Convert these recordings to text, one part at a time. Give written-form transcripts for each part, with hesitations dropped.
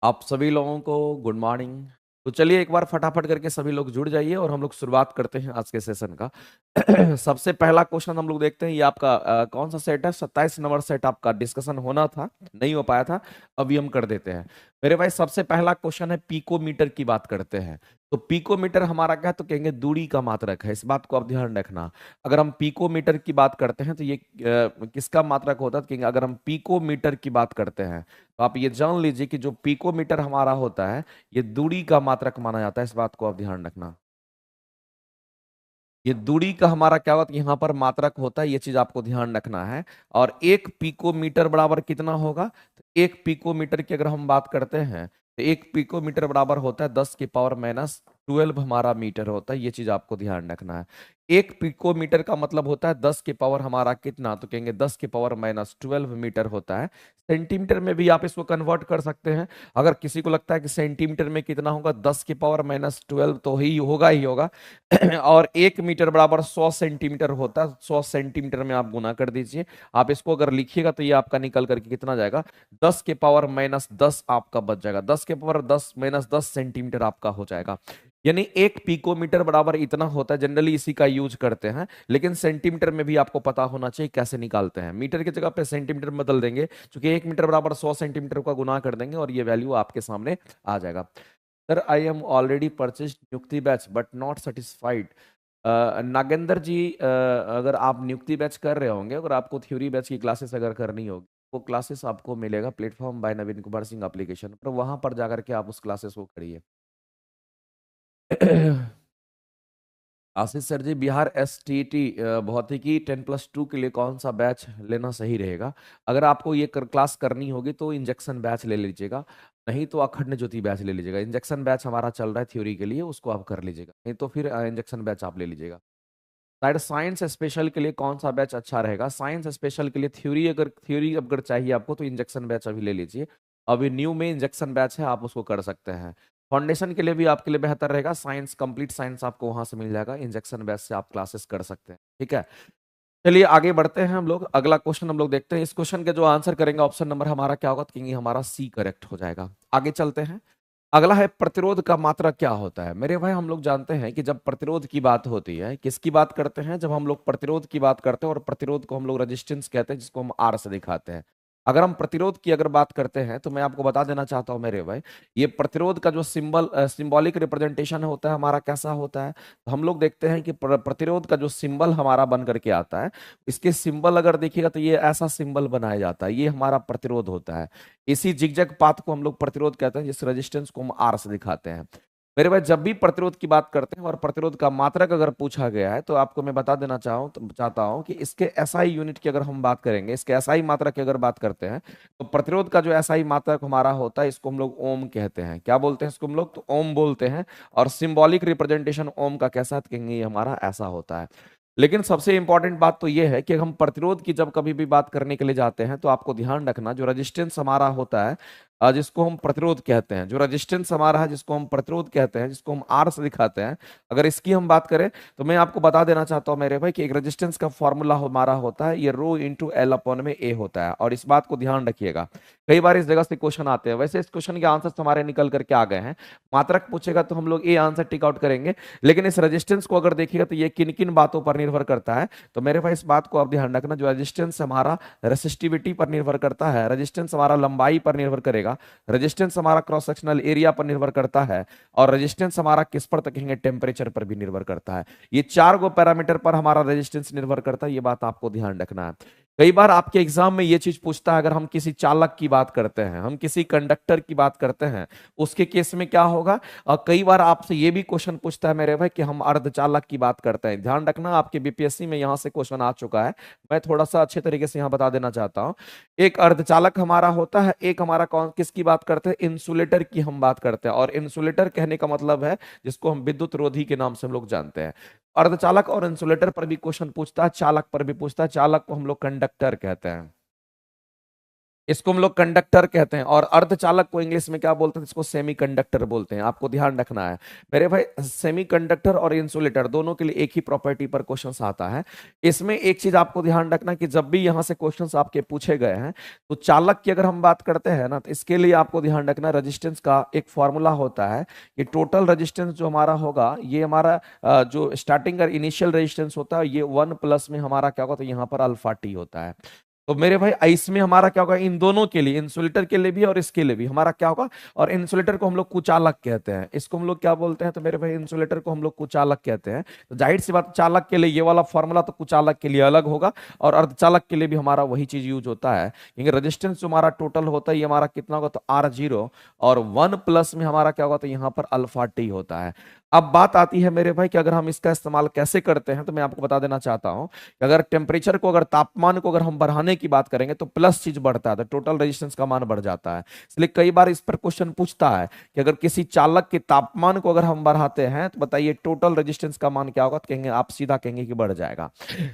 आप सभी लोगों को गुड मॉर्निंग। तो चलिए एक बार फटाफट करके सभी लोग जुड़ जाइए और हम लोग शुरुआत करते हैं आज के सेशन का। सबसे पहला क्वेश्चन हम लोग देखते हैं। ये आपका कौन सा सेट है? 27 नंबर सेट आपका डिस्कशन होना था, नहीं हो पाया था, अभी हम कर देते हैं। मेरे भाई सबसे पहला क्वेश्चन है, पिकोमीटर की बात करते हैं। तो पिकोमीटर हमारा क्या है? तो कहेंगे दूरी का मात्रक है। इस बात को आप ध्यान रखना। अगर हम पिकोमीटर की बात करते हैं तो ये किसका मात्रक होता है? तो कहेंगे अगर हम पिकोमीटर की बात करते हैं तो आप ये जान लीजिए कि जो पिकोमीटर हमारा होता है ये दूरी का मात्रक माना जाता है। इस बात को आप ध्यान रखना। ये दूरी का हमारा क्या होता है? यहाँ पर मात्रक होता है, ये चीज आपको ध्यान रखना है। और एक पिकोमीटर बराबर कितना होगा? तो एक पिकोमीटर की अगर हम बात करते हैं तो एक पिकोमीटर बराबर होता है 10 की पावर -12 हमारा मीटर होता है। ये चीज आपको ध्यान रखना है। एक पिकोमीटर का मतलब होता है 10 की पावर हमारा कितना? तो कहेंगे 10 की पावर -12 मीटर होता है। सेंटीमीटर में भी आप इसको कन्वर्ट कर सकते हैं। अगर किसी को लगता है कि सेंटीमीटर में कितना होगा, 10 की पावर -12 तो ही होगा। और 1 मीटर बराबर 100 सेंटीमीटर होता है। 100 सेंटीमीटर में आप गुना कर दीजिए। आप इसको अगर लिखिएगा तो ये आपका निकल करके कितना जाएगा? 10 के पावर -10 आपका बच जाएगा। 10 के पावर 10 -10 सेंटीमीटर आपका हो जाएगा। यानी एक पिकोमीटर बराबर इतना होता है। जनरली इसी का यूज करते हैं, लेकिन सेंटीमीटर में भी आपको पता होना चाहिए कैसे निकालते हैं। मीटर की जगह पे सेंटीमीटर में बदल देंगे, क्योंकि 1 मीटर बराबर 100 सेंटीमीटर का गुना कर देंगे और ये वैल्यू आपके सामने आ जाएगा। Sir I am already purchase Niyukti batch but not satisfied. Nagendra ji, अगर आप नियुक्ति बैच कर रहे होंगे, अगर आपको थ्योरी बैच की क्लासेस अगर करनी होगी, वो क्लासेस आपको मिलेगा प्लेटफॉर्म बाय नवीन कुमार सिंह एप्लीकेशन पर। वहां पर जाकर के आप उस क्लासेस को करिए। आशीष सर जी, बिहार एसटीटी भौतिकी 10+2 के लिए कौन सा बैच लेना सही रहेगा? अगर आपको ये क्लास करनी होगी तो इंजेक्शन बैच ले लीजिएगा, नहीं तो अखंड ज्योति बैच ले लीजिएगा। इंजेक्शन बैच हमारा चल रहा है थ्योरी के लिए, उसको आप कर लीजिएगा, नहीं तो फिर इंजेक्शन बैच आप ले लीजिएगा। शायद साइंस स्पेशल के लिए कौन सा बैच अच्छा रहेगा? साइंस स्पेशल के लिए थ्योरी अगर चाहिए आपको तो इंजेक्शन बैच अभी ले लीजिए। अभी न्यू में इंजेक्शन बैच है, आप उसको कर सकते हैं। फाउंडेशन के लिए भी आपके लिए बेहतर रहेगा, साइंस कंप्लीट साइंस आपको वहां से मिल जाएगा। इंजेक्शन बैच से आप क्लासेस कर सकते हैं, ठीक है। चलिए आगे बढ़ते हैं हम लोग। अगला क्वेश्चन हम लोग देखते हैं। इस क्वेश्चन के जो आंसर करेंगे ऑप्शन नंबर हमारा क्या होगा? तो कहेंगे हमारा सी करेक्ट हो जाएगा। आगे चलते हैं। अगला है प्रतिरोध का मात्रा क्या होता है? मेरे भाई हम लोग जानते हैं कि जब प्रतिरोध की बात होती है, किसकी बात करते हैं? जब हम लोग प्रतिरोध की बात करते हैं, और प्रतिरोध को हम लोग रेजिस्टेंस कहते हैं, जिसको हम आर से दिखाते हैं। अगर हम प्रतिरोध की अगर बात करते हैं तो मैं आपको बता देना चाहता हूं मेरे भाई, ये प्रतिरोध का जो सिंबॉलिक रिप्रेजेंटेशन होता है हमारा, कैसा होता है? तो हम लोग देखते हैं कि प्रतिरोध का जो सिंबल हमारा बन करके आता है, इसके सिंबल अगर देखिएगा तो ये ऐसा सिंबल बनाया जाता है, ये हमारा प्रतिरोध होता है। इसी जिगजैग पाथ को हम लोग प्रतिरोध कहते हैं, जिस रेजिस्टेंस को हम आर से दिखाते हैं। मेरे भाई जब भी प्रतिरोध की बात करते हैं और प्रतिरोध का मात्रक अगर पूछा गया है, तो आपको मैं बता देना चाहता हूं कि इसके एसआई यूनिट की अगर हम बात करेंगे, इसके एसआई मात्रक की अगर बात करते हैं, तो प्रतिरोध का जो एसआई मात्रक हमारा होता है, इसको हम लोग ओम कहते हैं। क्या बोलते हैं इसको हम लोग? तो ओम बोलते हैं। और सिंबॉलिक रिप्रेजेंटेशन ओम का कैसा है? तो कहेंगे ये हमारा ऐसा होता है। लेकिन सबसे इंपॉर्टेंट बात तो यह है कि हम प्रतिरोध की जब कभी भी बात करने के लिए जाते हैं, तो आपको ध्यान रखना, जो रेजिस्टेंस हमारा होता है, जिसको हम प्रतिरोध कहते हैं, जो रेजिस्टेंस हमारा है जिसको हम प्रतिरोध कहते हैं, जिसको हम आर से दिखाते हैं, अगर इसकी हम बात करें तो मैं आपको बता देना चाहता हूं मेरे भाई कि एक रेजिस्टेंस का फॉर्मूला हमारा होता है, ये रो इंटू एल अपॉन में ए होता है। और इस बात को ध्यान रखिएगा, कई बार इस जगह से क्वेश्चन आते हैं। वैसे इस क्वेश्चन के आंसर हमारे निकल करके आ गए हैं। मात्रक पूछेगा तो हम लोग ए आंसर टिक आउट करेंगे। लेकिन इस रेजिस्टेंस को अगर देखिएगा तो ये किन किन बातों पर निर्भर करता है, तो मेरे भाई इस बात को आप ध्यान रखना, जो रेजिस्टेंस हमारा रेसिस्टिविटी पर निर्भर करता है, रेजिस्टेंस हमारा लंबाई पर निर्भर करेगा, रेजिस्टेंस हमारा क्रॉस सेक्शनल एरिया पर निर्भर करता है, और रेजिस्टेंस हमारा किस पर? कहेंगे टेम्परेचर पर भी निर्भर करता है। ये चार गो पैरामीटर पर हमारा रेजिस्टेंस निर्भर करता है, ये बात आपको ध्यान रखना है। कई बार आपके एग्जाम में ये चीज पूछता है, अगर हम किसी चालक की बात करते हैं, हम किसी कंडक्टर की बात करते हैं, उसके केस में क्या होगा? और कई बार आपसे ये भी क्वेश्चन पूछता है मेरे भाई कि हम अर्धचालक की बात करते हैं। ध्यान रखना, आपके बीपीएससी में यहां से क्वेश्चन आ चुका है। मैं थोड़ा सा अच्छे तरीके से यहां बता देना चाहता हूं। एक अर्धचालक हमारा होता है, एक हमारा कौन किसकी बात करते हैं? इंसुलेटर की हम बात करते हैं। और इंसुलेटर कहने का मतलब है जिसको हम विद्युत रोधी के नाम से हम लोग जानते हैं। अर्धचालक और इंसुलेटर पर भी क्वेश्चन पूछता है, चालक पर भी पूछता है। चालक को हम लोग कंडक्टर कहते हैं। इसको हम लोग कंडक्टर कहते हैं, और अर्धचालक को इंग्लिश में क्या बोलते हैं, इसको सेमी कंडक्टर बोलते हैं। आपको ध्यान रखना है मेरे भाई, सेमी कंडक्टर और इंसुलेटर दोनों के लिए एक ही प्रॉपर्टी पर क्वेश्चन आता है। इसमें एक चीज आपको ध्यान रखना कि जब भी यहां से क्वेश्चंस आपके पूछे गए हैं, तो चालक की अगर हम बात करते हैं ना, तो इसके लिए आपको ध्यान रखना, रेजिस्टेंस का एक फॉर्मूला होता है कि टोटल रेजिस्टेंस जो हमारा होगा, ये हमारा जो स्टार्टिंग का इनिशियल रेजिस्टेंस होता है, ये 1 प्लस में हमारा क्या होगा, तो यहाँ पर अल्फा टी होता है। तो मेरे भाई इसमें हमारा क्या होगा, इन दोनों के लिए, इंसुलेटर के लिए भी और इसके लिए भी हमारा क्या होगा, और इंसुलेटर को हम लोग कुचालक कहते हैं, इसको हम लोग क्या बोलते हैं, तो मेरे भाई इंसुलेटर को हम लोग कुचालक कहते हैं। तो जाहिर सी बात, चालक के लिए ये वाला फॉर्मूला तो कुचालक के लिए अलग होगा, और अर्धचालक के लिए भी हमारा वही चीज यूज होता है, क्योंकि रेजिस्टेंस जो हमारा टोटल होता है, ये हमारा कितना होगा, तो R0, और 1 प्लस में हमारा क्या होगा, तो यहाँ पर अल्फा टी होता है। अब बात आती है मेरे भाई कि अगर हम इसका इस्तेमाल कैसे करते हैं, तो मैं आपको बता देना चाहता हूं कि अगर टेम्परेचर को, अगर तापमान को अगर हम बढ़ाने की बात करेंगे, तो प्लस चीज बढ़ता है, तो टोटल रेजिस्टेंस का मान बढ़ जाता है। इसलिए कई बार इस पर क्वेश्चन पूछता है कि अगर किसी चालक के तापमान को अगर हम बढ़ाते हैं, तो बताइए टोटल रेजिस्टेंस का मान क्या होगा, तो कहेंगे, आप सीधा कहेंगे कि बढ़ जाएगा।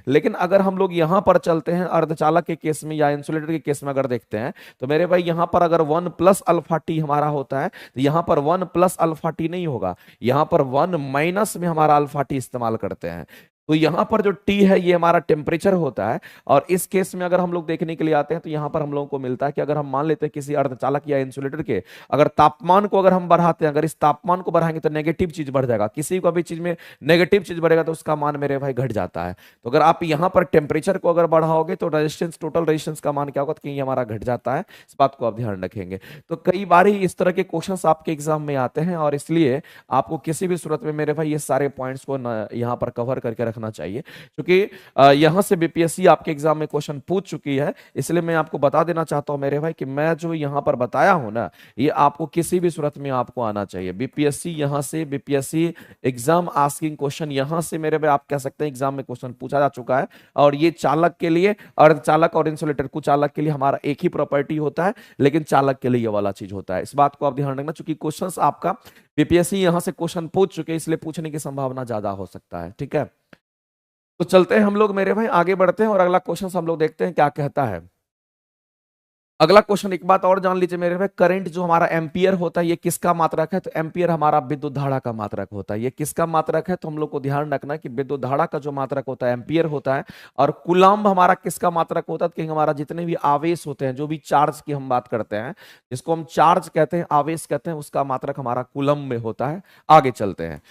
लेकिन अगर हम लोग यहां पर चलते हैं अर्धचालक के केस में या इंसुलेटर के केस में अगर देखते हैं, तो मेरे भाई यहां पर अगर 1 प्लस अल्फा टी हमारा होता है, तो यहां पर 1 प्लस अल्फा टी नहीं होगा, यहां पर 1 माइनस में हमारा अल्फा टी इस्तेमाल करते हैं। तो यहां पर जो टी है, ये हमारा टेम्परेचर होता है। और इस केस में अगर हम लोग देखने के लिए आते हैं, तो यहां पर हम लोगों को मिलता है कि अगर हम मान लेते हैं किसी अर्धचालक या इंसुलेटर के अगर तापमान को अगर हम बढ़ाते हैं, अगर इस तापमान को बढ़ाएंगे, तो नेगेटिव चीज बढ़ जाएगा, किसी को भी चीज में नेगेटिव चीज बढ़ेगा तो उसका मान मेरे भाई घट जाता है। तो अगर आप यहां पर टेम्परेचर को अगर बढ़ाओगे, तो रेजिस्टेंस, टोटल रेजिस्टेंस का मान क्या होगा, तो ये हमारा घट जाता है। इस बात को आप ध्यान रखेंगे। तो कई बार ही इस तरह के क्वेश्चंस आपके एग्जाम में आते हैं, और इसलिए आपको किसी भी सूरत में मेरे भाई ये सारे पॉइंट्स को यहाँ पर कवर करके रखना चाहिए, क्योंकि यहां से बीपीएससी आपके एग्जाम में क्वेश्चन पूछ चुकी है। इसलिए मैं आपको बता देना चाहता हूं मेरे भाई कि मैं जो यहां पर बताया हूं ना, ये आपको किसी भी सूरत में आपको आना चाहिए। बीपीएससी यहां से, बीपीएससी एग्जाम आस्किंग क्वेश्चन यहां से मेरे भाई आप कह सकते हैं एग्जाम में क्वेश्चन पूछा जा चुका है। और ये चालक के लिए, अर्धचालक और इंसुलेटर, कुचालक के लिए हमारा एक ही प्रॉपर्टी होता है, लेकिन चालक के लिए ये वाला चीज होता है। इस बात को आप ध्यान रखना, चूंकि क्वेश्चंस आपका बीपीएससी यहां से क्वेश्चन पूछ चुके हैं, इसलिए पूछने की संभावना ज्यादा हो सकता है। ठीक है, तो चलते हैं हम लोग मेरे भाई, आगे बढ़ते हैं और अगला क्वेश्चन हम लोग देखते हैं क्या कहता है। अगला क्वेश्चन, एक बात और जान लीजिए मेरे भाई, करंट जो हमारा एम्पियर होता है, ये किसका मात्रक है, तो एम्पियर हमारा विद्युत धारा का मात्रक होता है। ये किसका मात्रक है, तो हम लोग को ध्यान रखना है कि विद्युत धारा का जो मात्रक होता है एम्पियर होता है। और कूलम्ब हमारा किसका मात्रक होता है, कि हमारा जितने भी आवेश होते हैं, जो भी चार्ज की हम बात करते हैं, जिसको हम चार्ज कहते हैं, आवेश कहते हैं, उसका मात्रक हमारा कूलम्ब में होता है। आगे चलते हैं।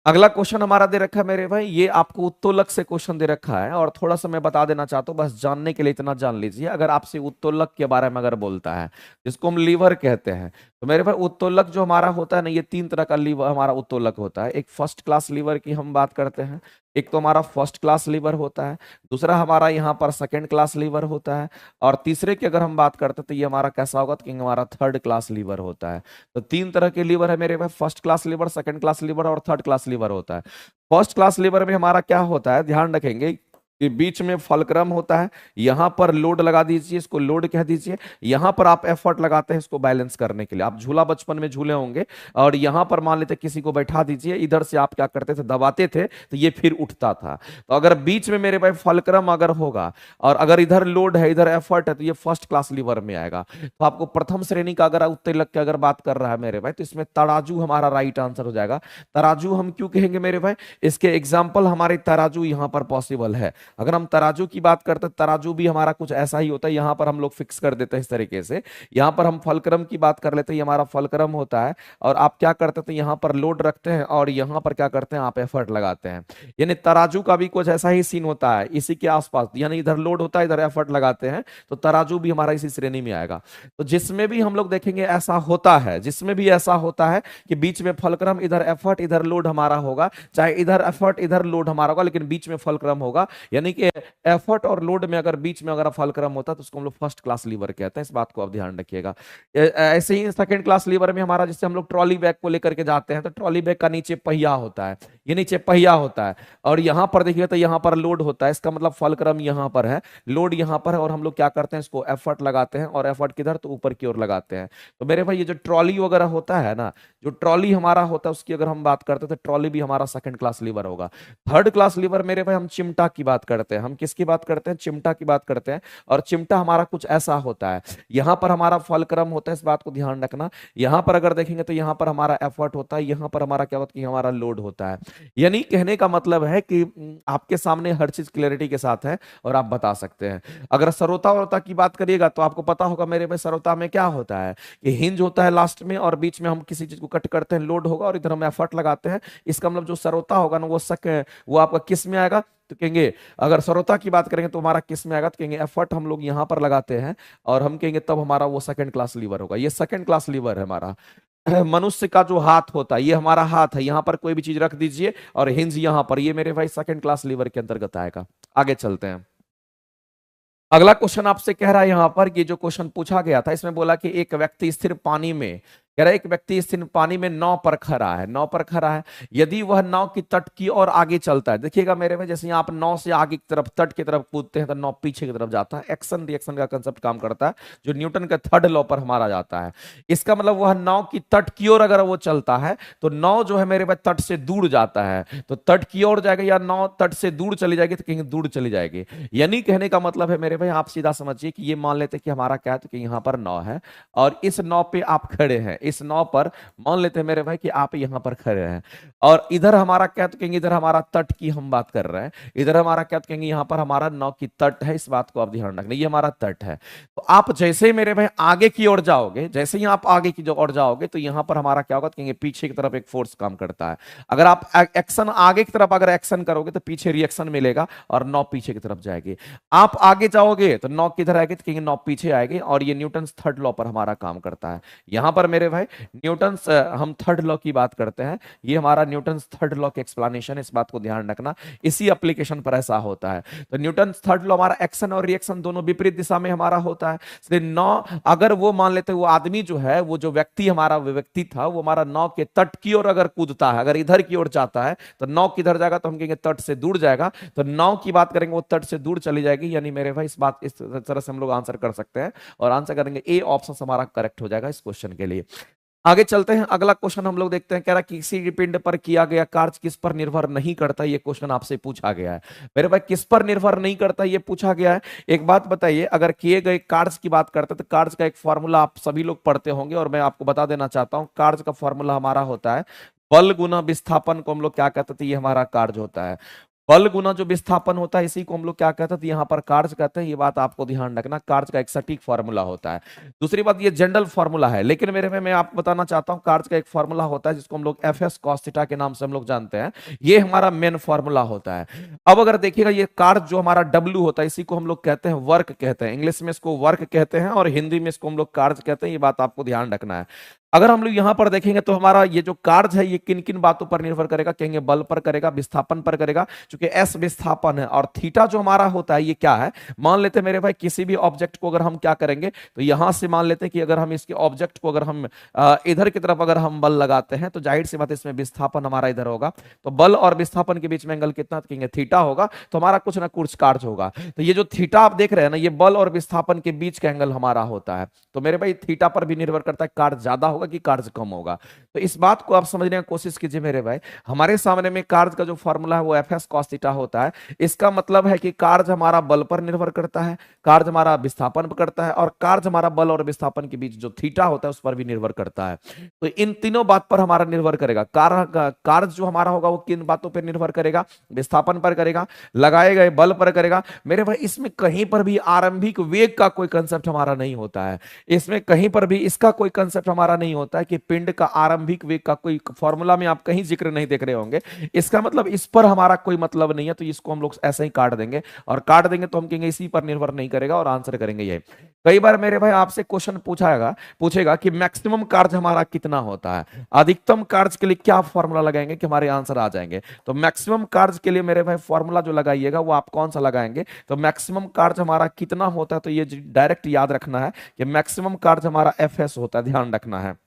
अगला क्वेश्चन हमारा दे रखा है मेरे भाई, ये आपको उत्तोलक से क्वेश्चन दे रखा है, और थोड़ा सा मैं बता देना चाहता हूँ, बस जानने के लिए इतना जान लीजिए। अगर आपसे उत्तोलक के बारे में अगर बोलता है, जिसको हम लीवर कहते हैं, तो मेरे भाई उत्तोलक जो हमारा होता है ना, ये 3 तरह का लीवर हमारा उत्तोलक होता है। एक फर्स्ट क्लास लीवर की हम बात करते हैं, एक तो हमारा फर्स्ट क्लास लीवर होता है, दूसरा हमारा यहाँ पर सेकंड क्लास लीवर होता है, और तीसरे की अगर हम बात करते हैं, तो ये हमारा कैसा होगा, तो हमारा थर्ड क्लास लीवर होता है। तो 3 तरह के लीवर है मेरे भाई, first class lever, second class lever और थर्ड क्लास लीवर होता है। फर्स्ट क्लास लीवर में हमारा क्या होता है, ध्यान रखेंगे कि बीच में फलक्रम होता है, यहां पर लोड लगा दीजिए, इसको लोड कह दीजिए। यहां पर आप एफर्ट लगाते हैं इसको बैलेंस करने के लिए। आप झूला बचपन में झूले होंगे, और यहां पर मान लेते किसी को बैठा दीजिए, इधर से आप क्या करते थे, दबाते थे, तो ये फिर उठता था। तो अगर बीच में मेरे भाई फलक्रम अगर होगा, और अगर इधर लोड है, इधर एफर्ट है, तो ये फर्स्ट क्लास लीवर में आएगा। तो आपको प्रथम श्रेणी का अगर उत्तोलक की अगर बात कर रहा है मेरे भाई, तो इसमें तराजू हमारा राइट आंसर हो जाएगा। तराजू हम क्यों कहेंगे मेरे भाई, इसके एग्जाम्पल हमारे तराजू यहां पर पॉसिबल है। अगर हम तराजू की बात करते हैं, तराजू भी हमारा कुछ ऐसा ही होता है, यहां पर हम लोग फिक्स कर देते हैं इस तरीके से। यहां पर हम फलक्रम की बात कर लेते हैं, ये हमारा फलक्रम होता है, और आप क्या करते थे, यहां पर लोड रखते हैं, और यहां पर क्या करते हैं, आप एफर्ट लगाते हैं। यानी तराजू का भी कुछ ऐसा ही सीन होता है इसी के आसपास, यानी इधर लोड होता है, इधर एफर्ट लगाते हैं, तो तराजू भी हमारा इसी श्रेणी में आएगा। तो जिसमें भी हम लोग देखेंगे ऐसा होता है, जिसमें भी ऐसा होता है कि बीच में फलक्रम, इधर एफर्ट, इधर लोड हमारा होगा, चाहे इधर एफर्ट इधर लोड हमारा होगा, लेकिन बीच में फलक्रम होगा, यानी कि एफर्ट और लोड में अगर बीच में अगर फलक्रम होता है, तो उसको हम लोग फर्स्ट क्लास लीवर कहते हैं। इस बात को आप ध्यान रखिएगा। ऐसे ही सेकंड क्लास लीवर में हमारा, जिससे हम लोग ट्रॉली बैग को लेकर के जाते हैं, तो ट्रॉली बैग का नीचे पहिया होता है, ये नीचे पहिया होता है, और यहां पर देखिए तो यहां पर लोड होता है, इसका मतलब फलक्रम यहां पर है, लोड यहां पर है, और हम लोग क्या करते हैं, इसको एफर्ट लगाते हैं, और एफर्ट किधर, तो ऊपर की ओर लगाते हैं। तो मेरे भाई ये जो ट्रॉली वगैरह होता है ना, जो ट्रॉली हमारा होता है, उसकी अगर हम बात करते हैं, तो ट्रॉली भी हमारा सेकंड क्लास लीवर होगा। थर्ड क्लास लीवर मेरे भाई हम चिमटा की बात करते हैं, हम किसकी बात करते हैं, चिमटा की बात करते हैं। और चिमटा हमारा कुछ ऐसा होता है, यहाँ पर हमारा फलक्रम होता है, इस बात को ध्यान रखना। यहाँ पर अगर देखेंगे तो यहाँ पर हमारा एफर्ट होता है, यहाँ पर हमारा क्या होता है कि हमारा लोड होता है। यानी कहने का मतलब है कि आपके सामने हर चीज क्लैरिटी के साथ है और आप बता सकते हैं। अगर सरोता वरोता की बात करिएगा तो आपको पता होगा मेरे भाई सरोता में क्या होता है कि हिंज होता है लास्ट में, और बीच में हम किसी चीज को कट करते हैं, लोड होगा, और इधर हम एफर्ट लगाते हैं। इसका मतलब जो सरोता होगा ना वो आपका किस में आएगा, तो कहेंगे अगर सरोता की बात करेंगे तो हमारा किस में आएगा, तो कहेंगे एफर्ट हम लोग यहां पर लगाते हैं, और हम कहेंगे तब हमारा वो सेकंड क्लास लीवर होगा। ये सेकंड क्लास लीवर है हमारा। मनुष्य का जो हाथ होता है, ये हमारा हाथ है, यहां पर कोई भी चीज रख दीजिए और हिंज यहां पर, ये मेरे भाई सेकंड क्लास लीवर के अंतर्गत आएगा। आगे चलते हैं। अगला क्वेश्चन आपसे कह रहा है यहां पर, ये जो क्वेश्चन पूछा गया था इसमें बोला कि एक व्यक्ति स्थिर पानी में, कह रहा है एक व्यक्ति स्थिर पानी में नाव पर खड़ा है, नाव पर खड़ा है। यदि वह नाव की तट की ओर आगे चलता है, देखिएगा मेरे में, जैसे यहाँ आप नाव से आगे की तरफ तट की तरफ कूदते हैं तो नाव पीछे की तरफ जाता है। एक्शन रिएक्शन का कंसेप्ट काम करता है, जो न्यूटन के थर्ड लॉ पर हमारा जाता है। इसका मतलब वह नाव की तट की ओर अगर वो चलता है तो नाव जो है मेरे भाई तट से दूर जाता है, तो तट की ओर जाएगा, या नाव तट से दूर चली जाएगी तो कहीं दूर चली जाएगी। यानी कहने का मतलब है मेरे भाई, आप सीधा समझिए कि ये मान लेते हैं कि हमारा क्या है, तो कि यहाँ पर नाव है और इस नाव पे आप खड़े हैं, इस नाव पर मान लेते हैं मेरे भाई कि आप यहाँ पर खड़े हैं, और इधर हमारा क्या, तो कहेंगे इधर हमारा तट की हम बात कर रहे हैं, इधर हमारा क्या, तो कहेंगे यहाँ पर हमारा नाव की तट है। इस बात को आप ध्यान रखना, ये हमारा तट है। तो आप जैसे ही मेरे भाई आगे की ओर जाओगे, जैसे ही आप आगे की ओर जाओगे तो यहाँ पर हमारा क्या होगा, तो कहेंगे पीछे की तरफ एक फोर्स काम करता है। अगर आप एक्शन आगे की तरफ अगर एक्शन करोगे तो पीछे रिएक्शन मिलेगा और नाव पीछे की तरफ जाएगी। आप आगे जाओगे तो नाव किधर आएगी, तो कहेंगे नाव पीछे आएगी, और ये न्यूटन थर्ड लॉ पर हमारा काम करता है। यहां पर मेरे भाई न्यूटन, हम थर्ड लॉ की बात करते हैं, ये हमारा न्यूटन थर्ड लॉ की एक्सप्लेनेशन है, इस बात को ध्यान रखना, इसी एप्लीकेशन पर ऐसा होता है। तो न्यूटन थर्ड लॉ हमारा एक्शन और रिएक्शन दोनों विपरीत दिशा में हमारा होता है। इसलिए नाव, अगर वो मान लेते वो आदमी जो है, वो जो व्यक्ति हमारा व्यक्ति था, वो हमारा नाव के तट की ओर अगर कूदता है, अगर इधर की ओर जाता है तो नाव किधर जाएगा, तो हम कहेंगे तट से दूर जाएगा। तो नाव की बात करेंगे वो तट से दूर चली जाएगी। यानी मेरे भाई इस तरह से हम लोग आंसर कर सकते हैं, और आंसर करेंगे ए ऑप्शन हमारा करेक्ट हो जाएगा इस क्वेश्चन के लिए। आगे चलते हैं, अगला क्वेश्चन हम लोग देखते हैं। कह रहा किसी पिंड पर किया गया कार्य किस पर निर्भर नहीं करता, ये क्वेश्चन आपसे पूछा गया है। मेरे भाई किस पर निर्भर नहीं करता ये पूछा गया है। एक बात बताइए, अगर किए गए कार्य की बात करते हैं तो कार्य का एक फॉर्मूला आप सभी लोग पढ़ते होंगे, और मैं आपको बता देना चाहता हूं। कार्य का फॉर्मूला हमारा होता है बल गुना विस्थापन, को हम लोग क्या कहते थे, ये हमारा कार्य होता है। बल गुना जो विस्थापन होता है इसी को हम लोग क्या कहते हैं, तो यहाँ पर कार्य कहते हैं। ये बात आपको ध्यान रखना, कार्य का एक सटीक फॉर्मूला होता है। दूसरी बात, ये जनरल फॉर्मूला है, लेकिन मेरे में मैं आपको बताना चाहता हूँ कार्य का एक फॉर्मूला होता है जिसको हम लोग एफ एस कॉस थीटा के नाम से हम लोग जानते हैं। ये हमारा मेन फॉर्मूला होता है। अब अगर देखिएगा, ये कार्य जो हमारा डब्ल्यू होता है इसी को हम लोग कहते हैं वर्क कहते हैं, इंग्लिश में इसको वर्क कहते हैं और हिंदी में इसको हम लोग कार्य कहते हैं। ये बात आपको ध्यान रखना है। अगर हम लोग यहां पर देखेंगे तो हमारा ये जो कार्य है ये किन किन बातों पर निर्भर करेगा, कहेंगे बल पर करेगा, विस्थापन पर करेगा, क्योंकि एस विस्थापन है और थीटा जो हमारा होता है ये क्या है। मान लेते हैं मेरे भाई किसी भी ऑब्जेक्ट को अगर हम क्या करेंगे, तो यहां से मान लेते हैं कि अगर हम इसके ऑब्जेक्ट को अगर हम इधर की तरफ अगर हम बल लगाते हैं तो जाहिर सी बात इसमें विस्थापन हमारा इधर होगा। तो बल और विस्थापन के बीच में एंगल कितना, कहेंगे थीटा होगा, तो हमारा कुछ ना कुछ कार्य होगा। तो ये जो थीटा आप देख रहे हैं ना, ये बल और विस्थापन के बीच का एंगल हमारा होता है। तो मेरे भाई थीटा पर भी निर्भर करता है कार्य ज्यादा होगा कि कार्य कम होगा। तो इस बात को आप समझने की कोशिश कीजिए मेरे भाई। हमारे सामने में कार्य का जो फॉर्मूला है वो एफ एस कॉस थीटा होता है। इसका मतलब है कि कार्य हमारा बल पर निर्भर करता है, कार्य हमारा विस्थापन पर करता है, और कार्य हमारा बल और विस्थापन के बीच जो थीटा होता है उस पर भी निर्भर करता है। तो इन तीनों बात पर हमारा निर्भर करेगा। कार्य जो हमारा होगा वो किन बातों पर निर्भर करेगा, विस्थापन पर करेगा, लगाए गए बल पर करेगा। मेरे भाई इसमें कहीं पर भी आरंभिक वेग का कोई कंसेप्ट हमारा नहीं होता है। इसमें कहीं पर भी इसका कोई कंसेप्ट हमारा नहीं होता है कि पिंड का आरंभिक वेग का कोई फॉर्मूला में आप कहीं जिक्र नहीं देख रहे होंगे। इसका मतलब इस पर हमारा कोई मतलब नहीं है, तो इसको हम लोग ऐसे ही काट देंगे, और काट देंगे तो हम कहेंगे इसी पर निर्भर नहीं करेगा और आंसर करेंगे ये। कई बार मेरे भाई आपसे क्वेश्चन पूछेगा कि मैक्सिमम कार्य हमारा कितना होता है, अधिकतम कार्य के लिए क्या फॉर्मूला लगाएंगे कि हमारे आंसर आ जाएंगे। तो मैक्सिमम कार्य के लिए मेरे भाई फॉर्मूला जो लगाइएगा वो आप कौन सा लगाएंगे, तो मैक्सिमम कार्य हमारा कितना होता है, तो ये डायरेक्ट याद रखना है कि मैक्सिमम कार्य हमारा एफ एस होता है, ध्यान रखना है।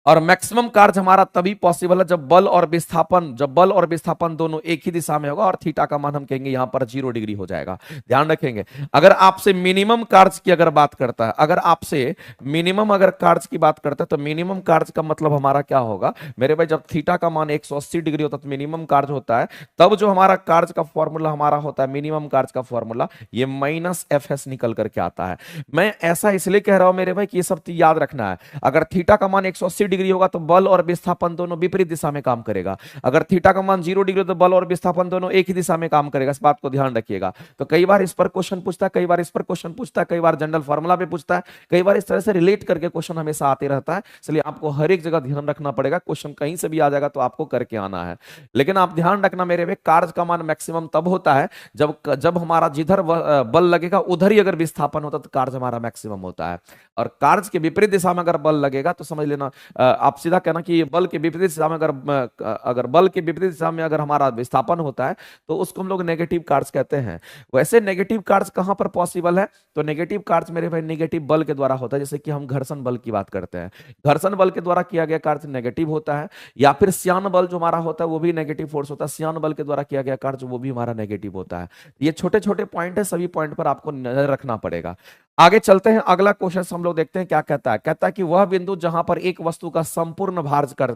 और मैक्सिमम कार्य हमारा तभी पॉसिबल है जब बल और विस्थापन दोनों एक ही दिशा में होगा और थीटा का मान हम कहेंगे यहां पर 0 डिग्री हो जाएगा। ध्यान रखेंगे। अगर आपसे मिनिमम कार्य की अगर बात करता है, अगर आपसे मिनिमम अगर कार्य की बात करता है, तो मिनिमम कार्य का मतलब हमारा क्या होगा मेरे भाई, जब थीटा का मान 180 डिग्री होता है तो मिनिमम कार्य होता है, तब जो हमारा कार्य का फॉर्मूला हमारा होता है, मिनिमम कार्य का फॉर्मूला ये माइनस एफ एस निकल करके आता है। मैं ऐसा इसलिए कह रहा हूं मेरे भाई कि ये सब याद रखना है। अगर थीटा का मान 180 डिग्री होगा तो बल और विस्थापन दोनों विपरीत दिशा में काम करेगा। अगर थीटा का मान 0 डिग्री तो बल और विस्थापन दोनों एक ही दिशा में काम करेगा। इस बात को ध्यान रखिएगा। तो कई बार इस पर क्वेश्चन पूछता है, कई बार इस पर क्वेश्चन पूछता है, कई बार जनरल फॉर्मूला पे पूछता है, कई बार इस तरह से रिलेट करके क्वेश्चन हमेशा आते रहता है। इसलिए आपको हर एक जगह ध्यान रखना पड़ेगा। क्वेश्चन कहीं से भी आ जाएगा तो आपको करके आना है। लेकिन आप ध्यान रखना मेरे भाई, कार्य का मान मैक्सिमम तब होता है जब जब हमारा जिधर बल लगेगा उधर ही अगर विस्थापन होता तो कार्य हमारा मैक्सिमम होता है। और कार्य के विपरीत दिशा में अगर बल लगेगा तो समझ लेना, आप सीधा कहना कि बल के विपरीत दिशा में अगर बल के विपरीत दिशा में अगर हमारा विस्थापन होता है तो उसको हम लोग नेगेटिव कार्य कहते हैं। वैसे नेगेटिव कार्य कहां पर पॉसिबल है, तो नेगेटिव कार्य मेरे भाई नेगेटिव बल के द्वारा होता है। जैसे कि हम घर्षण बल की बात करते हैं, घर्षण बल के द्वारा किया गया कार्य नेगेटिव होता है। या फिर श्यान बल जो हमारा होता है वो भी नेगेटिव फोर्स होता है, श्यान बल के द्वारा किया गया कार्य वो भी हमारा नेगेटिव होता है। ये छोटे छोटे पॉइंट है, सभी पॉइंट पर आपको नजर रखना पड़ेगा। आगे चलते हैं, अगला क्वेश्चन हम लोग देखते हैं क्या कहता है। कहता है कि वह बिंदु जहां पर एक वस्तु का संपूर्ण भार कार्य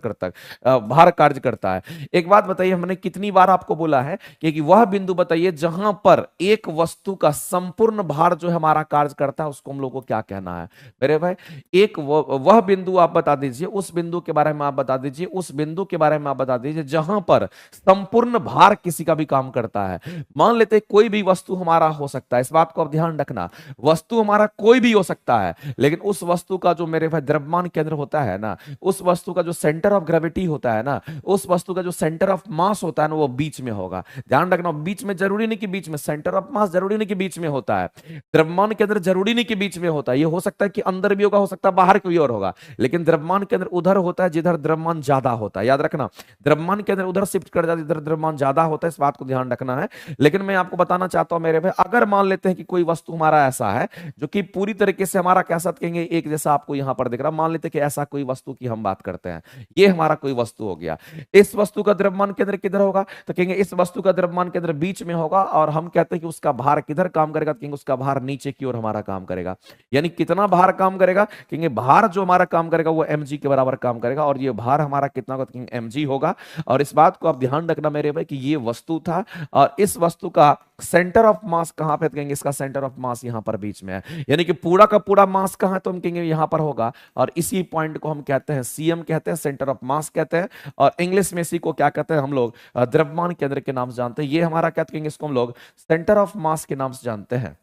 करता है। एक बात बताइए, हमने कितनी बार आपको बोला है कि वह बिंदु बताइए जहां पर एक वस्तु का संपूर्ण भार जो है हमारा कार्य करता है, उसको हम लोग को क्या कहना है मेरे भाई। एक वह बिंदु आप बता दीजिए, उस बिंदु के बारे में आप बता दीजिए, उस बिंदु के बारे में आप बता दीजिए जहां पर संपूर्ण भार किसी का भी काम करता है। मान लेते हैं कोई भी वस्तु हमारा हो सकता है, इस बात को आप ध्यान रखना। वस्तु हमारा कोई भी हो सकता है, लेकिन उस वस्तु का जो मेरे भाई द्रव्यमान केंद्र होता है ना, उस वस्तु का जो सेंटर ऑफ ग्रेविटी होता है ना, उस वस्तु का जो सेंटर ऑफ मास होता है ना, वो बीच में होगा। ध्यान रखना, बीच में जरूरी नहीं कि बीच में, सेंटर ऑफ मास जरूरी नहीं कि बीच में होता है, द्रव्यमान केंद्र जरूरी नहीं कि बीच में होता है। ये हो सकता है कि अंदर भी होगा, हो सकता है बाहर कोई और होगा, लेकिन द्रव्यमान केंद्र उधर होता है जिधर द्रव्यमान ज्यादा होता है। याद रखना, द्रव्यमान केंद्र उधर शिफ्ट कर जाता है जिधर द्रव्यमान ज्यादा होता है, इस बात को ध्यान रखना है। लेकिन मैं आपको बताना चाहता हूं मेरे भाई, अगर मान लेते हैं कि कोई वस्तु हमारा ऐसा है जो कि पूरी तरीके से हमारा क्या साथ कहेंगे एक जैसा आपको यहां पर दिख रहा, मान लेते हैं कि ऐसा कोई वस्तु की हम बात करते हैं, ये हमारा कोई वस्तु हो गया। इस वस्तु का द्रव्यमान केंद्र किधर होगा, तो कहेंगे इस वस्तु का द्रव्यमान केंद्र बीच में होगा। और हम कहते हैं कि उसका भार किधर काम करेगा, तो कहेंगे उसका भार नीचे की ओर हमारा काम करेगा। यानी कितना भार काम करेगा, कहेंगे भार जो हमारा काम करेगा वो mg के बराबर काम करेगा। और ये भार हमारा कितना होगा, तो कहेंगे mg होगा। और इस बात को आप ध्यान रखना मेरे भाई कि ये वस्तु था और इस वस्तु का सेंटर ऑफ मास कहां पे, कहेंगे इसका सेंटर ऑफ मास यहां पर बीच में है। यानी कि पूरा का पूरा मास कहां है, तो हम कहेंगे यहां पर होगा। और इसी पॉइंट को हम कहते हैं सीएम कहते हैं, सेंटर ऑफ मास कहते हैं। और इंग्लिश में इसी को क्या कहते हैं हम लोग, द्रव्यमान केंद्र के नाम से जानते हैं। ये हमारा क्या कहेंगे, इसको हम लोग सेंटर ऑफ मास के नाम से जानते हैं।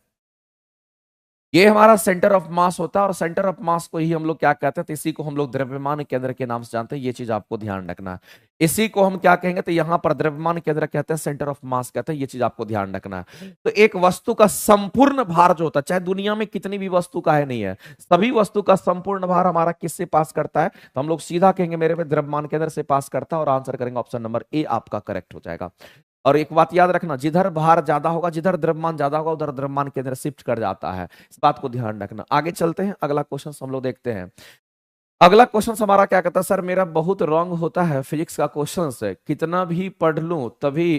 ये हमारा सेंटर ऑफ मास होता है और सेंटर ऑफ मास को ही हम लोग क्या कहते हैं, तो इसी को हम लोग द्रव्यमान केंद्र के नाम से जानते हैं। ये चीज आपको ध्यान रखना है। इसी को हम क्या कहेंगे, तो यहां पर द्रव्यमान केंद्र कहते हैं, सेंटर ऑफ मास कहते हैं। ये चीज आपको ध्यान रखना है। तो एक वस्तु का संपूर्ण भार जो होता है, चाहे दुनिया में कितनी भी वस्तु का है नहीं है, सभी वस्तु का संपूर्ण भार हमारा किससे पास करता है, तो हम लोग सीधा कहेंगे मेरे पे द्रव्यमान केंद्र से पास करता है। और आंसर करेंगे ऑप्शन नंबर ए आपका करेक्ट हो जाएगा। और एक बात याद रखना, जिधर भार ज्यादा होगा, जिधर द्रव्यमान ज्यादा होगा, उधर द्रव्यमान केंद्र शिफ्ट कर जाता है। इस बात को ध्यान रखना। आगे चलते हैं, अगला क्वेश्चन हम लोग देखते हैं। अगला क्वेश्चन हमारा क्या कहता है, सर मेरा बहुत रॉन्ग होता है फिजिक्स का क्वेश्चन है, कितना भी पढ़ लूं तभी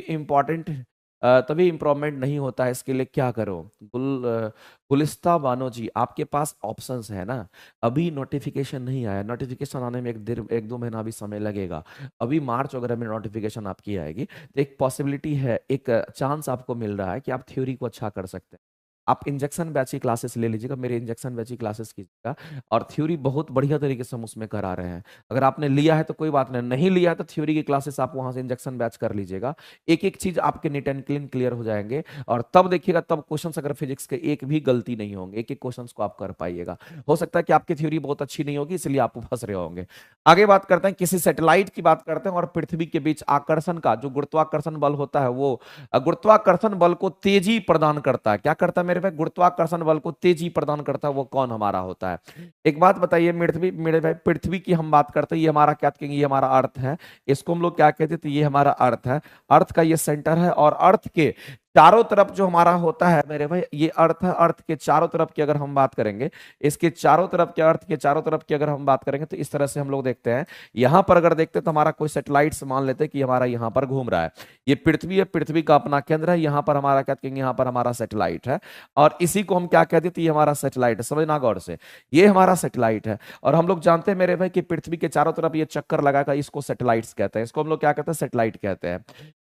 इंप्रूवमेंट नहीं होता है, इसके लिए क्या करो। गुलिस्ता बानो जी, आपके पास ऑप्शंस है ना, अभी नोटिफिकेशन नहीं आया, नोटिफिकेशन आने में एक दो महीना भी समय लगेगा। अभी मार्च वगैरह में नोटिफिकेशन आपकी आएगी, तो एक पॉसिबिलिटी है, एक चांस आपको मिल रहा है कि आप थ्योरी को अच्छा कर सकते हैं। आप इंजेक्शन बैच की क्लासेस ले लीजिएगा, मेरे इंजेक्शन बैच की क्लासेस कीजिएगा, और थ्योरी बहुत बढ़िया तरीके से हम उसमें करा रहे हैं। अगर आपने लिया है तो कोई बात नहीं, नहीं लिया है तो थ्योरी की क्लासेस आप वहां से इंजेक्शन बैच कर लीजिएगा। एक एक चीज आपके नीट एंड क्लीन क्लियर हो जाएंगे। और तब देखिएगा, तब क्वेश्चन अगर फिजिक्स के एक भी गलती नहीं होंगे, एक एक क्वेश्चन को आप कर पाइएगा। हो सकता है कि आपकी थ्योरी बहुत अच्छी नहीं होगी, इसलिए आप फंस रहे होंगे। आगे बात करते हैं, किसी सैटेलाइट की बात करते हैं और पृथ्वी के बीच आकर्षण का जो गुरुत्वाकर्षण बल होता है, वो गुरुत्वाकर्षण बल को तेजी प्रदान करता है। क्या करता है मेरे भाई, गुरुत्वाकर्षण बल को तेजी प्रदान करता है, वो कौन हमारा होता है। एक बात बताइए मेरे भाई, पृथ्वी की हम बात करते हैं, ये हमारा क्या कहेंगे, ये हमारा अर्थ है। इसको हम लोग क्या कहते हैं, तो ये हमारा अर्थ है। अर्थ का ये सेंटर है और अर्थ के चारों तरफ जो हमारा होता है मेरे भाई, ये अर्थ है, अर्थ के चारों तरफ की अगर हम बात करेंगे, इसके चारों तरफ के, अर्थ के चारों तरफ की अगर हम बात करेंगे, तो इस तरह से हम लोग देखते हैं। यहां पर अगर देखते हैं तो हमारा कोई सैटेलाइट मान लेते हैं कि हमारा यहां पर घूम रहा है, ये पृथ्वी है, पृथ्वी का अपना केंद्र है, यहां पर हमारा क्या कहेंगे, यहां पर हमारा सैटेलाइट है, और इसी को हम क्या कहते हैं, तो ये हमारा सैटेलाइट है, समझना गौर से, ये हमारा सैटेलाइट है। और हम लोग जानते हैं मेरे भाई कि पृथ्वी के चारों तरफ ये चक्कर लगाकर, इसको सैटेलाइट्स कहते हैं, इसको हम लोग क्या कहते हैं, सैटेलाइट कहते हैं।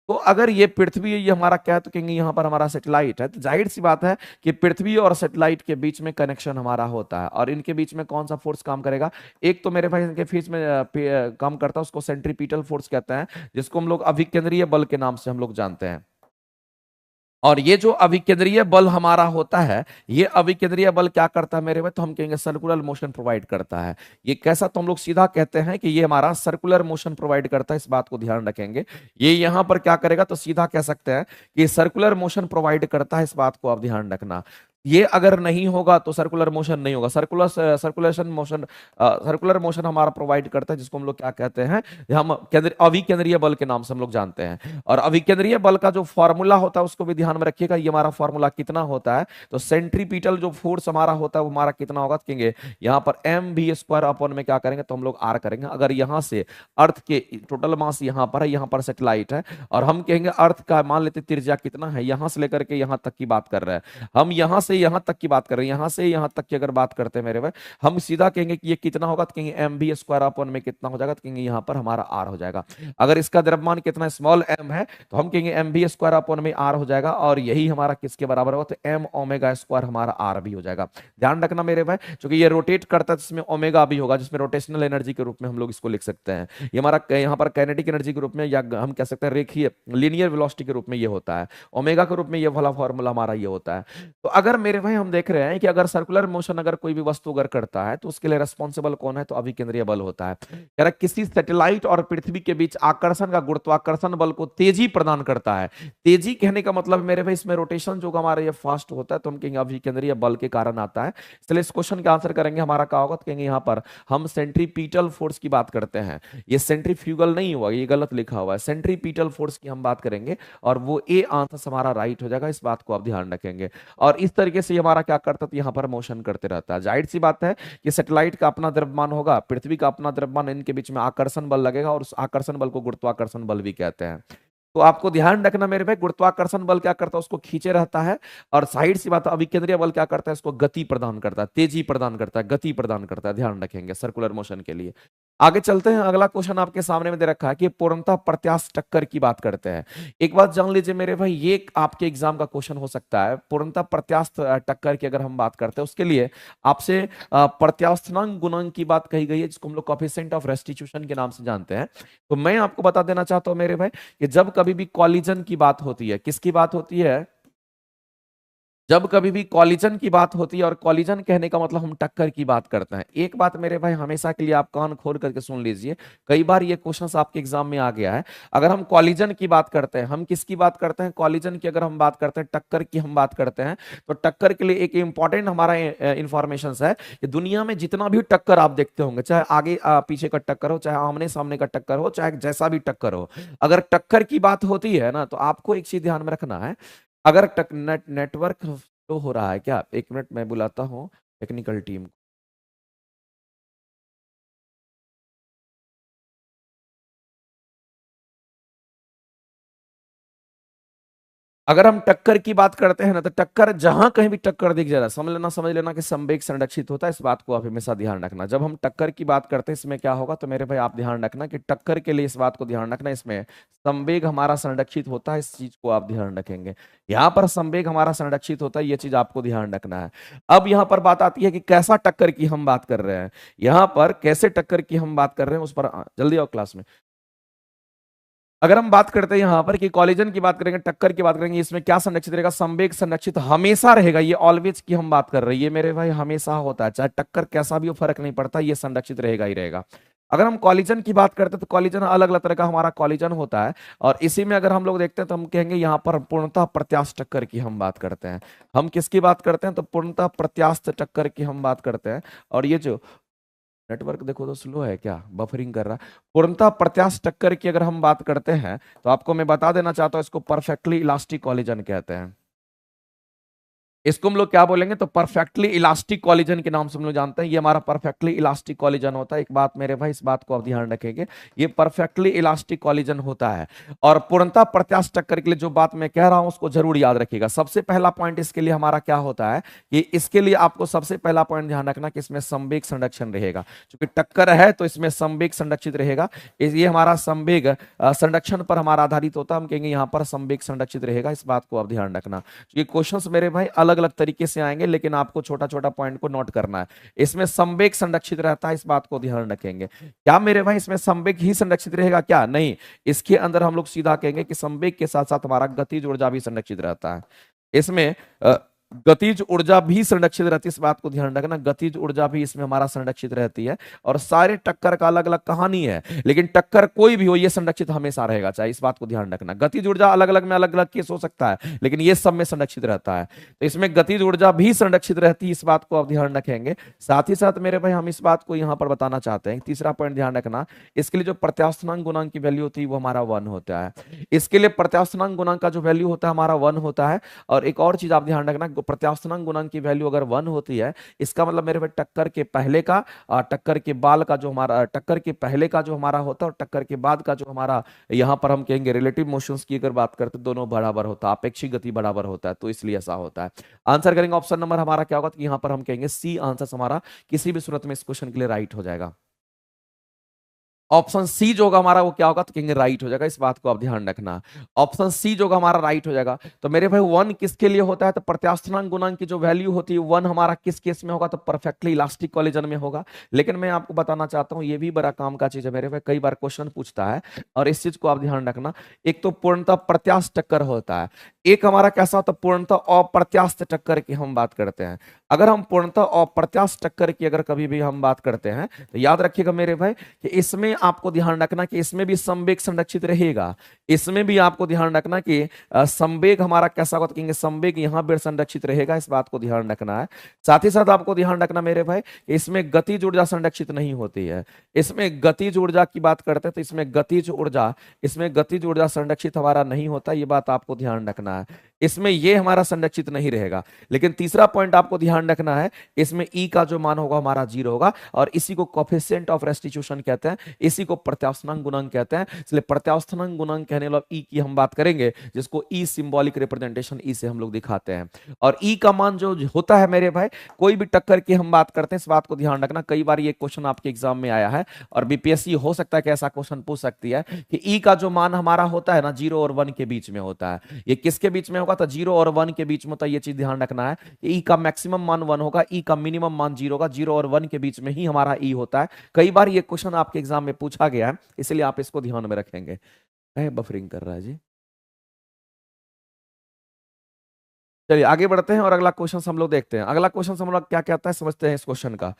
तो अगर ये पृथ्वी ये हमारा क्या है, तो कहेंगे यहाँ पर हमारा सैटेलाइट है, तो जाहिर सी बात है कि पृथ्वी और सैटेलाइट के बीच में कनेक्शन हमारा होता है, और इनके बीच में कौन सा फोर्स काम करेगा, एक तो मेरे भाई इनके बीच में काम करता है, उसको सेंट्रीपिटल फोर्स कहते हैं, जिसको हम लोग अभिकेंद्रीय बल के नाम से हम लोग जानते हैं। और ये जो अभिकेंद्रीय बल हमारा होता है, ये अभिकेंद्रीय बल क्या करता है मेरे भाई, तो हम कहेंगे सर्कुलर मोशन प्रोवाइड करता है। ये कैसा, तो हम लोग सीधा कहते हैं कि ये हमारा सर्कुलर मोशन प्रोवाइड करता है, इस बात को ध्यान रखेंगे। ये यहां पर क्या करेगा, तो सीधा कह सकते हैं कि सर्कुलर मोशन प्रोवाइड करता है, इस बात को आप ध्यान रखना। ये अगर नहीं होगा तो सर्कुलर मोशन नहीं होगा। सर्कुलेशन मोशन, सर्कुलर मोशन हमारा प्रोवाइड करता है, जिसको हम लोग क्या कहते हैं, हम केंद्र अभिकेंद्रीय बल के नाम से हम लोग जानते हैं। और अभिकेंद्रीय बल का जो फॉर्मूला होता है उसको भी ध्यान में रखिएगा, ये हमारा फॉर्मूला कितना होता है, तो सेंट्रीपिटल जो फोर्स हमारा होता है वो हमारा कितना होगा, तो कहेंगे यहाँ पर एम भी स्क्वायर अपॉन में क्या करेंगे, तो हम लोग आर करेंगे। अगर यहाँ से अर्थ के टोटल मास यहाँ पर है, यहाँ पर सैटेलाइट है, और हम कहेंगे अर्थ का मान लेते त्रिज्या कितना है, यहां से लेकर के यहां तक की बात कर रहे हैं हम, यहां से यहां तक की बात कर रहे हैं, यहां से यहां तक की अगर बात करते हैं मेरे भाई, हम सीधा कहेंगे कि ये कितना होगा, तो कहेंगे एम बी स्क्वायर अपॉन में कितना हो जाएगा, तो कहेंगे यहाँ पर हमारा आर हो जाएगा। अगर इसका द्रव्यमान कितना स्मॉल एम है, तो हम कहेंगे एम बी स्क्वायर अपॉन में आर हो जाएगा, और यही हमारा किसके बराबर होगा, तो एम ओमेगा स्क्वायर हमारा आर भी हो जाएगा। ध्यान रखना मेरे भाई, क्योंकि ये रोटेट करता है, जिसमें ओमेगा भी होगा, जिसमें रोटेशनल एनर्जी के रूप में हम लोग इसको लिख सकते हैं। ये हमारा यहाँ पर काइनेटिक एनर्जी के रूप में, या हम कह सकते हैं रेखीय लीनियर वेलोसिटी के रूप में ये होता है, ओमेगा के रूप में ये वाला फॉर्मूला हमारा ये होता है। तो अगर मेरे भाई हम देख रहे हैं कि अगर सर्कुलर मोशन अगर कोई भी वस्तु अगर करता है, तो उसके लिए रेस्पॉन्सिबल कौन है, तो अभिकेंद्रीय बल होता है। कह रहा किसी सैटेलाइट और पृथ्वी के बीच आकर्षण का गुरुत्वाकर्षण बल को तेजी प्रदान करता है। तेजी कहने का मतलब मेरे भाई, इसमें रोटेशन जो हमारा ये फास्ट होता है, तो हम कहेंगे अभिकेंद्रीय बल के कारण आता है। इसलिए इस क्वेश्चन का आंसर करेंगे हमारा क्या होगा, तो कहेंगे यहाँ पर हम सेंट्रीपिटल फोर्स की बात करते हैं। ये सेंट्रीफ्यूगल नहीं हुआ, ये गलत लिखा हुआ है, सेंट्रीपिटल फोर्स की हम बात करेंगे, और वो ए आंसर हमारा राइट हो जाएगा, इस बात को आप ध्यान रखेंगे। और इस तरीके से हमारा क्या करता है, यहाँ पर मोशन करते रहता है। जाहिर सी बात है कि सैटेलाइट का अपना द्रव्यमान होगा, पृथ्वी का अपना द्रव्यमान, इनके बीच में आकर्षण बल लगेगा, और उस आकर्षण बल को गुरुत्वाकर्षण बल भी कहते हैं। तो आपको ध्यान रखना मेरे भाई, गुरुत्वाकर्षण बल क्या करता है, उसको खींचे रहता है, और साइड सी बात है अभिकेंद्रीय बल क्या करता है, उसको गति प्रदान करता है, तेजी प्रदान करता है, गति प्रदान करता है। ध्यान रखेंगे सर्कुलर मोशन के लिए। आगे चलते हैं, अगला क्वेश्चन आपके सामने में दे रखा है कि पूर्णतः प्रत्यास्थ टक्कर की बात करते हैं। एक बात जान लीजिए मेरे भाई, ये आपके एग्जाम का क्वेश्चन हो सकता है। पूर्णतः प्रत्यास्थ टक्कर की अगर हम बात करते हैं, उसके लिए आपसे प्रत्यास्थानांक गुणांक की बात कही गई है, जिसको हम लोग कोएफिशिएंट ऑफ रेस्टिट्यूशन के नाम से जानते हैं। तो मैं आपको बता देना चाहता हूं मेरे भाई कि जब कभी भी कॉलिजन की बात होती है, किसकी बात होती है, जब कभी भी कॉलिजन की बात होती है, और कॉलिजन कहने का मतलब हम टक्कर की बात करते हैं। एक बात मेरे भाई हमेशा के लिए आप कान खोल करके सुन लीजिए, कई बार ये क्वेश्चन आपके एग्जाम में आ गया है। अगर हम कॉलिजन की बात करते हैं, हम किसकी बात करते हैं, कॉलिजन की अगर हम बात करते हैं, टक्कर की हम बात करते हैं, तो टक्कर के लिए एक इंपॉर्टेंट हमारा इंफॉर्मेशन है कि दुनिया में जितना भी टक्कर आप देखते होंगे, चाहे आगे पीछे का टक्कर हो, चाहे आमने सामने का टक्कर हो, चाहे जैसा भी टक्कर हो, अगर टक्कर की बात होती है ना, तो आपको एक चीज ध्यान में रखना है। अगर नेटवर्क तो हो रहा है क्या, एक मिनट मैं बुलाता हूँ टेक्निकल टीम। अगर हम टक्कर की बात करते हैं ना, तो टक्कर जहां कहीं भी टक्कर दिख जाए, समझ लेना कि संवेग संरक्षित होता है। इस बात को आप हमेशा ध्यान रखना। जब हम टक्कर की बात करते हैं, इसमें क्या होगा, तो मेरे भाई आप ध्यान रखना कि टक्कर के लिए इस बात को ध्यान रखना, इसमें संवेग हमारा संरक्षित होता है, इस चीज को आप ध्यान रखेंगे। यहाँ पर संवेग हमारा संरक्षित होता है, ये चीज आपको ध्यान रखना है। अब यहाँ पर बात आती है कि कैसा टक्कर की हम बात कर रहे हैं, यहाँ पर कैसे टक्कर की हम बात कर रहे हैं, उस पर जल्दी आओ क्लास में। अगर हम बात करते हैं यहां पर कि कॉलिजन की बात करेंगे, टक्कर की बात करेंगे, इसमें क्या संरक्षित रहेगा, संवेग संरक्षित हमेशा रहेगा। ये ऑलवेज की हम बात कर रहे हैं, ये मेरे भाई हमेशा होता है, चाहे टक्कर कैसा भी हो फर्क नहीं पड़ता, ये संरक्षित रहेगा ही रहेगा। अगर हम कॉलिजन की बात करते हैं, तो कॉलिजन अलग अलग तरह का हमारा कॉलिजन होता है, और इसी में अगर हम लोग देखते हैं, तो हम कहेंगे यहाँ पर पूर्णतः प्रत्यास्थ टक्कर की हम बात करते हैं। हम किसकी बात करते हैं, तो पूर्णतः प्रत्यास्थ टक्कर की हम बात करते हैं। और ये जो नेटवर्क देखो तो स्लो है क्या, बफरिंग कर रहा है। पूर्णतः प्रत्यास्थ टक्कर की अगर हम बात करते हैं तो आपको मैं बता देना चाहता हूं, इसको परफेक्टली इलास्टिक कॉलिजन कहते हैं। इसको हम लोग क्या बोलेंगे तो परफेक्टली इलास्टिक कॉलिजन के नाम से हम लोग जानते हैं। ये हमारा परफेक्टली इलास्टिक कॉलिजन होता है। एक बात मेरे भाई, इस बात को आप ध्यान रखेंगे, ये परफेक्टली इलास्टिक कॉलिजन होता है। और पूर्णतः प्रत्यास्थ टक्कर के लिए जो बात मैं कह रहा हूं उसको जरूर याद रखिएगा। सबसे पहला पॉइंट इसके लिए हमारा क्या होता है कि इसके लिए आपको सबसे पहला पॉइंट ध्यान रखना कि इसमें संवेग संरक्षण रहेगा। क्योंकि टक्कर है तो इसमें संवेग संरक्षित रहेगा। ये हमारा संवेग संरक्षण पर हमारा आधारित होता है। हम कहेंगे यहाँ पर संवेग संरक्षित रहेगा, इस बात को आप ध्यान रखना। ये क्वेश्चंस मेरे भाई अलग अलग तरीके से आएंगे, लेकिन आपको छोटा छोटा पॉइंट को नोट करना है। इसमें संवेग संरक्षित रहता है, इस बात को ध्यान रखेंगे। क्या मेरे भाई इसमें संवेग ही संरक्षित रहेगा क्या? नहीं, इसके अंदर हम लोग सीधा कहेंगे कि संवेग के साथ साथ हमारा गतिज ऊर्जा भी संरक्षित रहता है। इसमें गतिज ऊर्जा भी संरक्षित रहती है, इस बात को ध्यान रखना। गतिज ऊर्जा भी इसमें हमारा संरक्षित रहती है। और सारे टक्कर का अलग अलग कहानी है, लेकिन टक्कर कोई भी हो ये संरक्षित हमेशा रहेगा, चाहे, इस बात को ध्यान रखना। गतिज ऊर्जा अलग अलग में अलग अलग केस हो सकता है, लेकिन ये सब में संरक्षित रहता है। तो इसमें गतिज ऊर्जा भी संरक्षित रहती है, इस बात को आप ध्यान रखेंगे। साथ ही साथ मेरे भाई हम इस बात को यहां पर बताना चाहते हैं, तीसरा पॉइंट ध्यान रखना, इसके लिए जो प्रत्यास्थानांक गुणांक की वैल्यू होती है वो हमारा 1 होता है। इसके लिए प्रत्यास्थानांक गुणांक का जो वैल्यू होता है हमारा 1 होता है। और एक और चीज आप ध्यान रखना, प्रत्यास्थानांक गुणांक की वैल्यू अगर 1 होती है, इसका मतलब मेरे भाई टक्कर के पहले का टक्कर के बाल का जो हमारा, टक्कर के पहले का जो हमारा होता है और टक्कर के बाद का जो हमारा, यहां पर हम कहेंगे रिलेटिव मोशंस की अगर बात करते हैं, दोनों बराबर होता है, अपेक्षिक गति बराबर होता है, तो इसलिए ऐसा होता है। आंसर करेंगे ऑप्शन नंबर हमारा क्या होगा, तो यहां पर हम कहेंगे सी आंसर हमारा किसी भी सूरत में इस क्वेश्चन के लिए राइट हो जाएगा। ऑप्शन सी जो होगा हमारा वो क्या होगा, तो कहेंगे राइट हो जाएगा, इस बात को आप ध्यान रखना। ऑप्शन सी जो होगा हमारा राइट हो जाएगा। तो मेरे भाई 1 किसके लिए होता है, तो प्रत्यास्थानांक गुणांक की जो वैल्यू होती है 1 हमारा किस केस में होगा, तो परफेक्टली इलास्टिक कॉलिजन में होगा। लेकिन मैं आपको बताना चाहता हूं, ये भी बड़ा काम का चीज है मेरे भाई, कई बार क्वेश्चन पूछता है और इस चीज को आप ध्यान रखना। एक तो पूर्णतः प्रत्यास्थ टक्कर होता है, एक हमारा कैसा होता है पूर्णतः अप्रत्यास्थ टक्कर की हम बात करते हैं। अगर हम पूर्णतः अप्रत्यास्थ टक्कर की अगर कभी भी हम बात करते हैं तो याद रखिएगा मेरे भाई कि इसमें आपको ध्यान रखना कि इसमें भी संवेग संरक्षित रहेगा। इसमें भी आपको ध्यान रखना कि संवेग हमारा कैसा होगा, तो कहेंगे संवेग यहां पर संरक्षित रहेगा, इस बात को ध्यान रखना है। साथ ही साथ आपको ध्यान रखना मेरे भाई कि इसमें गतिज ऊर्जा संरक्षित नहीं होती है। इसमें गतिज ऊर्जा की बात करते हैं तो इसमें गतिज ऊर्जा संरक्षित हमारा नहीं होता, ये बात आपको ध्यान रखना है। इसमें ये हमारा संरक्षित नहीं रहेगा। लेकिन तीसरा पॉइंट आपको ध्यान रखना है, इसमें ई का जो मान होगा हमारा 0 होगा, और इसी को कोफिशिएंट ऑफ रेस्टिट्यूशन कहते हैं, इसी को प्रत्यास्थानांक गुणांक कहते हैं। इसलिए प्रत्यास्थानांक गुणांक कहने वाला ई की हम बात करेंगे, जिसको ई सिंबॉलिक रिप्रेजेंटेशन ई से हम लोग दिखाते हैं। और ई का मान जो होता है मेरे भाई, कोई भी टक्कर की हम बात करते हैं, इस बात को ध्यान रखना। कई बार ये क्वेश्चन आपके एग्जाम में आया है और बीपीएससी हो सकता है कि ऐसा क्वेश्चन पूछ सकती है कि ई का जो मान हमारा होता है ना 0 और 1 के बीच में होता है। ये किसके बीच में होगा, तो 0 और 1 के बीच में होता है। ये चीज ध्यान रखना है, ई का मैक्सिमम मान 1 होगा, ई का मिनिमम मान 0 होगा। 0 और 1 के बीच में ही हमारा ई होता है। कई बार ये क्वेश्चन आपके एग्जाम में पूछा गया है, इसलिए आप इसको ध्यान में रखेंगे। बफरिंग कर रहा है जी। चलिए आगे बढ़ते हैं और अगला क्वेश्चन हम लोग देखते हैं। अगला क्वेश्चन हम लोग क्या कहता है समझते हैं इस क्वेश्चन का।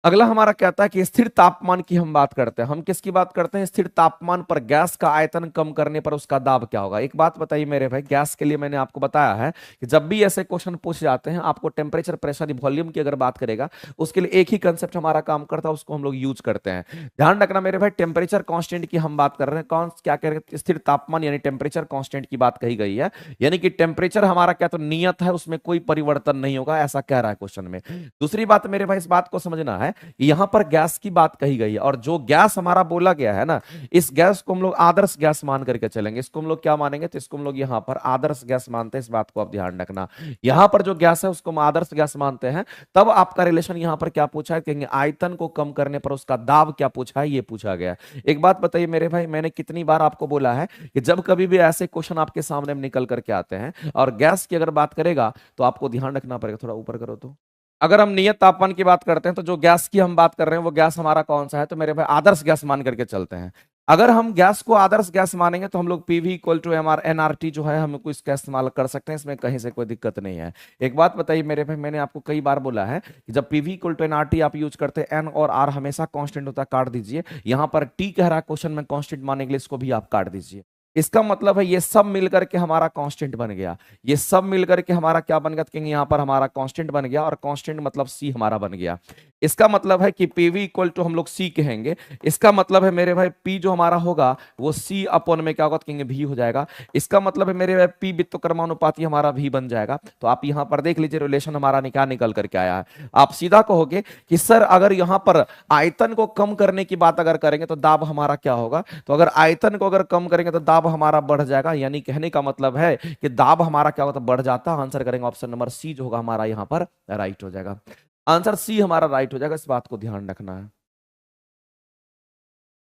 अगला हमारा कहता है कि स्थिर तापमान की हम बात करते हैं। हम किसकी बात करते हैं, स्थिर तापमान पर गैस का आयतन कम करने पर उसका दाब क्या होगा। एक बात बताइए मेरे भाई, गैस के लिए मैंने आपको बताया है कि जब भी ऐसे क्वेश्चन पूछ जाते हैं, आपको टेम्परेचर, प्रेशर, वॉल्यूम की अगर बात करेगा, उसके लिए एक ही कंसेप्ट हमारा काम करता है, उसको हम लोग यूज करते हैं। ध्यान रखना मेरे भाई, टेम्परेचर कांस्टेंट की हम बात कर रहे हैं। कौन क्या कह रहे हैं, स्थिर तापमान यानी टेम्परेचर कांस्टेंट की बात कही गई है। यानी कि टेम्परेचर हमारा क्या तो नियत है, उसमें कोई परिवर्तन नहीं होगा, ऐसा कह रहा है क्वेश्चन में। दूसरी बात मेरे भाई, इस बात को समझना है, यहां पर गैस की बात कही गई है, और जो गैस हमारा बोला गया है ना, इस गैस को हम लोग आदर्श गैस मान करके चलेंगे। इसको हम लोग क्या मानेंगे, तो इसको हम लोग यहां पर आदर्श गैस मानते हैं, इस बात को आप ध्यान रखना। यहां पर जो गैस है उसको हम आदर्श गैस मानते हैं। तब आपका रिलेशन यहां पर क्या पूछा है, कहेंगे आयतन को कम करने पर उसका दाब क्या पूछा है, ये पूछा गया। एक बात बताइए मेरे भाई, मैंने कितनी बार आपको बोला है कि जब कभी भी ऐसे क्वेश्चन आपके सामने निकल करके आते हैं और गैस की अगर बात करेगा तो आपको ध्यान रखना पड़ेगा। थोड़ा ऊपर करो तो। अगर हम नियत तापमान की बात करते हैं तो जो गैस की हम बात कर रहे हैं वो गैस हमारा कौन सा है, तो मेरे भाई आदर्श गैस मान करके चलते हैं। अगर हम गैस को आदर्श गैस मानेंगे तो हम लोग PV equal to M R NRT जो है हम इसका इस्तेमाल कर सकते हैं, इसमें कहीं से कोई दिक्कत नहीं है। एक बात बताइए मेरे भाई, मैंने आपको कई बार बोला है कि जब पीवी इक्वल टू एनआरटी आप यूज करते हैं, एन और आर हमेशा कांस्टेंट होता है, काट दीजिए। यहां पर टी कह रहा है क्वेश्चन में कांस्टेंट मानने के लिए, इसको भी आप काट दीजिए। इसका मतलब है ये सब मिलकर के हमारा कांस्टेंट बन गया, ये सब मिलकर के हमारा क्या बन गया, तो कहेंगे यहाँ पर हमारा कांस्टेंट बन गया, और कांस्टेंट मतलब सी हमारा बन गया। इसका मतलब है कि पीवी इक्वल टू हम लोग सी कहेंगे। इसका मतलब है मेरे भाई पी जो हमारा होगा वो सी अपॉन में क्या होगा, तो कहेंगे भी हो जाएगा। इसका मतलब है मेरे भाई पी व्युत्क्रमानुपाती हमारा भी बन जाएगा। तो आप यहाँ पर देख लीजिए रिलेशन हमारा क्या निकल करके आया है। आप सीधा कहोगे कि सर अगर यहाँ पर आयतन को कम करने की बात अगर करेंगे तो दाब हमारा क्या होगा, तो अगर आयतन को अगर कम करेंगे तो दाब हमारा बढ़ जाएगा, यानी कहने का मतलब है कि दाब हमारा क्या होता है, बढ़ जाता है। आंसर करेंगे ऑप्शन नंबर सी जो होगा हमारा यहाँ पर राइट हो जाएगा। आंसर सी हमारा राइट हो जाएगा, इस बात को ध्यान रखना है।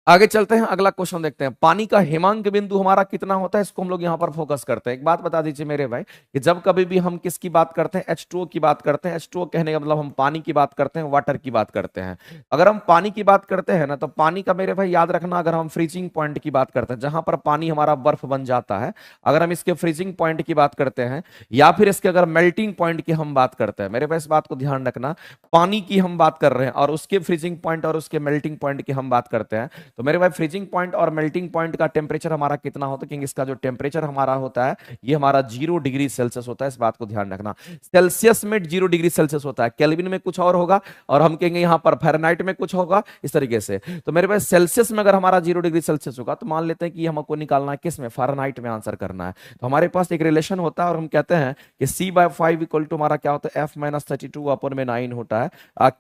आगे चलते हैं, अगला क्वेश्चन देखते हैं। पानी का हिमांक बिंदु हमारा कितना होता है, इसको हम लोग यहाँ पर फोकस करते हैं। एक बात बता दीजिए मेरे भाई कि जब कभी भी हम किसकी बात करते हैं, H2O की बात करते हैं। H2O कहने का मतलब हम पानी की बात करते हैं, वाटर की बात करते हैं। अगर हम पानी की बात करते हैं ना, तो पानी का मेरे भाई याद रखना, अगर हम फ्रीजिंग पॉइंट की बात करते हैं जहां पर पानी हमारा बर्फ बन जाता है, अगर हम इसके फ्रीजिंग पॉइंट की बात करते हैं या फिर इसके अगर मेल्टिंग पॉइंट की हम बात करते हैं, मेरे भाई इस बात को ध्यान रखना, पानी की हम बात कर रहे हैं और उसके फ्रीजिंग पॉइंट और उसके मेल्टिंग पॉइंट की हम बात करते हैं, तो मेरे भाई फ्रीजिंग पॉइंट और मेल्टिंग पॉइंट का टेम्परेचर हमारा कितना होता है, क्योंकि इसका जो टेम्परेचर हमारा होता है ये हमारा 0 डिग्री सेल्सियस होता है। इस बात को ध्यान रखना, सेल्सियस में 0 डिग्री सेल्सियस होता है, केल्विन में कुछ और होगा, और हम कहेंगे यहाँ पर फ़ारेनहाइट में कुछ होगा, इस तरीके से। तो मेरे पास सेल्सियस में अगर हमारा 0 डिग्री सेल्सियस होगा तो मान लेते हैं कि हमको निकालना है किस में, फ़ारेनहाइट में आंसर करना है। तो हमारे पास एक रिलेशन होता है और हम कहते हैं कि C/5 इक्वल टू हमारा क्या होता है, F-32/9 होता है।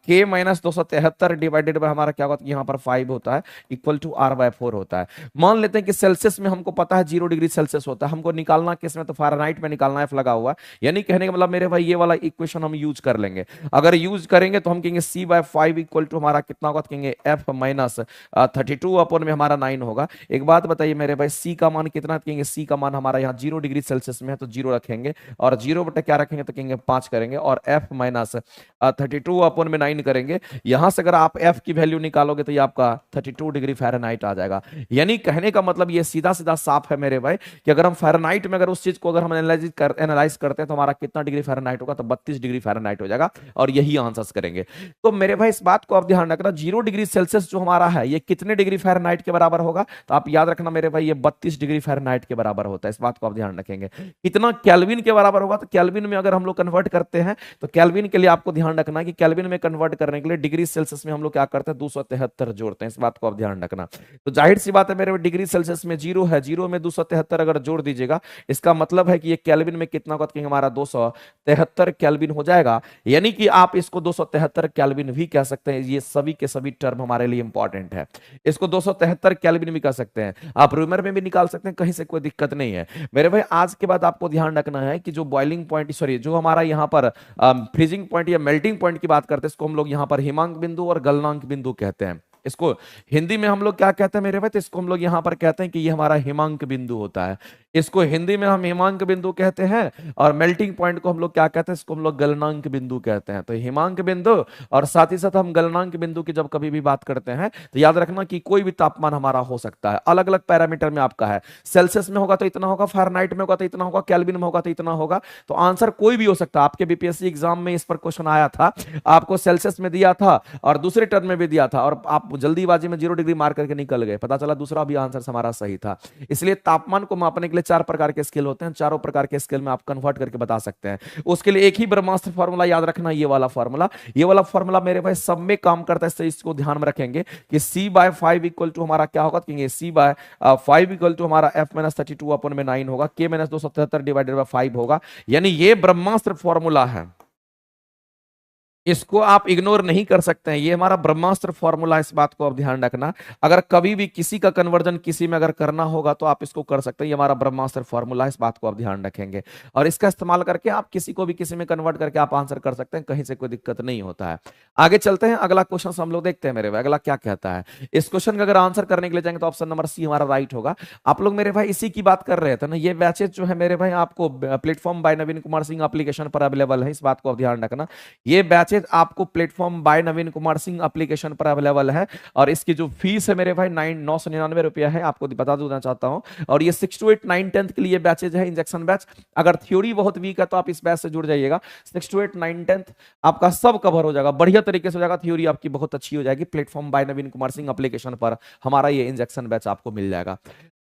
K-273 डिवाइडेड बाय हमारा क्या होता है, यहाँ पर 5 होता है, इक्वल टू R/4 होता है। मान लेते हैं कि सेल्सियस में हमको पता है 0 डिग्री सेल्सियस होता है, हमको निकालना किस में, तो फ़ारेनहाइट में निकालना है, F लगा हुआ है। यानी कहने का मतलब मेरे भाई ये वाला इक्वेशन हम यूज कर लेंगे। अगर यूज करेंगे तो हम कहेंगे C/5 इक्वल टू हमारा कितना होगा, तो कहेंगे F-32 में हमारा 9 होगा। एक बात बताइए मेरे भाई, C का मान कितना, कहेंगे C का मान हमारा यहाँ 0 डिग्री सेल्सियस में है तो 0 रखेंगे, और 0 बटे क्या रखेंगे, तो कहेंगे 5 करेंगे, और F-32 में 9 करेंगे। यहां से अगर आप F की वैल्यू निकालोगे तो ये आपका 32 डिग्री फ़ारेनहाइट आ जाएगा। यानी कहने का मतलब ये सीधा सीधा साफ है मेरे भाई कि अगर हम फ़ारेनहाइट में अगर उस चीज को अगर हम एनालाइज करते हैं तो हमारा कितना डिग्री फ़ारेनहाइट होगा, तो 32 डिग्री फ़ारेनहाइट हो जाएगा, और यही आंसर्स करेंगे। तो मेरे भाई इस बात को आप ध्यान रखना, 0 डिग्री सेल्सियस जो हमारा है ये कितने डिग्री फ़ारेनहाइट के बराबर होगा, तो आप याद रखना मेरे भाई ये 32 डिग्री फ़ारेनहाइट के बराबर होता है। इस बात को आप ध्यान रखेंगे। कितना केल्विन के बराबर होगा, तो केल्विन में अगर हम लोग कन्वर्ट करते हैं तो केल्विन के लिए आपको ध्यान रखना है कि केल्विन में कन्वर्ट करने के लिए डिग्री सेल्सियस में हम लोग क्या करते हैं, 273 जोड़ते हैं। इस बात को आप ध्यान रखना। तो जाहिर सी बात है मेरे डिग्री सेल्सियस में 0 है, 0 में 273 अगर जोड़ दीजिएगा, इसका मतलब है कि ये केल्विन में कितना होगा, तो हमारा 273 केल्विन हो जाएगा। यानी कि आप इसको 273 केल्विन भी कह सकते हैं। ये सभी के सभी टर्म हमारे लिए इंपॉर्टेंट है। इसको 273 केल्विन भी कह सकते हैं, आप रूमर में भी निकाल सकते हैं, कहीं से कोई दिक्कत नहीं है मेरे भाई। आज के बाद आपको ध्यान रखना है कि जो बॉइलिंग पॉइंट, सॉरी, जो हमारा यहाँ पर फ्रीजिंग पॉइंट या मेल्टिंग पॉइंट की बात करते हैं, इसको हम लोग यहाँ पर हिमांक बिंदु और गलनांक बिंदु कहते हैं। इसको हिंदी में हम लोग क्या कहते हैं मेरे भाई, तो इसको हम लोग यहाँ पर कहते हैं कि ये हमारा हिमांक बिंदु होता है। इसको हिंदी में हम हिमांक बिंदु कहते हैं, और मेल्टिंग पॉइंट को हम लोग क्या कहते हैं, इसको हम लोग गलनांक बिंदु कहते हैं। तो हिमांक बिंदु और साथ ही साथ हम गलनांक बिंदु की जब कभी भी बात करते हैं तो याद रखना कि कोई भी तापमान हमारा हो सकता है, अलग अलग पैरामीटर में आपका है। सेल्सियस में होगा तो इतना होगा, फ़ारेनहाइट में होगा तो इतना होगा, केल्विन में होगा तो इतना होगा। तो आंसर कोई भी हो सकता है। आपके बीपीएससी एग्जाम में इस पर क्वेश्चन आया था, आपको सेल्सियस में दिया था और दूसरे टर्म में भी दिया था, और आप जल्दीबाजी में 0 डिग्री मार करके निकल गए, पता चला दूसरा भी आंसर हमारा सही था। इसलिए तापमान को मापने के लिए 4 प्रकार के स्केल होते हैं, चारों प्रकार के स्केल में आप कन्वर्ट करके बता सकते हैं। उसके लिए एक ही ब्रह्मास्त्र फॉर्मूला याद रखना, ये वाला फॉर्मूला, ये वाला फॉर्मूला मेरे भाई सब में काम करता है। इससे इसको ध्यान में रखेंगे कि C/5 इक्वल टू हमारा क्या होगा, कहेंगे C/5 इक्वल टू हमारा F-32/9 होगा, K-273 डिवाइडेड बाय 5 होगा। यानी ये ब्रह्मास्त्र फॉर्मूला है, इसको आप इग्नोर नहीं कर सकते हैं। ये हमारा ब्रह्मास्त्र फॉर्मूला, इस बात को आप ध्यान रखना। अगर कभी भी किसी का कन्वर्जन किसी में अगर करना होगा तो आप इसको कर सकते हैं। ये हमारा ब्रह्मास्त्र फॉर्मूला है, इस बात को आप ध्यान रखेंगे, और इसका इस्तेमाल करके आप किसी को भी किसी में कन्वर्ट करके आप आंसर कर सकते हैं, कहीं से कोई दिक्कत नहीं होता है। आगे चलते हैं, अगला क्वेश्चन हम लोग देखते हैं मेरे भाई, अगला क्या कहता है। इस क्वेश्चन का अगर आंसर करने के लिए जाएंगे तो ऑप्शन नंबर सी हमारा राइट होगा। आप लोग मेरे भाई इसी की बात कर रहे थे ना, ये बैचेज जो है मेरे भाई आपको प्लेटफॉर्म बाय नवीन कुमार सिंह एप्लीकेशन पर अवेलेबल है, इस बात को आप ध्यान रखना। ये बैचेज आपको प्लेटफॉर्म बाय नवीन कुमार सिंह एप्लीकेशन पर अवेलेबल है, और इसकी जो फीस है मेरे भाई 999 रुपया है, आपको बता देना चाहता हूं। और ये 6 to 8 9 10th के लिए बैचेज है, इंजेक्शन बैच। अगर थ्योरी बहुत वीक है तो आप इस बैच से जुड़ जाइएगा। 6 to 8 9 10th आपका सब कवर हो जाएगा, बढ़िया तरीके से हो जाएगा, थ्योरी आपकी बहुत अच्छी हो जाएगी। प्लेटफॉर्म बाय नवीन कुमार सिंह एप्लीकेशन पर हमारा ये इंजेक्शन बैच आपको मिल जाएगा।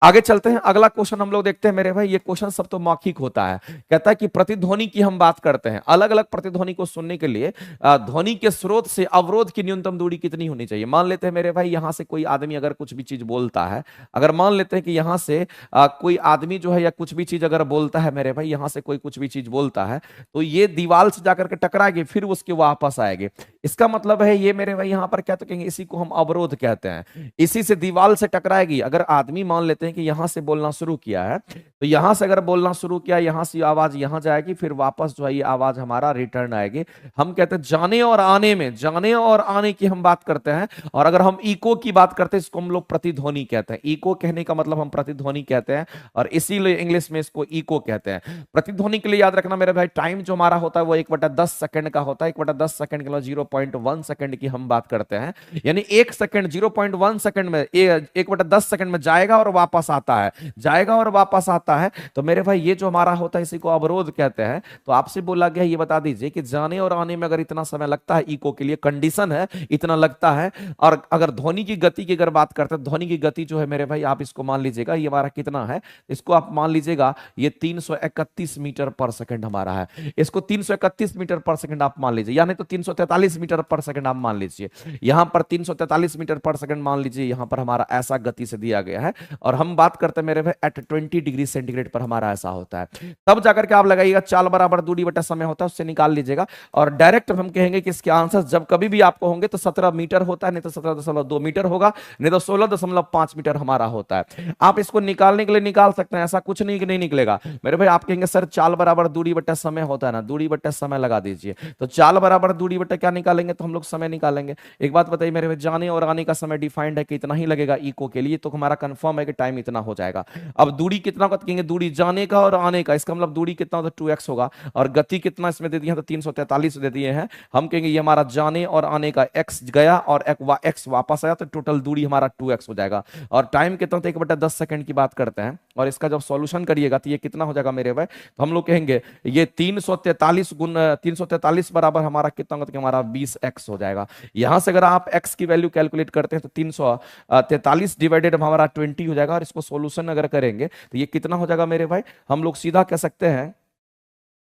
आगे चलते हैं, अगला क्वेश्चन हम लोग देखते हैं मेरे भाई। ये क्वेश्चन सब तो मौखिक होता है। कहता है कि प्रतिध्वनि की हम बात करते हैं, अलग अलग प्रतिध्वनि को सुनने के लिए ध्वनि के स्रोत से अवरोध की न्यूनतम दूरी कितनी होनी चाहिए। मान लेते हैं मेरे भाई यहां से कोई आदमी अगर कुछ भी चीज बोलता है, अगर मान लेते हैं कि यहां से कोई आदमी जो है या कुछ भी चीज अगर बोलता है मेरे भाई, यहां से कोई कुछ भी चीज बोलता है तो ये दीवार से जाकर के टकराएगी, फिर उसके वापस आएगी। इसका मतलब है ये मेरे भाई यहां पर क्या तो कहेंगे, इसी को हम अवरोध कहते हैं। इसी से दीवार से टकराएगी। अगर आदमी मान लेते हैं कि यहां से बोलना शुरू किया है, तो यहां से अगर बोलना शुरू किया, यहां से आवाज यहां जाएगी, फिर वापस जो है ये आवाज हमारा रिटर्न आएगी। हम कहते हैं जाने और आने में, जाने और आने की हम बात करते हैं। और अगर हम इको की बात करते हैं, इसको हम लोग प्रतिध्वनि कहते हैं। इको कहने का मतलब हम प्रतिध्वनि कहते हैं, और इसीलिए इंग्लिश में इसको इको कहते हैं। प्रतिध्वनि के लिए याद रखना मेरे भाई, टाइम जो हमारा होता है वो 1/10 सेकंड का होता है। 1/10 सेकंड के लिए 0.1 सेकंड की हम बात करते हैं। यानी 1 सेकंड 0.1 सेकंड में 1/10 सेकंड में जाएगा और वापस आता है, जाएगा और वापस आता है। तो मेरे भाई ये जो हमारा होता है इसी को अवरोध कहते हैं। तो आपसे बोला गया ये बता दीजिए कि जाने और आने में अगर इतना समय लगता है, इको के लिए कंडीशन है इतना लगता है। और अगर ध्वनि की गति की अगर बात करते हैं, ध्वनि की गति जो है मेरे भाई, आप इसको मान लीजिएगा ये हमारा कितना है, इसको आप मान लीजिएगा ये 331 मीटर पर सेकंड हमारा है। इसको 331 मीटर पर सेकंड आप मान लीजिए, यानी तो 343 मीटर पर सेकंड आप मान लीजिए। यहां पर 343 मीटर पर सेकंड मान लीजिए, यहां पर हमारा ऐसा गति से दिया गया है। और हम बात करते हैं मेरे भाई एट 20 डिग्री सेंटीग्रेड पर हमारा ऐसा होता है। तब जाकर के आप लगाइएगा चाल बराबर दूरी बटा समय होता है, उससे निकाल लीजिएगा। और डायरेक्ट हम कहेंगे कि इसके आंसर जब कभी भी आपको होंगे तो 17 मीटर होता है, नहीं तो 17.2 मीटर होगा, नहीं तो 16.5 मीटर हमारा होता है। आप इसको निकालने के लिए निकाल सकते हैं, ऐसा कुछ नहीं कि नहीं निकलेगा मेरे भाई। आप कहेंगे सर चाल बराबर दूरी बटा समय होता है ना, दूरी बटा समय लगा दीजिए। तो चाल बराबर दूरी बटा क्या निकालेंगे, तो हम लोग समय निकालेंगे। एक बात बताइए मेरे भाई, जाने और आने का समय डिफाइंड है कि इतना ही लगेगा इको के लिए, तो हमारा कंफर्म है कि टाइम इतना हो जाएगा। अब दूरी कितना का कहेंगे, दूरी जाने का और आने का, इसका मतलब दूरी कितना होता है 2x होगा। और गति कितना इसमें दे दिया, तो 343 दे दिए हैं। हम कहेंगे ये हमारा जाने और आने का x गया और x वापस आया, तो टोटल दूरी हमारा 2x हो जाएगा। और टाइम कितना, तो 1/10 सेकंड की बात करते हैं। और इसका जब सॉल्यूशन करिएगा तो ये कितना हो जाएगा मेरे भाई, तो हम लोग कहेंगे ये 343 गुण 343 बराबर हमारा कितना होगा, तो हमारा 20x हो जाएगा। यहां से अगर आप x की वैल्यू कैलकुलेट करते हैं तो 343 डिवाइडेड हमारा 20 हो जाएगा। और इसको सॉल्यूशन अगर करेंगे तो ये कितना हो जाएगा मेरे भाई, हम लोग सीधा कह सकते हैं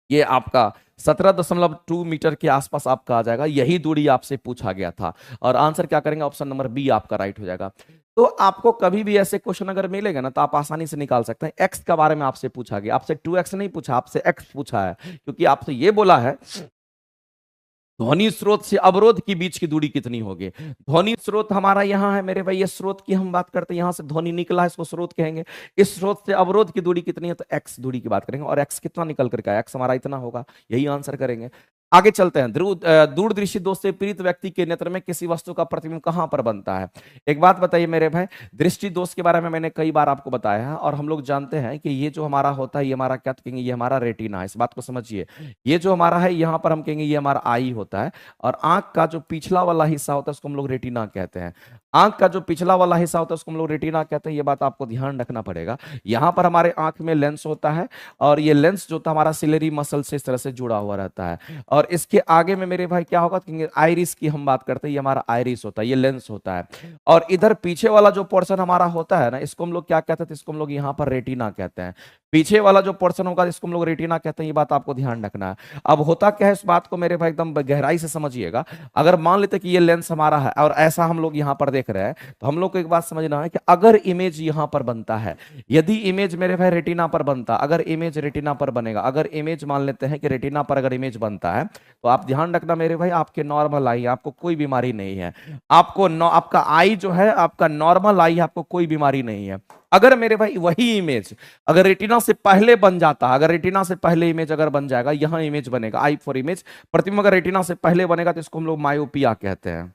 ये आपका 17.2 मीटर के आसपास आपका आ जाएगा। यही दूरी आपसे पूछा गया था। और आंसर क्या करेंगे, ऑप्शन नंबर बी आपका राइट हो जाएगा। तो आपको कभी भी ऐसे क्वेश्चन अगर मिलेगा ना, तो आप आसानी से निकाल सकते हैं। एक्स के बारे में आपसे पूछा गया, आपसे 2x नहीं पूछा, आपसे x पूछा है, क्योंकि आपसे ये बोला है ध्वनि स्रोत से अवरोध के बीच की दूरी कितनी होगी। ध्वनि स्रोत हमारा यहाँ है मेरे भाई, ये स्रोत की हम बात करते हैं, यहां से ध्वनि निकला है, इसको स्रोत कहेंगे। इस स्रोत से अवरोध की दूरी कितनी है, तो x दूरी की बात करेंगे। और x कितना निकल करके आया, x हमारा इतना होगा, यही आंसर करेंगे। आगे चलते हैं। दूरदृष्टि दोष से पीड़ित व्यक्ति के नेत्र में किसी वस्तु का प्रतिबिंब कहां पर बनता है। एक बात बताइए मेरे भाई, दृष्टि दोष के बारे में मैंने कई बार आपको बताया है, और हम लोग जानते हैं कि ये जो हमारा होता है, ये हमारा क्या कहेंगे, ये हमारा रेटिना है। इस बात को समझिए, ये जो हमारा है यहां पर हम कहेंगे ये हमारा आई होता है। और आंख का जो पिछला वाला हिस्सा होता है उसको हम लोग रेटिना कहते हैं। आंख का जो पिछला वाला हिस्सा होता है उसको हम लोग रेटिना कहते हैं। ये बात आपको ध्यान रखना पड़ेगा। यहां पर हमारे आंख में लेंस होता है, और ये लेंस जो था हमारा सिलेरी मसल से इस तरह से जुड़ा हुआ रहता है। और इसके आगे में मेरे भाई क्या होगा, आइरिस की हम बात करते हैं, ये हमारा आइरिस होता है, ये लेंस होता है। और इधर पीछे वाला जो पोर्शन हमारा होता है ना, इसको हम लोग क्या कहते हैं, इसको हम लोग यहाँ पर रेटिना कहते हैं। पीछे वाला जो पोर्शन होगा इसको हम लोग रेटिना कहते हैं। ये बात आपको ध्यान रखना है। अब होता क्या है, इस बात को मेरे भाई एकदम गहराई से समझिएगा। अगर मान लेते कि ये लेंस हमारा है और ऐसा हम लोग यहाँ पर देख रहे हैं, तो हम लोग को एक बात समझना है कि अगर इमेज यहाँ पर बनता है, यदि इमेज मेरे भाई रेटिना पर बनता, अगर इमेज रेटिना पर बनेगा, अगर इमेज मान लेते हैं कि रेटिना पर अगर इमेज बनता है, तो आप ध्यान रखना मेरे भाई, आपके नॉर्मल आई, आपको कोई बीमारी नहीं है। आपका आई जो है आपका नॉर्मल आई, आपको कोई बीमारी नहीं है। अगर मेरे भाई वही इमेज अगर रेटिना से पहले बन जाता, अगर रेटिना से पहले इमेज अगर बन जाएगा, यहां इमेज बनेगा, आई फॉर इमेज, प्रतिबिंब अगर रेटिना से पहले बनेगा तो इसको हम लोग मायोपिया कहते हैं।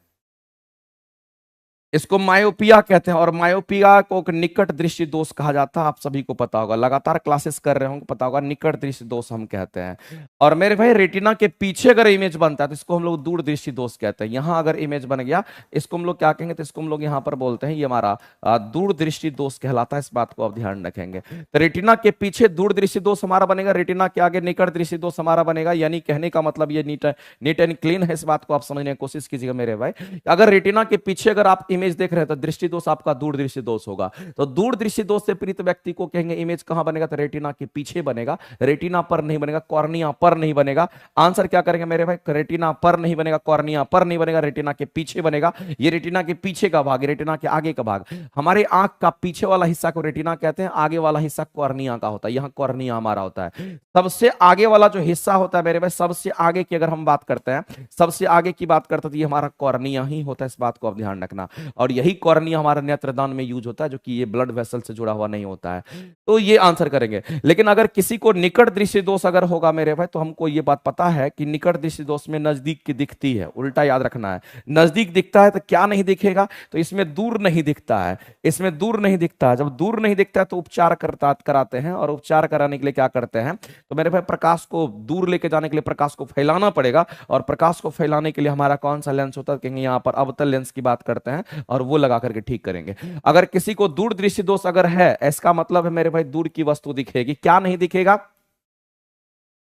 इसको मायोपिया कहते हैं। और मायोपिया को एक निकट दृष्टि दोष कहा जाता है। आप सभी को पता होगा, लगातार क्लासेस कर रहे होंगे, पता होगा, निकट दृष्टि दोष हम कहते हैं। और मेरे भाई रेटिना के पीछे अगर इमेज बनता है तो इसको हम लोग दूर दृष्टि दोष कहते हैं। यहां अगर इमेज बन गया, इसको हम लोग क्या कहेंगे, तो इसको हम लोग यहां पर बोलते हैं ये हमारा दूर दृष्टि दोष कहलाता है। इस बात को आप ध्यान रखेंगे। तो रेटिना के पीछे दूर दृष्टि दोष हमारा बनेगा, रेटिना के आगे निकट दृष्टि दोष हमारा बनेगा। यानी कहने का मतलब ये नीट एंड क्लीन है। इस बात को आप समझने की कोशिश कीजिएगा मेरे भाई। अगर रेटिना के पीछे अगर आप इमेज देख रहे हैं तो दृष्टि दोष आपका दूर दृष्टि दोष होगा। तो दूर दृष्टि दोष से पीड़ित व्यक्ति को कहेंगे इमेज कहां बनेगा, तो रेटिना के पीछे बनेगा, रेटिना पर नहीं बनेगा, कॉर्निया पर नहीं बनेगा। आंसर क्या करेंगे मेरे भाई, रेटिना पर नहीं बनेगा, कॉर्निया पर नहीं बनेगा, रेटिना के पीछे बनेगा। ये रेटिना के पीछे का भाग, रेटिना के आगे का भाग। हमारे आंख का पीछे वाला हिस्सा को रेटिना कहते हैं, आगे वाला हिस्सा कॉर्निया का होता है। यहां कॉर्निया हमारा होता है। सबसे आगे वाला जो हिस्सा होता है मेरे भाई, सबसे आगे की अगर हम बात करते हैं, सबसे आगे की बात करते हैं तो ये हमारा कॉर्निया ही होता है। इस बात को आप ध्यान रखना। और यही कॉर्निया हमारा नेत्रदान में यूज होता है, जो कि ये ब्लड वेसल से जुड़ा हुआ नहीं होता है। तो ये आंसर करेंगे। लेकिन अगर किसी को निकट दृष्टि दोष अगर होगा मेरे भाई, तो हमको ये बात पता है कि निकट दृष्टि दोष में नजदीक की दिखती है, उल्टा याद रखना है। नजदीक दिखता है तो क्या नहीं दिखेगा, तो इसमें दूर नहीं दिखता है, इसमें दूर नहीं दिखता है। जब दूर नहीं दिखता है तो उपचार कराते हैं, और उपचार कराने के लिए क्या करते हैं, तो मेरे भाई प्रकाश को दूर लेके जाने के लिए प्रकाश को फैलाना पड़ेगा। और प्रकाश को फैलाने के लिए हमारा कौन सा लेंस होता है, कहेंगे यहाँ पर अवतल लेंस की बात करते हैं, और वो लगा करके ठीक करेंगे। अगर किसी को दूर दृष्टि दोष अगर है, इसका मतलब है मेरे भाई दूर की वस्तु दिखेगी, क्या नहीं दिखेगा,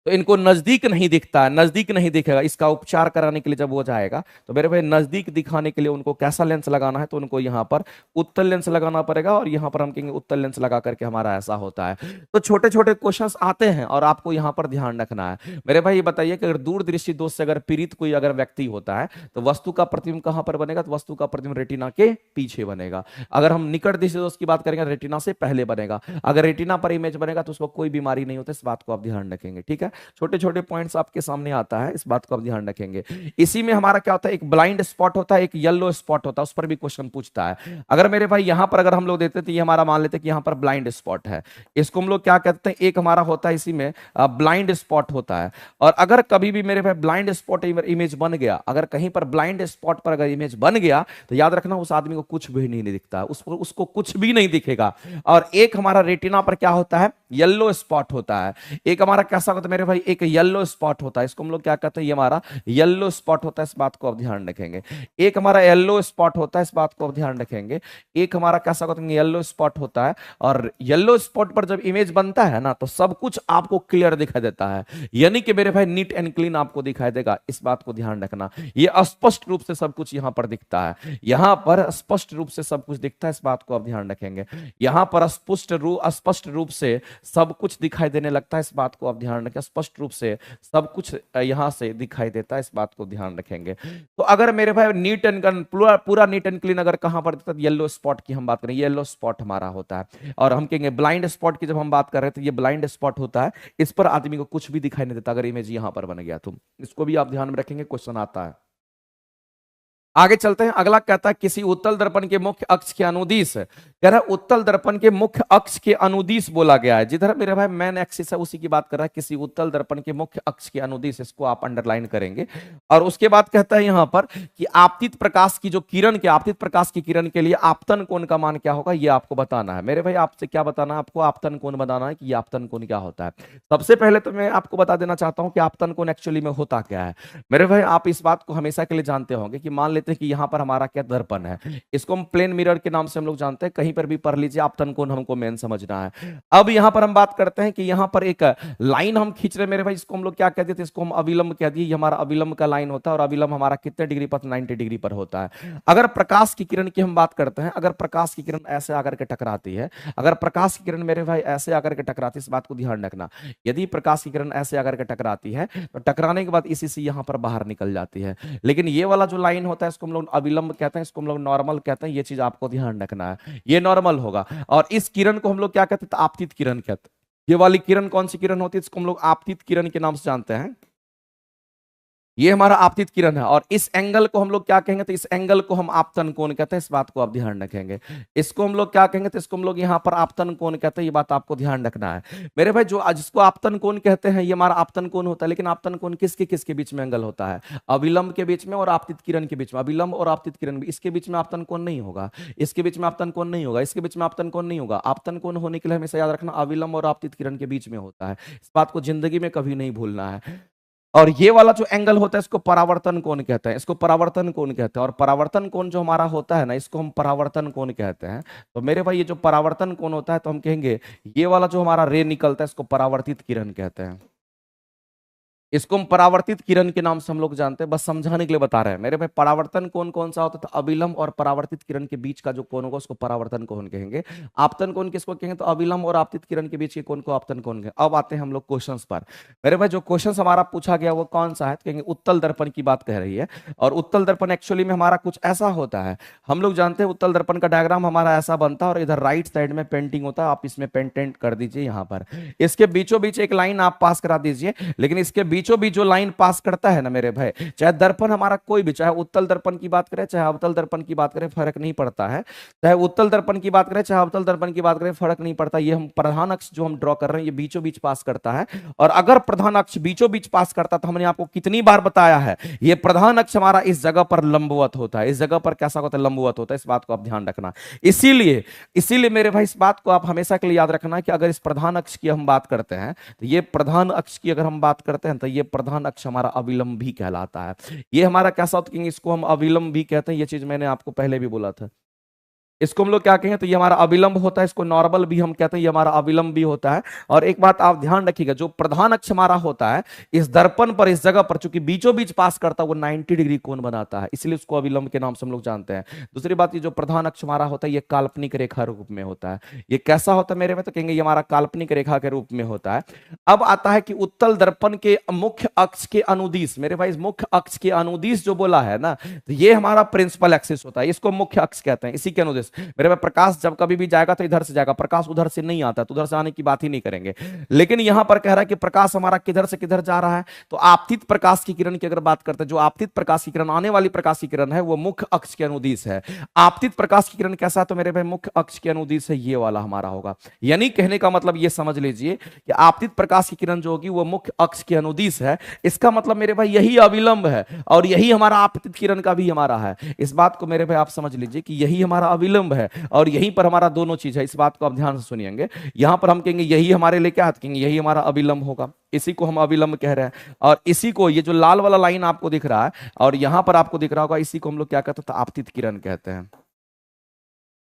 तो इनको नजदीक नहीं दिखता है, नजदीक नहीं दिखेगा। इसका उपचार कराने के लिए जब वो जाएगा तो मेरे भाई नजदीक दिखाने के लिए उनको कैसा लेंस लगाना है, तो उनको यहाँ पर उत्तल लेंस लगाना पड़ेगा। और यहाँ पर हम कहेंगे उत्तल लेंस लगा करके हमारा ऐसा होता है। तो छोटे छोटे क्वेश्चंस आते हैं और आपको यहाँ पर ध्यान रखना है। मेरे भाई ये बताइए कि अगर दूर दृष्टि दोष से अगर पीड़ित कोई अगर व्यक्ति होता है, तो वस्तु का प्रतिबिंब कहां पर बनेगा, तो वस्तु का प्रतिबिंब रेटिना के पीछे बनेगा। अगर हम निकट दृष्टि दोष की बात करेंगे, रेटिना से पहले बनेगा। अगर रेटिना पर इमेज बनेगा तो उसको कोई बीमारी नहीं होती। इस बात को आप ध्यान रखेंगे, ठीक है। छोटे छोटे पॉइंट्स आपके सामने आता है, इस बात को आप ध्यान रखेंगे। इसी में हमारा क्या होता है, एक ब्लाइंड स्पॉट होता है, एक येलो स्पॉट होता है, उस पर भी क्वेश्चन पूछता है। अगर मेरे भाई यहां पर अगर हम लोग देते तो ये हमारा मान लेते कि यहां पर ब्लाइंड स्पॉट है, इसको हम लोग क्या कहते हैं, एक हमारा होता है इसी में ब्लाइंड स्पॉट होता है। और अगर कभी भी मेरे भाई ब्लाइंड स्पॉट इमेज बन गया, अगर कहीं पर ब्लाइंड स्पॉट पर अगर इमेज बन गया, तो याद रखना उस आदमी को कुछ भी नहीं दिखता, उसको कुछ भी नहीं दिखेगा। और एक हमारा रेटिना पर क्या होता है, येलो स्पॉट होता है। एक हमारा कैसा होता है मेरे भाई, एक येलो स्पॉट होता है, इसको हम लोग क्या कहते हैं, ये हमारा येलो स्पॉट होता है। इस बात को आप ध्यान रखेंगे। एक हमारा येलो स्पॉट होता है, इस बात को आप ध्यान रखेंगे। एक हमारा कैसा होता है, येलो स्पॉट होता है। और येलो स्पॉट पर जब इमेज बनता है ना, तो सब कुछ आपको क्लियर दिखाई देता है, यानी कि मेरे भाई नीट एंड क्लीन आपको दिखाई देगा। इस बात को ध्यान रखना, ये स्पष्ट रूप से सब कुछ यहां पर दिखता है, यहां पर स्पष्ट रूप से सब कुछ दिखता है। इस बात को आप ध्यान रखेंगे। यहां पर स्पष्ट रूप से सब कुछ दिखाई देने लगता है। इस बात को आप ध्यान रखें, स्पष्ट रूप से सब कुछ यहां से दिखाई देता है। इस बात को ध्यान रखेंगे। तो अगर मेरे भाई नीट एंड पूरा नीट एंड क्लीन अगर कहां पर दिखता है, येलो स्पॉट की हम बात करें, येलो स्पॉट हमारा होता है। और हम कहेंगे ब्लाइंड स्पॉट की जब हम बात कर रहे थे, ये ब्लाइंड स्पॉट होता है, इस पर आदमी को कुछ भी दिखाई नहीं देता अगर इमेज यहां पर बन गया तो। इसको भी आप ध्यान में रखेंगे, क्वेश्चन आता है। आगे चलते हैं। अगला कहता है किसी उत्तल दर्पण के मुख्य अक्ष के अनुदिश, कह रहा है उत्तल दर्पण के मुख्य अक्ष के अनुदिश बोला गया है। जिधर मेरे भाई मेन एक्सिस है उसी की बात कर रहा है, किसी उत्तल दर्पण के मुख्य अक्ष के अनुदिश, इसको आप अंडरलाइन करेंगे। और उसके बाद कहता है यहां पर कि आपतित प्रकाश की जो किरण के, आपतित प्रकाश की किरण के लिए आपतन कोण का मान क्या होगा, यह आपको बताना है। मेरे भाई आपसे क्या बताना है, आपको आपतन कोण बताना है कि यह आपतन कोण क्या होता है। सबसे पहले तो मैं आपको बता देना चाहता हूं कि आपतन कोण एक्चुअली में होता क्या है। मेरे भाई आप इस बात को हमेशा के लिए जानते होंगे कि मान लेते हैं कि यहां पर हमारा क्या दर्पण है, इसको हम प्लेन मिरर के नाम से हम लोग जानते हैं, कहीं पर भी पढ़ लीजिए, आपतन कोण हमको मेन समझना है। अब यहां पर हम बात करते हैं कि यहां पर एक लाइन हम खींच रहे हैं मेरे भाई, इसको हम लोग क्या कहते थे, इसको हम अविलंब कह दिए। ये हमारा अविलंब का लाइन होता है, और अविलंब हमारा कितने डिग्री पर, 90 डिग्री पर होता है। अगर प्रकाश की किरण की हम बात करते हैं, अगर प्रकाश की किरण ऐसे आकर के टकराती है, अगर प्रकाश की किरण मेरे भाई ऐसे आकर के टकराती है, इस बात को ध्यान रखना, यदि प्रकाश की किरण ऐसे आकर के टकराती है तो टकराने के बाद इसी से यहां पर बाहर निकल जाती है। लेकिन ये वाला जो लाइन होता है इसको हम लोग अविलंब कहते हैं, इसको हम लोग नॉर्मल कहते हैं। ये चीज आपको ध्यान रखना है, ये नॉर्मल होगा। और इस किरण को हम लोग क्या कहते हैं, तो आपतित किरण कहते हैं। ये वाली किरण कौन सी किरण होती है, इसको हम लोग आपतित किरण के नाम से जानते हैं। ये हमारा आपतित किरण है। और इस एंगल को हम लोग क्या कहेंगे, तो इस एंगल को हम आपतन कोण कहते हैं। इस बात को आप ध्यान रखेंगे। इसको हम लोग क्या कहेंगे, तो इसको हम लोग यहाँ पर आपतन कोण कहते हैं। ये बात आपको ध्यान रखना है मेरे भाई। जो जिसको आपतन कोण कहते हैं, ये हमारा आपतन कोण होता है। लेकिन आपतन कोण किसके किसके बीच में एंगल होता है, अविलंब के बीच में और आपतित किरण के बीच में। अविलंब और आपतित किरण, इसके बीच में आपतन कोण नहीं होगा, इसके बीच में आपतन कोण नहीं होगा, इसके बीच में आपतन कोण नहीं होगा। आपतन कोण होने के लिए हमेशा याद रखना अविलंब और आपतित किरण के बीच में होता है। इस बात को जिंदगी में कभी नहीं भूलना है। और ये वाला जो एंगल होता है इसको परावर्तन कोण कहते हैं, इसको परावर्तन कोण कहते हैं। और परावर्तन कोण जो हमारा होता है ना, इसको हम परावर्तन कोण कहते हैं। तो मेरे भाई ये जो परावर्तन कोण होता है, तो हम कहेंगे ये वाला जो हमारा रे निकलता है इसको परावर्तित किरण कहते हैं। इसको हम परावर्तित किरण के नाम से हम लोग जानते हैं, बस समझाने के लिए बता रहे हैं मेरे भाई। परावर्तन कोण कौन सा होता था? अविलंब और परावर्तित किरण के बीच का जो कोण होगा उसको परावर्तन कोण कहेंगे। आपतन कोण किसको कहेंगे? तो अविलंब और आपतित किरण के बीच के कोण को आपतन कोण कहेंगे। अब आते हैं हम लोग क्वेश्चंस पर। मेरे भाई जो क्वेश्चन हमारा पूछा गया वो कौन सा है? तो कहेंगे उत्तल दर्पण की बात कह रही है। और उत्तल दर्पण एक्चुअली में हमारा कुछ ऐसा होता है, हम लोग जानते हैं उत्तल दर्पण का डायग्राम हमारा ऐसा बनता है और इधर राइट साइड में पेंटिंग होता है। आप इसमें पेंटेंट कर दीजिए यहाँ पर, इसके बीचों बीच एक लाइन आप पास करा दीजिए। लेकिन इसके बीचों बीच जो लाइन पास करता है ना मेरे भाई, चाहे दर्पण हमारा कोई भी, चाहे उत्तल दर्पण की बात करें चाहे अवतल दर्पण की बात करें, फर्क नहीं पड़ता है। चाहे उत्तल दर्पण की बात करें चाहे अवतल दर्पण की बात करें, फर्क नहीं पड़ता। ये हम प्रधान अक्ष जो हम ड्रॉ कर रहे हैं ये बीचों बीच पास करता है। और अगर प्रधान अक्ष बीचों बीच पास करता, तो हमने आपको कितनी बार बताया है, ये प्रधान अक्ष हमारा इस जगह पर लंबवत होता है। इस जगह पर कैसा होता है? लंबवत होता है। इस बात को आप ध्यान रखना। इसीलिए इसीलिए मेरे भाई इस बात को आप हमेशा के लिए याद रखना कि अगर इस प्रधान अक्ष की हम बात करते हैं, तो ये प्रधान अक्ष की अगर हम बात करते हैं तो ये प्रधान अक्ष हमारा अविलंब भी कहलाता है। ये हमारा कैसा होता है? इसको हम अविलंब भी कहते हैं। ये चीज मैंने आपको पहले भी बोला था। इसको हम लोग क्या कहें? तो ये हमारा अविलंब होता है। इसको नॉर्मल भी हम कहते हैं, ये हमारा अविलंब भी होता है। और एक बात आप ध्यान रखिएगा, जो प्रधान अक्ष हमारा होता है इस दर्पण पर, इस जगह पर चूंकि बीचों बीच पास करता है, वो 90 डिग्री कोण बनाता है, इसलिए उसको अविलंब के नाम से हम लोग जानते हैं। दूसरी बात, ये जो प्रधान अक्ष हमारा होता है ये काल्पनिक रेखा रूप में होता है। ये कैसा होता है मेरे में? तो कहेंगे ये हमारा काल्पनिक रेखा के रूप में होता है। अब आता है कि उत्तल दर्पण के मुख्य अक्ष के अनुदिश, मेरे भाई मुख्य अक्ष के अनुदिश जो बोला है ना, तो ये हमारा प्रिंसिपल एक्सिस होता है, इसको मुख्य अक्ष कहते हैं। इसी के अनुदिश मेरे भाई प्रकाश जब कभी भी जाएगा तो इधर से जाएगा, प्रकाश उधर से नहीं आता, तो उधर से आने की बात ही नहीं करेंगे। लेकिन यहां पर कह रहा है कि प्रकाश हमारा किधर से किधर जा रहा है, तो आपतित प्रकाश की किरण की अगर बात करते हैं, जो आपतित प्रकाश की किरण, आने वाली प्रकाश की किरण है, वो मुख्य अक्ष के अनुदिश है। आपतित प्रकाश की किरण कैसा है? तो मेरे भाई मुख्य अक्ष के अनुदिश है, ये वाला हमारा होगा। यानी कहने का मतलब ये समझ लीजिए कि आपतित प्रकाश की किरण जो होगी वो मुख्य अक्ष के अनुदिश है। इसका मतलब मेरे भाई यही अविलंब है और यही हमारा आपतित किरण का भी हमारा है। इस बात को मेरे भाई आप समझ लीजिए कि यही हमारा अविलंब है और यहीं पर हमारा दोनों चीज है। इस बात को आप ध्यान से सुनिएंगे। यहां पर हम कहेंगे यही हमारे लिए क्या है? कहेंगे यही हमारा अविलंब होगा। इसी को हम अविलंब कह रहे हैं। और इसी को, ये जो लाल वाला लाइन आपको दिख रहा है और यहां पर आपको दिख रहा होगा, इसी को हम लोग क्या कहते हैं? तो आपतित किरण कहते हैं।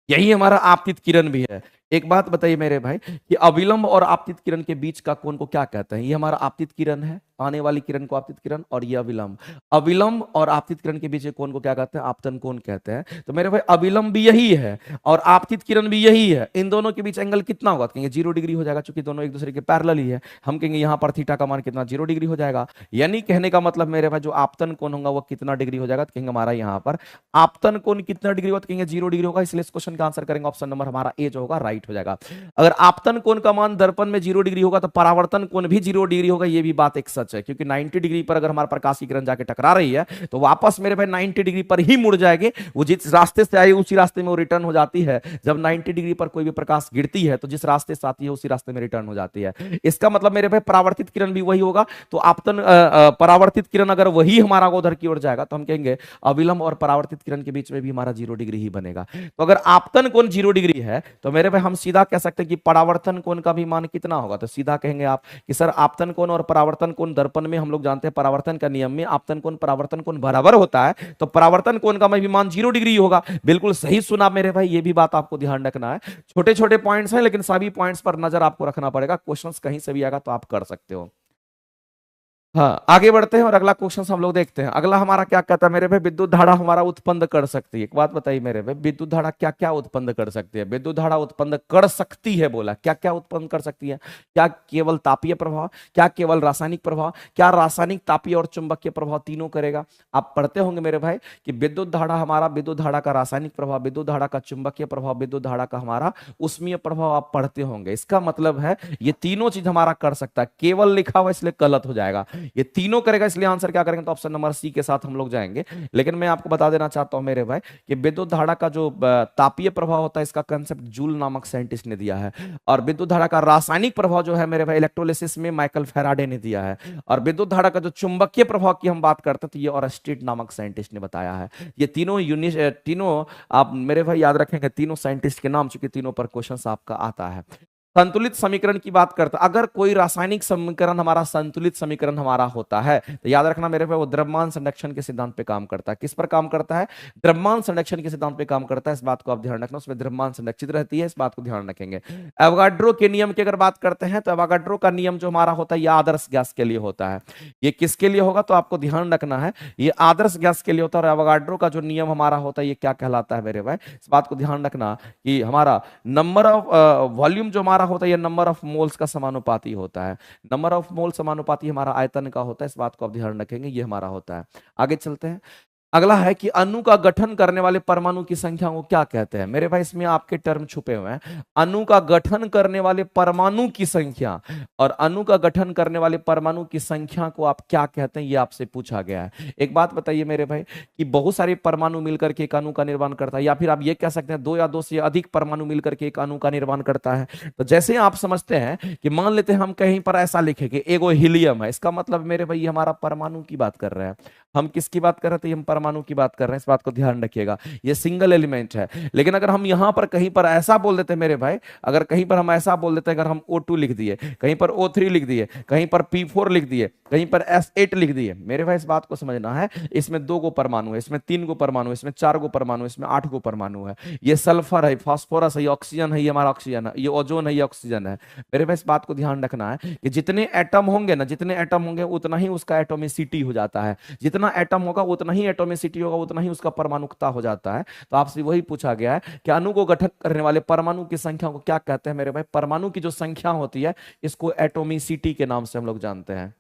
यही हमारा आपतित किरण भी है। एक बात बताइए मेरे भाई कि अविलंब और आपतित किरण के बीच का कोण को क्या कहते हैं? ये हमारा आपतित किरण है, आने वाली किरण को आपतित किरण, और ये अविलंब। अविलंब और आपतित किरण के बीच के कोण को क्या कहते हैं? आपतन कोण कहते हैं। तो मेरे भाई अविलंब भी यही है और आपतित किरण भी यही है। इन दोनों के बीच एंगल कितना होगा? कहेंगे 0 डिग्री हो जाएगा, चूंकि दोनों एक दूसरे के पैरेलल ही है। हम कहेंगे यहाँ पर थीटा का मान कितना? 0 डिग्री हो जाएगा। यानी कहने का मतलब मेरे भाई जो आपतन कोण होगा वो कितना डिग्री हो जाएगा? तो कहेंगे हमारा यहाँ पर आपतन कोण कितना डिग्री होगा? तो कहेंगे 0 डिग्री होगा। इसलिए इस क्वेश्चन का आंसर करेंगे ऑप्शन नंबर हमारा ए जो होगा राइट हो जाएगा। अगर आपतन कोण का मान दर्पण में 0 डिग्री होगा तो परावर्तन कोण भी 0 डिग्री होगा। ये भी बात एक सच है, क्योंकि 90 डिग्री पर अगर हमारा प्रकाश की किरण जाके टकरा रही है तो वापस मेरे भाई 90 डिग्री पर ही मुड़ जाएगी। वो जिस रास्ते से आई उसी रास्ते में वो रिटर्न हो जाती है। जब 90 डिग्री पर कोई भी प्रकाश गिरती है तो जिस रास्ते से आती है उसी रास्ते में रिटर्न हो जाती है। इसका मतलब मेरे भाई परावर्तित किरण भी वही होगा। तो आपतन परावर्तित किरण अगर वही हमारा उधर की ओर जाएगा तो हम कहेंगे अविलंब और परावर्तित किरण के बीच में भी हमारा 0 डिग्री ही बनेगा। तो अगर आपतन कोण 0 डिग्री है तो मेरे भाई हम सीधा कह सकते हैं कि परावर्तन कोण का भी मान कितना होगा? तो सीधा कहेंगे आप कि सर आपतन कोण और परावर्तन कोण दर्पण में हम लोग जानते हैं परावर्तन का नियम में आपतन कोण परावर्तन कोण बराबर होता है, तो परावर्तन कोण का भी मान 0 डिग्री होगा। बिल्कुल सही सुना मेरे भाई, ये भी बात आपको ध्यान रखना है। छोटे छोटे पॉइंट्स हैं लेकिन सभी पॉइंट्स पर नजर आपको रखना पड़ेगा। क्वेश्चंस कहीं से भी आएगा तो आप कर सकते हो। हाँ, आगे बढ़ते हैं और अगला क्वेश्चन हम लोग देखते हैं। अगला हमारा क्या कहता है मेरे भाई? विद्युत धारा हमारा उत्पन्न कर सकती है। एक बात बताइए मेरे भाई, विद्युत धारा क्या क्या उत्पन्न कर सकती है? विद्युत धारा उत्पन्न कर सकती है बोला, क्या क्या उत्पन्न कर सकती है? क्या केवल तापीय प्रभाव, क्या केवल रासायनिक प्रभाव, क्या रासायनिक, तापीय और चुंबकीय प्रभाव तीनों करेगा? आप पढ़ते होंगे मेरे भाई कि विद्युत धारा हमारा, विद्युत धारा का रासायनिक प्रभाव, विद्युत धारा का चुंबकीय प्रभाव, विद्युत धारा का हमारा उष्मीय प्रभाव आप पढ़ते होंगे। इसका मतलब है ये तीनों चीज हमारा कर सकता है। केवल लिखा हुआ इसलिए गलत हो जाएगा, ये तीनों करेगा। इसलिए आंसर क्या करेंगे? तो ऑप्शन नंबर सी के साथ हम लोग जाएंगे। लेकिन मैं आपको बता देना चाहता हूं मेरे भाई कि विद्युत धारा का जो तापीय प्रभाव होता है इसका कंसेप्ट जूल नामक साइंटिस्ट ने दिया है। और विद्युत धारा का रासायनिक प्रभाव जो है मेरे भाई इलेक्ट्रोलिसिस में माइकल फैराडे ने दिया है। और विद्युत धारा का जो चुंबकीय प्रभाव की हम बात करते हैं तो ये ऑरस्टेड नामक साइंटिस्ट ने बताया है। ये तीनों आप मेरे भाई याद रखेंगे, तीनों साइंटिस्ट के नाम, चूंकि तीनों पर क्वेश्चन आपका आता है। संतुलित समीकरण की बात करता, अगर कोई रासायनिक समीकरण हमारा संतुलित समीकरण हमारा होता है तो याद रखना मेरे पे, वो द्रव्यमान संरक्षण के सिद्धांत पे काम करता है। किस पर काम करता है? द्रव्यमान संरक्षण के सिद्धांत पे काम करता है। इस बात को आप ध्यान रखना, उसमें द्रव्यमान संरक्षित रहती है, इस बात को ध्यान रखेंगे। एवोगाड्रो के नियम की अगर बात करते हैं तो एवोगाड्रो का नियम जो हमारा होता है, ये आदर्श गैस के लिए होता है। ये किसके लिए होगा तो आपको ध्यान रखना है, ये आदर्श गैस के लिए होता है। और एवोगाड्रो का जो नियम हमारा होता है, ये क्या कहलाता है मेरे भाई, इस बात को ध्यान रखना कि हमारा नंबर ऑफ वॉल्यूम जो हमारा होता है, ये नंबर ऑफ मोल्स का समानुपाती होता है। नंबर ऑफ मोल समानुपाती हमारा आयतन का होता है, इस बात को आप ध्यान रखेंगे, ये हमारा होता है। आगे चलते हैं। अगला है कि अणु का गठन करने वाले परमाणु की संख्या को क्या कहते हैं? मेरे भाई इसमें आपके टर्म छुपे हुए हैं। अणु का गठन करने वाले परमाणु की संख्या और अणु का गठन करने वाले परमाणु की संख्या को आप क्या कहते हैं, ये आपसे पूछा गया है। एक बात बताइए मेरे भाई कि बहुत सारे परमाणु मिलकर के एक अणु का निर्माण करता है, या फिर आप ये कह सकते हैं दो या दो से अधिक परमाणु मिलकर के एक अणु का निर्माण करता है। तो जैसे आप समझते हैं कि मान लेते हैं हम कहीं पर ऐसा लिखेंगे एगो हीलियम है, इसका मतलब मेरे भाई हमारा परमाणु की बात कर रहे हैं। हम किसकी बात कर रहे थे? हम परमाणु की बात कर रहे हैं, इस बात को ध्यान रखिएगा। ये सिंगल एलिमेंट है। लेकिन अगर हम यहां पर कहीं पर ऐसा बोल देते मेरे भाई, अगर कहीं पर हम ऐसा बोल देते, अगर हम O2 लिख दिए, कहीं पर O3 लिख दिए, कहीं पर P4 लिख दिए, कहीं पर S8 लिख दिए, मेरे भाई इस बात को समझना है, इसमें 2 गो परमाणु है, इसमें 3 गो परमाणु है, इसमें 4 गो परमाणु है, इसमें 8 गो परमाणु है। ये सल्फर है, फास्फोरस है, ये ऑक्सीजन है, ये हमारा ऑक्सीजन है, ये ओजोन है, ये ऑक्सीजन है। मेरे भाई इस बात को ध्यान रखना है कि जितने एटम होंगे ना, जितने एटम होंगे उतना ही उसका एटोमिसिटी हो जाता है। जितना एटम होगा उतना ही एटोमिसिटी होगा, उतना ही उसका परमाणुकता हो जाता है। तो आपसे वही पूछा गया है कि अणु को गठन करने वाले परमाणु की संख्या को क्या कहते हैं मेरे भाई? परमाणु की जो संख्या होती है, इसको एटोमिसिटी के नाम से हम लोग जानते हैं।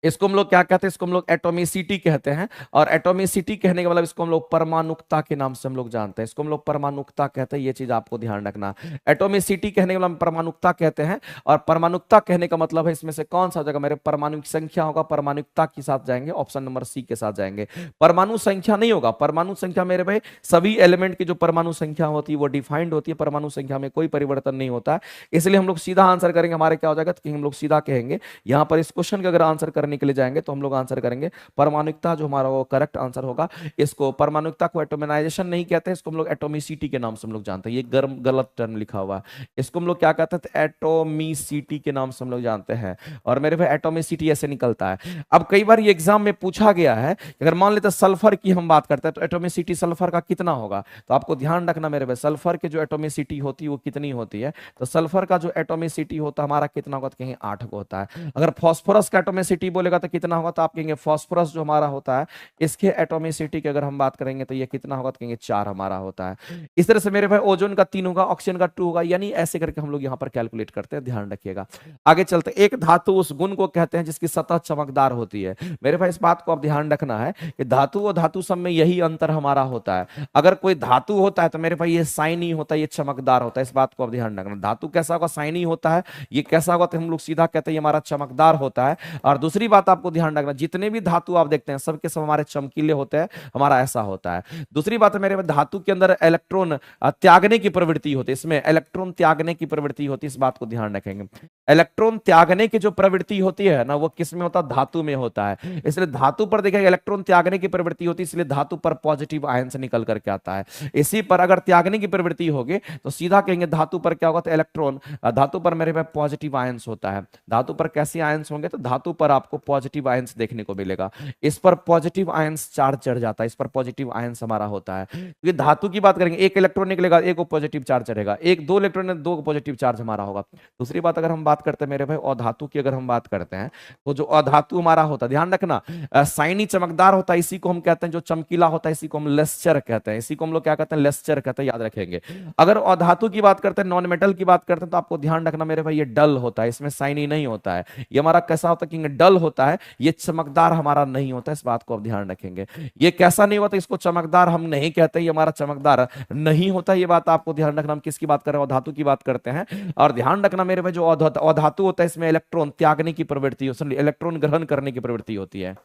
इसको हम लोग क्या कहते हैं? इसको हम लोग एटोमिसिटी कहते हैं। और एटोमिसिटी कहने का मतलब इसको हम लोग परमाणुकता के नाम से हम लोग जानते हैं। इसको हम लोग परमाणुकता कहते हैं, ये चीज आपको ध्यान रखना। एटोमिसिटी कहने का मतलब परमाणुकता कहते हैं, और परमाणुकता कहने का मतलब है इसमें से कौन सा जगह मेरे परमाणु की संख्या होगा, परमाणुकता के साथ जाएंगे, ऑप्शन नंबर सी के साथ जाएंगे। परमाणु संख्या नहीं होगा। परमाणु संख्या मेरे भाई सभी एलिमेंट की जो परमाणु संख्या होती है वो डिफाइंड होती है, परमाणु संख्या में कोई परिवर्तन नहीं होता है। इसलिए हम लोग सीधा आंसर करेंगे, हमारे क्या हो जाएगा कि हम लोग सीधा कहेंगे यहां पर इस क्वेश्चन का अगर आंसर करने के लिए जाएंगे तो हम लोग आंसर करेंगे परमाणुकता, जो हमारा वो करेक्ट आंसर होगा। इसको परमाणुकता को एटोमिनाइजेशन नहीं कहते, इसको हम लोग एटोमिसिटी के नाम से हम लोग जानते हैं। ये गलत टर्म लिखा हुआ है, इसको हम लोग क्या कहते हैं? एटोमिसिटी के नाम से हम लोग जानते हैं। और मेरे भाई एटोमिसिटी ऐसे निकलता है। अब कई बार ये एग्जाम में पूछा गया है कि अगर मान लेते सल्फर की हम बात करते हैं तो एटोमिसिटी सल्फर का कितना होगा? तो आपको ध्यान रखना मेरे भाई, सल्फर की जो एटोमिसिटी होती है वो कितनी होती है? तो सल्फर का जो एटोमिसिटी होता है हमारा कितना होगा? तो कहीं 8 को होता है। अगर फॉस्फोरस का एटोमिसिटी बोलेगा तो कितना होगा? तो आप कहेंगे फॉस्फोरस जो हमारा होता है इसके एटोमिसिटी की अगर हम बात करेंगे तो ये कितना होगा? तो कहेंगे 4 हमारा होता है। इस तरह से मेरे भाई ओजोन का 3 होगा, ऑक्सीजन का 2 होगा, यानी ऐसे करके हम लोग यहाँ पर कैलकुलेट करते हैं, ध्यान रखिएगा। आगे चलते, एक धातु उस गुण को कहते हैं जिसकी सतह चमकदार होती है। मेरे भाई इस बात को आप ध्यान रखना है कि धातु और धातु सब में यही अंतर हमारा होता है। अगर कोई धातु होता है तो मेरे भाई ये शाइनी होता है, ये चमकदार होता है, इस बात को आप ध्यान रखना। धातु कैसा होगा? शाइनी होता है। ये कैसा होगा? तो हम लोग सीधा कहते हैं ये हमारा चमकदार होता है। और दूसरी बात आपको ध्यान रखना, जितने भी धातु आप देखते हैं सब के सब हमारे चमकीले होते हैं, हमारा ऐसा होता है। दूसरी बात है मेरे धातु के अंदर इलेक्ट्रॉन त्यागने की प्रवृत्ति होती है, इसमें इलेक्ट्रॉन त्यागने की प्रवृत्ति होती है, इस बात को ध्यान रखेंगे। इलेक्ट्रॉन त्यागने की जो प्रवृत्ति होती है ना, वो किस में होता है? धातु में होता है। इसलिए धातु पर देखिए इलेक्ट्रॉन त्यागने की प्रवृत्ति होती है, इसलिए धातु पर पॉजिटिव आयन से निकल करके आता है। इसी पर अगर त्यागने की प्रवृत्ति होगी तो सीधा कहेंगे धातु पर क्या होगा? तो इलेक्ट्रॉन, धातु पर मेरे पास पॉजिटिव आयंस होता है। धातु पर कैसे आयंस होंगे? तो धातु पर आपको पॉजिटिव आयंस देखने को मिलेगा। इस पर पॉजिटिव आयंस चार्ज चढ़ जाता है, इस पर पॉजिटिव आयंस हमारा होता है। क्योंकि धातु की बात करेंगे, एक इलेक्ट्रॉन निकलेगा, एक को पॉजिटिव चार्ज चढ़ेगा, एक दो इलेक्ट्रॉन में 2 पॉजिटिव चार्ज हमारा होगा। दूसरी बात अगर हम बात करते हैं मेरे भाई अधातु की, अगर हम बात करते हैं तो जो अधातु हमारा होता है, ध्यान रखना, शाइनी चमकदार होता है, इसी को हम कहते हैं, जो चमकीला होता है इसी को हम लेस्चर कहते हैं, इसी को हम लोग क्या कहते हैं? लेस्चर कहते हैं, याद रखेंगे। अगर अधातु की बात करते हैं, नॉन मेटल की बात करते हैं, तो आपको ध्यान रखना मेरे भाई ये डल होता है, इसमें शाइनी नहीं होता है। ये हमारा कैसा होता है? कि डल होता है, ये चमकदार हमारा नहीं होता, इस बात को आप ध्यान रखेंगे। ये कैसा नहीं होता? इसको चमकदार हम नहीं कहते, ये हमारा चमकदार नहीं होता, ये बात आपको ध्यान रखना। हम किसकी बात कर रहे हैं? अधातु की बात करते हैं। और ध्यान रखना मेरे भाई जो अधातु होता है इसमें इलेक्ट्रॉन त्यागने की प्रवृत्ति, इलेक्ट्रॉन ग्रहण करने की प्रवृत्ति होती है।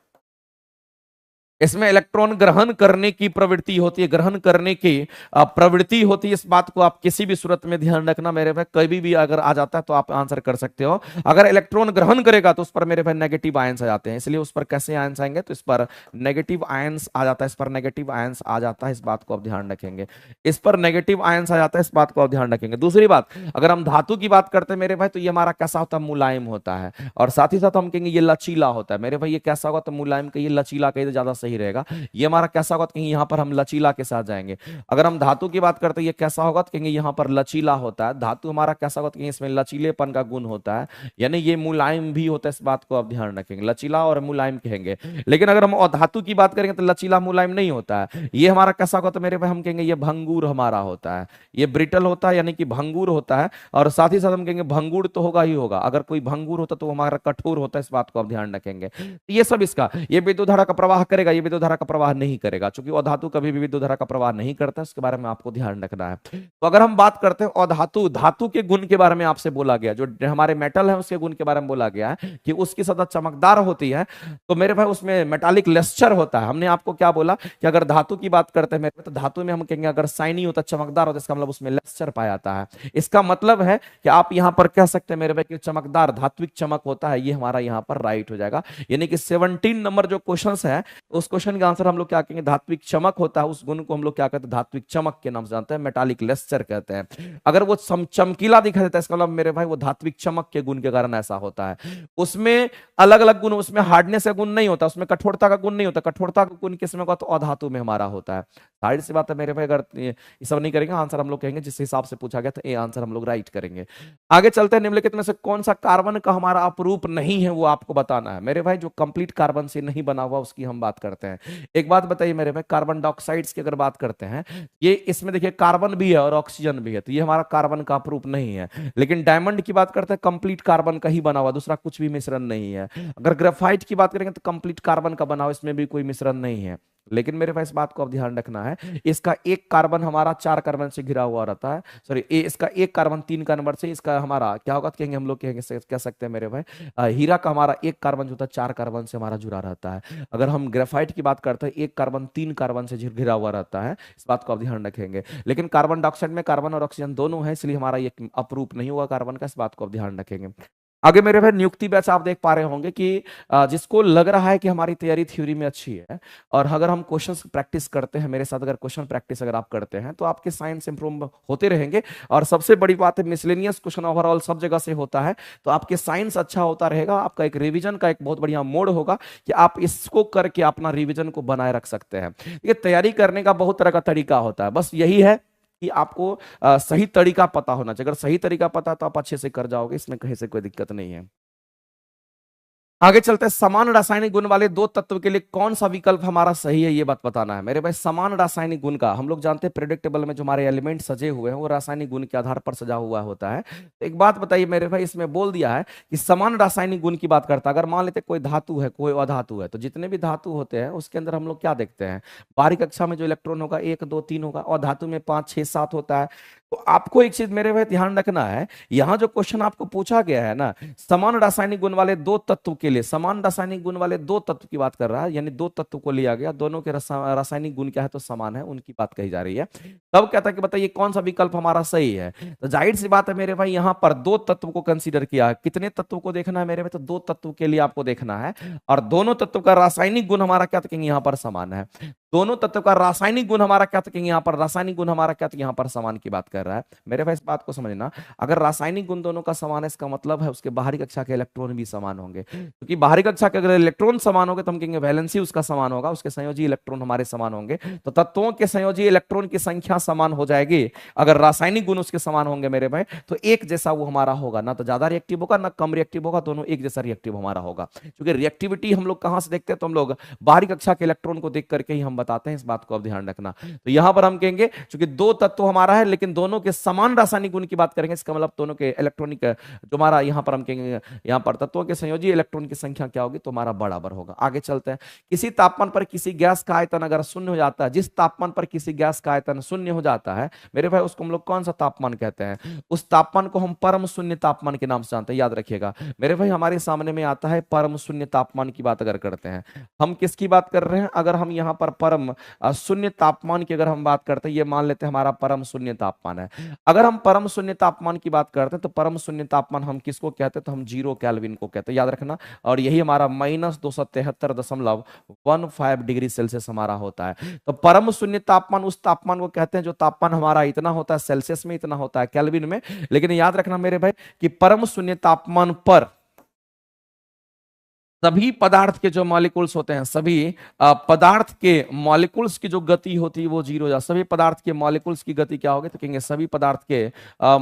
इसमें इलेक्ट्रॉन ग्रहण करने की प्रवृत्ति होती है, ग्रहण करने की प्रवृत्ति होती है। इस बात को आप किसी भी सूरत में ध्यान रखना मेरे भाई, कभी भी अगर आ जाता है तो आप आंसर कर सकते हो। अगर इलेक्ट्रॉन ग्रहण करेगा तो उस पर मेरे भाई नेगेटिव आयंस आ जाते हैं, इसलिए उस पर कैसे आयंस आएंगे, तो इस पर नेगेटिव आयंस आ जाता है, इस पर नेगेटिव आयंस आ जाता है, इस बात को आप ध्यान रखेंगे। इस पर नेगेटिव आयंस आ जाता है, इस बात को आप ध्यान रखेंगे। दूसरी बात, अगर हम धातु की बात करते हैं मेरे भाई, तो ये हमारा कैसा होता है, मुलायम होता है। और साथ ही साथ हम कहेंगे ये लचीला होता है मेरे भाई। ये कैसा होगा, तो मुलायम कहिए, लचीला कहिए तो ज्यादा सही रहेगा। ये हमारा कैसा होगा, तो कहीं यहां पर हम लचीला के साथ जाएंगे। अगर हम धातु की बात करते हैं ये कैसा होगा, तो कहेंगे यहां पर लचीला होता है। धातु हमारा कैसा होगा, तो कहेंगे इसमें लचीलेपन का गुण होता है, यानी ये मुलायम भी होता है, इस बात को आप ध्यान रखेंगे। लचीला और मुलायम कहेंगे। लेकिन अगर हम धातु की बात करेंगे तो लचीला मुलायम नहीं होता है। ये हमारा कैसा होगा, तो मेरे भाई हम कहेंगे ये भंगुर हमारा होता है। ये ब्रिटल होता है, यानी कि भंगुर होता है। और साथ ही साथ हम कहेंगे भंगुर तो होगा ही होगा, अगर कोई भंगुर होता तो वो हमारा कठोर होता है, इस बात को आप ध्यान रखेंगे। ये सब इसका, ये विद्युत धारा का प्रवाह करेगा, ये विद्युत धारा का प्रवाह नहीं करेगा, क्योंकि अधातु कभी भी विद्युत धारा का प्रवाह नहीं करता, इसके बारे में आपको ध्यान रखना है। तो अगर हम बात करते हैं अधातु, धातु के गुण के बारे में आपसे बोला गया, जो हमारे मेटल है उसके गुण के बारे में बोला गया है कि उसकी सतह चमकदार होती है। तो मेरे भाई उसमें मेटालिक लेस्चर होता है। हमने आपको क्या बोला कि अगर धातु की बात करते हैं मेरे, तो धातु में हम कहेंगे अगर शाइनी होता, चमकदार होता, इसका मतलब उसमें लेस्चर पाया जाता है। इसका मतलब है कि आप यहां पर कह सकते हैं मेरे भाई कि चमकदार धात्विक चमक होता है, ये हमारा यहां पर राइट हो जाएगा। यानी कि 17 नंबर जो क्वेश्चन है, उस क्वेश्चन का आंसर हम लोग क्या कहेंगे, धात्विक चमक होता है। उस गुण को हम लोग क्या कहते हैं, धात्विक चमक के नाम से जानते हैं, मेटालिक लेस्चर कहते हैं। अगर वो चमकीला दिखाई देता है, इसका मतलब मेरे भाई वो धात्विक चमक के गुण के कारण ऐसा होता है। उसमें अलग अलग गुण, उसमें हार्डनेस का गुण नहीं होता, उसमें कठोरता का गुण नहीं होता। कठोरता का गुण किसमें होगा, तो अधातु में हमारा होता है। साइड से बात है मेरे भाई, अगर ये सब नहीं करेंगे आंसर हम लोग कहेंगे जिस हिसाब से पूछा गया था, ये आंसर हम लोग राइट करेंगे। आगे चलते हैं, निम्नलिखित में से कौन सा कार्बन का हमारा अपरूप नहीं है, वो आपको बताना है मेरे भाई। जो कंप्लीट कार्बन से नहीं बना हुआ उसकी हम बात करते हैं। एक बात बताइए मेरे भाई, कार्बन डाइऑक्साइड्स की अगर बात करते हैं, ये इसमें देखिए कार्बन भी है और ऑक्सीजन भी है, तो ये हमारा कार्बन का अपरूप नहीं है। लेकिन डायमंड की बात करते हैं, कंप्लीट कार्बन का ही बना हुआ, दूसरा कुछ भी मिश्रण नहीं है। अगर ग्रेफाइट की बात करेंगे तो कंप्लीट कार्बन का बना हुआ, इसमें भी कोई मिश्रण नहीं है। लेकिन मेरे पास बात को अब ध्यान रखना है, इसका एक कार्बन हमारा 4 कार्बन से घिरा हुआ रहता है। सॉरी, इसका एक कार्बन 3 कार्बन से, इसका हमारा क्या होगा, कहेंगे हम लोग कहेंगे, कह सकते हैं मेरे भाई, हीरा का हमारा एक कार्बन जो होता है 4 कार्बन से हमारा जुड़ा रहता है। अगर हम ग्रेफाइट की बात करते हैं, एक कार्बन 3 कार्बन से घिरा हुआ रहता है, इस बात को आप ध्यान रखेंगे। लेकिन कार्बन डाइऑक्साइड में कार्बन और ऑक्सीजन दोनों है, इसलिए हमारा ये अपरूप नहीं हुआ कार्बन का, इस बात को आप ध्यान रखेंगे। आगे मेरे भाई नियुक्ति बैच आप देख पा रहे होंगे कि जिसको लग रहा है कि हमारी तैयारी थ्योरी में अच्छी है, और अगर हम क्वेश्चंस प्रैक्टिस करते हैं मेरे साथ, अगर क्वेश्चन प्रैक्टिस अगर आप करते हैं तो आपके साइंस इंप्रूव होते रहेंगे। और सबसे बड़ी बात है, मिसलेनियस क्वेश्चन ओवरऑल सब जगह से होता है, तो आपके साइंस अच्छा होता रहेगा। आपका एक रिवीजन का एक बहुत बढ़िया मोड होगा कि आप इसको करके अपना रिवीजन को बनाए रख सकते हैं। ये तैयारी करने का बहुत तरह का तरीका होता है, बस यही है कि आपको सही तरीका पता होना चाहिए। अगर सही तरीका पता है तो आप अच्छे से कर जाओगे, इसमें कहीं से कोई दिक्कत नहीं है। आगे चलते हैं, समान रासायनिक गुण वाले दो तत्व के लिए कौन सा विकल्प हमारा सही है, ये बात बताना है मेरे भाई। समान रासायनिक गुण का हम लोग जानते हैं, प्रेडिक्टेबल में जो हमारे एलिमेंट सजे हुए हैं वो रासायनिक गुण के आधार पर सजा हुआ होता है। तो एक बात बताइए मेरे भाई, इसमें बोल दिया है कि समान रासायनिक गुण की बात करता है। अगर मान लेते कोई धातु है, कोई अधातु है, तो जितने भी धातु होते हैं उसके अंदर हम लोग क्या देखते हैं, बाहरी कक्षा में जो इलेक्ट्रॉन होगा 1 2 3 होगा, और धातु में 5 6 7 होता है। तो आपको एक चीज मेरे भाई ध्यान रखना है, यहां जो क्वेश्चन आपको पूछा गया है ना, समान रासायनिक गुण वाले दो तत्व के लिए, समान रासायनिक गुण वाले दो तत्व की बात कर रहा है, यानी दो तत्व को लिया गया, दोनों के रासायनिक गुण क्या है, तो समान है, उनकी बात कही जा रही है। तब कहता है कि बताइए कौन सा विकल्प हमारा सही है। तो जाहिर सी बात है मेरे भाई, यहां पर दो तत्व को कंसीडर किया है। कितने तत्व को देखना है मेरे भाई, तो दो तत्व के लिए आपको देखना है, और दोनों तत्व का रासायनिक गुण हमारा क्या कहेंगे, यहां पर समान है। दोनों तत्व का रासायनिक गुण हमारा क्या कहेंगे, यहां पर रासायनिक गुण हमारा क्या, यहां पर समान की बात कर रहा है मेरे भाई। इस बात को समझना, अगर रासायनिक गुण दोनों का समान है, इसका मतलब है उसके बाहरी कक्षा के इलेक्ट्रॉन भी समान होंगे, क्योंकि बाहरी कक्षा के अगर इलेक्ट्रॉन समान होंगे तो हम कहेंगे वैलेंसी उसका समान होगा, उसके संयोजी इलेक्ट्रॉन हमारे समान होंगे। तो तत्वों के संयोजी इलेक्ट्रॉन की संख्या समान हो जाएगी। अगर रासायनिक गुण उसके समान होंगे मेरे भाई, तो एक जैसा वो हमारा होगा, ना तो ज्यादा रिएक्टिव होगा ना कम रिएक्टिव होगा, दोनों एक जैसा रिएक्टिव हमारा होगा। क्योंकि रिएक्टिविटी हम लोग कहां से देखते हैं, तो हम लोग बाहरी कक्षा के इलेक्ट्रॉन को देख करके ही हम बताते हैं, इस बात को आप ध्यान रखना। तो यहां पर हम कहेंगे क्योंकि दो तत्व हमारा है लेकिन दोनों के समान रासायनिक गुण की बात करेंगे, इसका मतलब दोनों के इलेक्ट्रॉनिक जो हमारा यहां पर हम कहेंगे यहाँ पर तत्वों के संयोजी इलेक्ट्रॉन की संख्या क्या होगी, तो हमारा बराबर होगा। आगे चलते हैं। किसी तापमान पर किसी गैस का आयतन अगर शून्य हो जाता है, जिस तापमान पर किसी गैस का आयतन शून्य हो जाता है मेरे भाई, उसको हम लोग कौन सा तापमान कहते हैं? उस तापमान को हम परम शून्य तापमान के नाम से जानते हैं, याद रखिएगा मेरे भाई। हमारे सामने में आता है परम शून्य तापमान की बात अगर करते हैं, हम किसकी बात कर रहे हैं? अगर हम यहाँ पर परम शून्य तापमान की अगर हम बात करते हैं, ये मान लेते हैं हमारा परम शून्य तापमान है। अगर हम परम शून्य तापमान की बात करते हैं तो परम शून्य तापमान हम किसको कहते हैं? तो हम 0 केल्विन को कहते हैं, याद रखना। और यही हमारा -273.15 डिग्री सेल्सियस हमारा होता है। तो परम शून्य तापमान उस तापमान को कहते हैं जो तापमान हमारा इतना होता है सेल्सियस में, इतना होता है केल्विन में। लेकिन याद रखना मेरे भाई कि परम शून्य तापमान पर सभी पदार्थ के जो मॉलिक्यूल्स होते हैं, सभी पदार्थ के मॉलिक्यूल्स की जो गति होती है वो 0 हो जाए। सभी पदार्थ के मॉलिक्यूल्स की गति क्या होगी? तो कहेंगे सभी पदार्थ के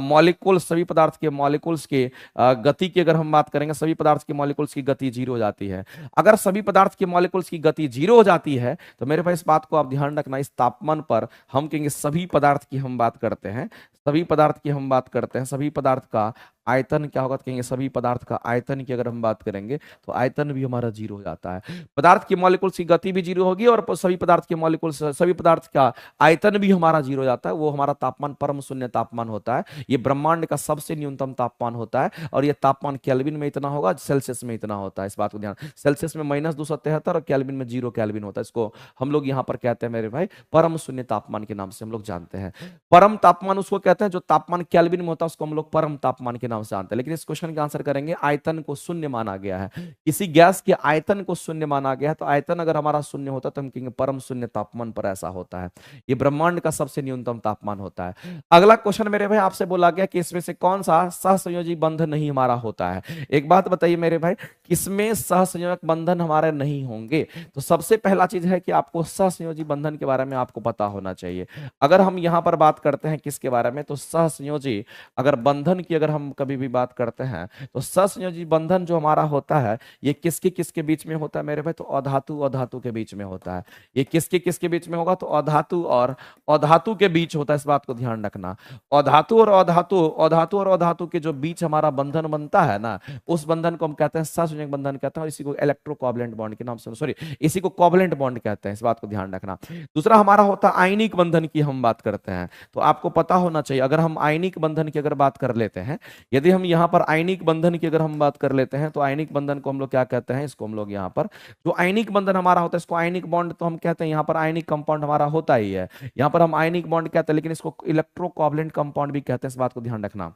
मॉलिक्यूल्स, सभी पदार्थ के मॉलिक्यूल्स के गति की अगर हम बात करेंगे, सभी पदार्थ के मॉलिक्यूल्स की गति 0 हो जाती है। अगर सभी पदार्थ के मॉलिक्यूल्स की गति 0 हो जाती है तो मेरे भाई इस बात को आप ध्यान रखना, इस तापमान पर हम कहेंगे सभी पदार्थ की हम बात करते हैं, सभी पदार्थ की हम बात करते हैं, सभी पदार्थ का आयतन क्या होगा? तो कहेंगे सभी पदार्थ का आयतन की अगर हम बात करेंगे तो आयतन भी हमारा 0 हो जाता है। पदार्थ की मॉलिक्यूल्स की गति भी 0 होगी और सभी पदार्थ के मॉलिक्यूल्स, सभी पदार्थ का आयतन भी हमारा 0 हो जाता है। वो हमारा तापमान परम शून्य तापमान होता है। ये ब्रह्मांड का सबसे न्यूनतम तापमान होता है और ये तापमान केल्विन में इतना होगा, सेल्सियस में इतना होता है। इस बात को ध्यान, सेल्सियस में -273 और केल्विन में 0 केल्विन होता है। इसको हम लोग यहाँ पर कहते हैं मेरे भाई परम शून्य तापमान के नाम से हम लोग जानते हैं। परम तापमान उसको कहते हैं जो तापमान केल्विन में होता है, उसको हम लोग परम तापमान के नाम से जानते हैं। लेकिन इस क्वेश्चन का आंसर करेंगे आयतन को शून्य माना गया है, किसी गैस के आयतन को शून्य माना गया है। तो आयतन अगर हमारा शून्य होता तो हम कहेंगे परम शून्य तापमान पर ऐसा होता है। ये ब्रह्मांड का सबसे न्यूनतम तापमान होता है। अगला क्वेश्चन मेरे भाई आपसे बोला गया कि इसमें से कौन सा सहसंयोजी बंधन नहीं हमारा होता है। एक बात बताइए मेरे भाई, किसमें सहसंयोजक बंधन हमारे नहीं होंगे? तो सबसे पहला चीज है कि आपको सहसंयोजी बंधन के बारे में आपको पता होना चाहिए। अगर हम यहां पर बात करते हैं किसके बारे में, तो सहसंयोजी अगर बंधन की अगर हम कभी भी बात करते हैं तो सहसंयोजी बंधन जो हमारा होता है ये किसके किसके बीच में होता है मेरे भाई? तो अधातु अधातु के बीच में होता है। ये किसके किसके बीच में होगा? तो अधातु और अधातु के बीच होता है। इस बात को ध्यान रखना, अधातु और अधातु, अधातु और अधातु के जो बीच हमारा बंधन बनता है ना, उस बंधन को हम कहते हैं सहसंयोजक बंधन कहते हैं। और इसी को इलेक्ट्रोकोवलेंट बॉन्ड के नाम से, सॉरी, इसी को कोवलेंट बॉन्ड कहते हैं। इस बात को ध्यान रखना। दूसरा हमारा होता है आयनिक बंधन की हम बात करते हैं। तो आपको पता होना चाहिए, अगर हम आयनिक बंधन की अगर बात कर लेते हैं, यदि हम यहाँ पर आयनिक बंधन की अगर हम बात कर लेते हैं तो आयनिक बंधन को हम लोग क्या कहते हैं? इसको हम लोग यहाँ पर जो आयनिक बंधन हमारा होता है इसको आयनिक बॉन्ड तो हम कहते हैं। यहाँ पर आयनिक कंपाउंड हमारा होता ही है, यहाँ पर हम आयनिक बॉन्ड कहते हैं, लेकिन इसको इलेक्ट्रोकोवलेंट कंपाउंड भी कहते हैं। इस बात को ध्यान रखना।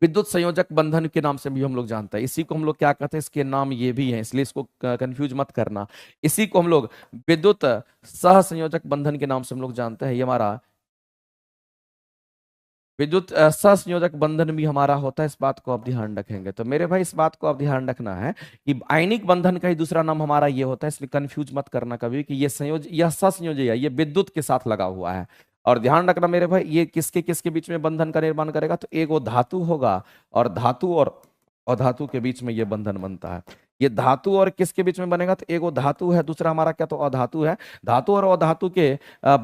विद्युत संयोजक बंधन के नाम से भी हम लोग जानते हैं। इसी को हम लोग क्या कहते हैं? इसके नाम ये भी हैं, इसलिए इसको कंफ्यूज मत करना। इसी को हम लोग विद्युत सहसंयोजक बंधन के नाम से हम लोग जानते हैं। ये हमारा विद्युत सहसंयोजक बंधन भी हमारा होता है। इस बात को आप ध्यान रखेंगे तो मेरे भाई इस बात को आप ध्यान रखना है कि आयनिक बंधन का ही दूसरा नाम हमारा ये होता है, इसलिए कंफ्यूज मत करना कभी कि ये संयोज, यह सहसंयोजी है, ये विद्युत के साथ लगा हुआ है। और ध्यान रखना मेरे भाई, ये किसके किसके बीच में बंधन का निर्माण करेगा? तो एक वो धातु होगा और धातु और अधातु के बीच में ये बंधन बनता है। ये धातु और किसके बीच में बनेगा? तो एक वो धातु है, दूसरा हमारा क्या? तो अधातु है। धातु और अधातु के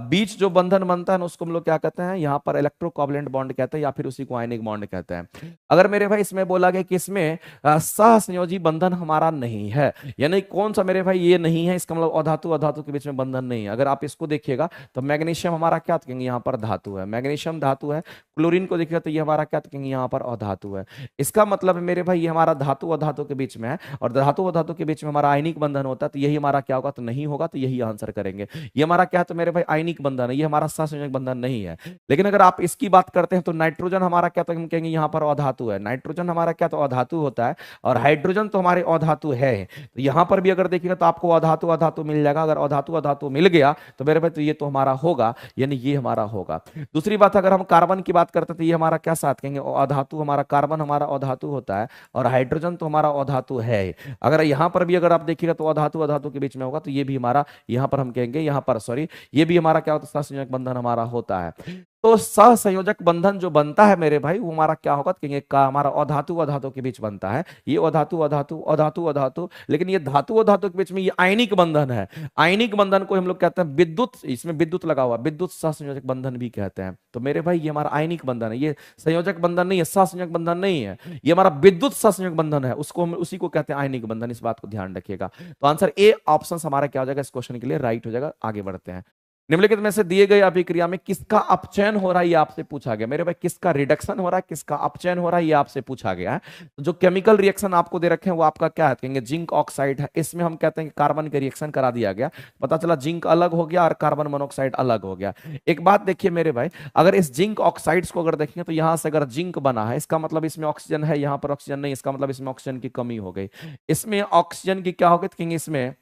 बीच जो बंधन बनता है ना, उसको हम लोग क्या कहते हैं? यहाँ पर इलेक्ट्रोकोवलेंट बॉन्ड कहते हैं या फिर उसी को आयनिक बॉन्ड कहते हैं। अगर मेरे भाई इसमें बोला गया कि इसमें सहसंयोजी बंधन हमारा नहीं है, यानी कौन सा मेरे भाई? ये नहीं है, इसका मतलब अधातु अधातु के बीच में बंधन नहीं है। अगर आप इसको देखिएगा तो मैग्नीशियम हमारा क्या कहेंगे? यहाँ पर धातु है, मैग्नीशियम धातु है। क्लोरीन को देखिएगा तो ये हमारा क्या कहेंगे? यहाँ पर अधातु है। इसका मतलब मेरे भाई ये हमारा धातु अधातु के बीच में है और धातु और धातु के बीच में हमारा आयनिक बंधन होता है। तो यही हमारा क्या होगा? तो नहीं होगा, तो यही आंसर करेंगे। ये हमारा क्या है? तो मेरे भाई आयनिक बंधन है, ये हमारा सहसंयोजक बंधन नहीं है। लेकिन अगर आप इसकी बात करते हैं तो नाइट्रोजन हमारा क्या? तो हम कहेंगे यहाँ पर अधातु है। नाइट्रोजन हमारा क्या? तो अधातु होता है और हाइड्रोजन तो हमारे अधातु है। तो यहाँ पर भी अगर देखिएगा तो आपको अधातु अधातु मिल जाएगा। अगर अधातु अधातु मिल गया तो मेरे भाई तो ये तो हमारा होगा, यानी ये हमारा होगा। दूसरी बात, अगर हम कार्बन की बात करते हैं तो ये हमारा क्या साथ कहेंगे? अधातु, हमारा कार्बन हमारा अधातु होता है और हाइड्रोजन तो हमारा अधातु है। अगर यहाँ पर भी अगर आप देखिएगा तो अधातु अधातु के बीच में होगा, तो ये भी हमारा यहाँ पर हम कहेंगे, यहाँ पर सॉरी, ये भी हमारा क्या होता है? सहसंयोजक बंधन हमारा होता है। तो सहसंयोजक बंधन जो बनता है मेरे भाई, वो हमारा क्या होगा, कहेंगे का हमारा अधातु अधातु के बीच बनता है। ये अधातु अधातु अधातु अधातु, लेकिन ये धातु अधातु के बीच में ये आयनिक बंधन है। आयनिक बंधन को हम लोग कहते हैं विद्युत, इसमें विद्युत लगा हुआ, विद्युत सहसंयोजक बंधन भी कहते हैं। तो मेरे भाई ये हमारा आयनिक बंधन है, ये संयोजक बंधन नहीं है, सहसंयोजक बंधन नहीं है, ये हमारा विद्युत सहसंयोजक बंधन है, उसको हम उसी को कहते हैं आयनिक बंधन। इस बात को ध्यान रखिएगा। तो आंसर ए ऑप्शन हमारा क्या हो जाएगा इस क्वेश्चन के लिए, राइट हो जाएगा। आगे बढ़ते हैं। निम्नलिखित में से दिए गए अभिक्रिया में किसका अपचयन हो रहा है, ये आपसे पूछा गया मेरे भाई। किसका रिडक्शन हो रहा है, किसका अपचयन हो रहा है, ये आपसे पूछा गया है। तो जो केमिकल रिएक्शन आपको दे रखे हैं वो आपका क्या है, कहेंगे जिंक ऑक्साइड है। इसमें हम कहते हैं कि कार्बन के रिएक्शन करा दिया गया, पता चला जिंक अलग हो गया और कार्बन मोनोऑक्साइड अलग हो गया। एक बात देखिए मेरे भाई, अगर इस जिंक ऑक्साइड्स को अगर देखेंगे तो यहां से अगर जिंक बना है, इसका मतलब इसमें ऑक्सीजन है, यहां पर ऑक्सीजन नहीं, इसका मतलब इसमें ऑक्सीजन की कमी हो गई। इसमें ऑक्सीजन की क्या हो गई, कहेंगे इसमें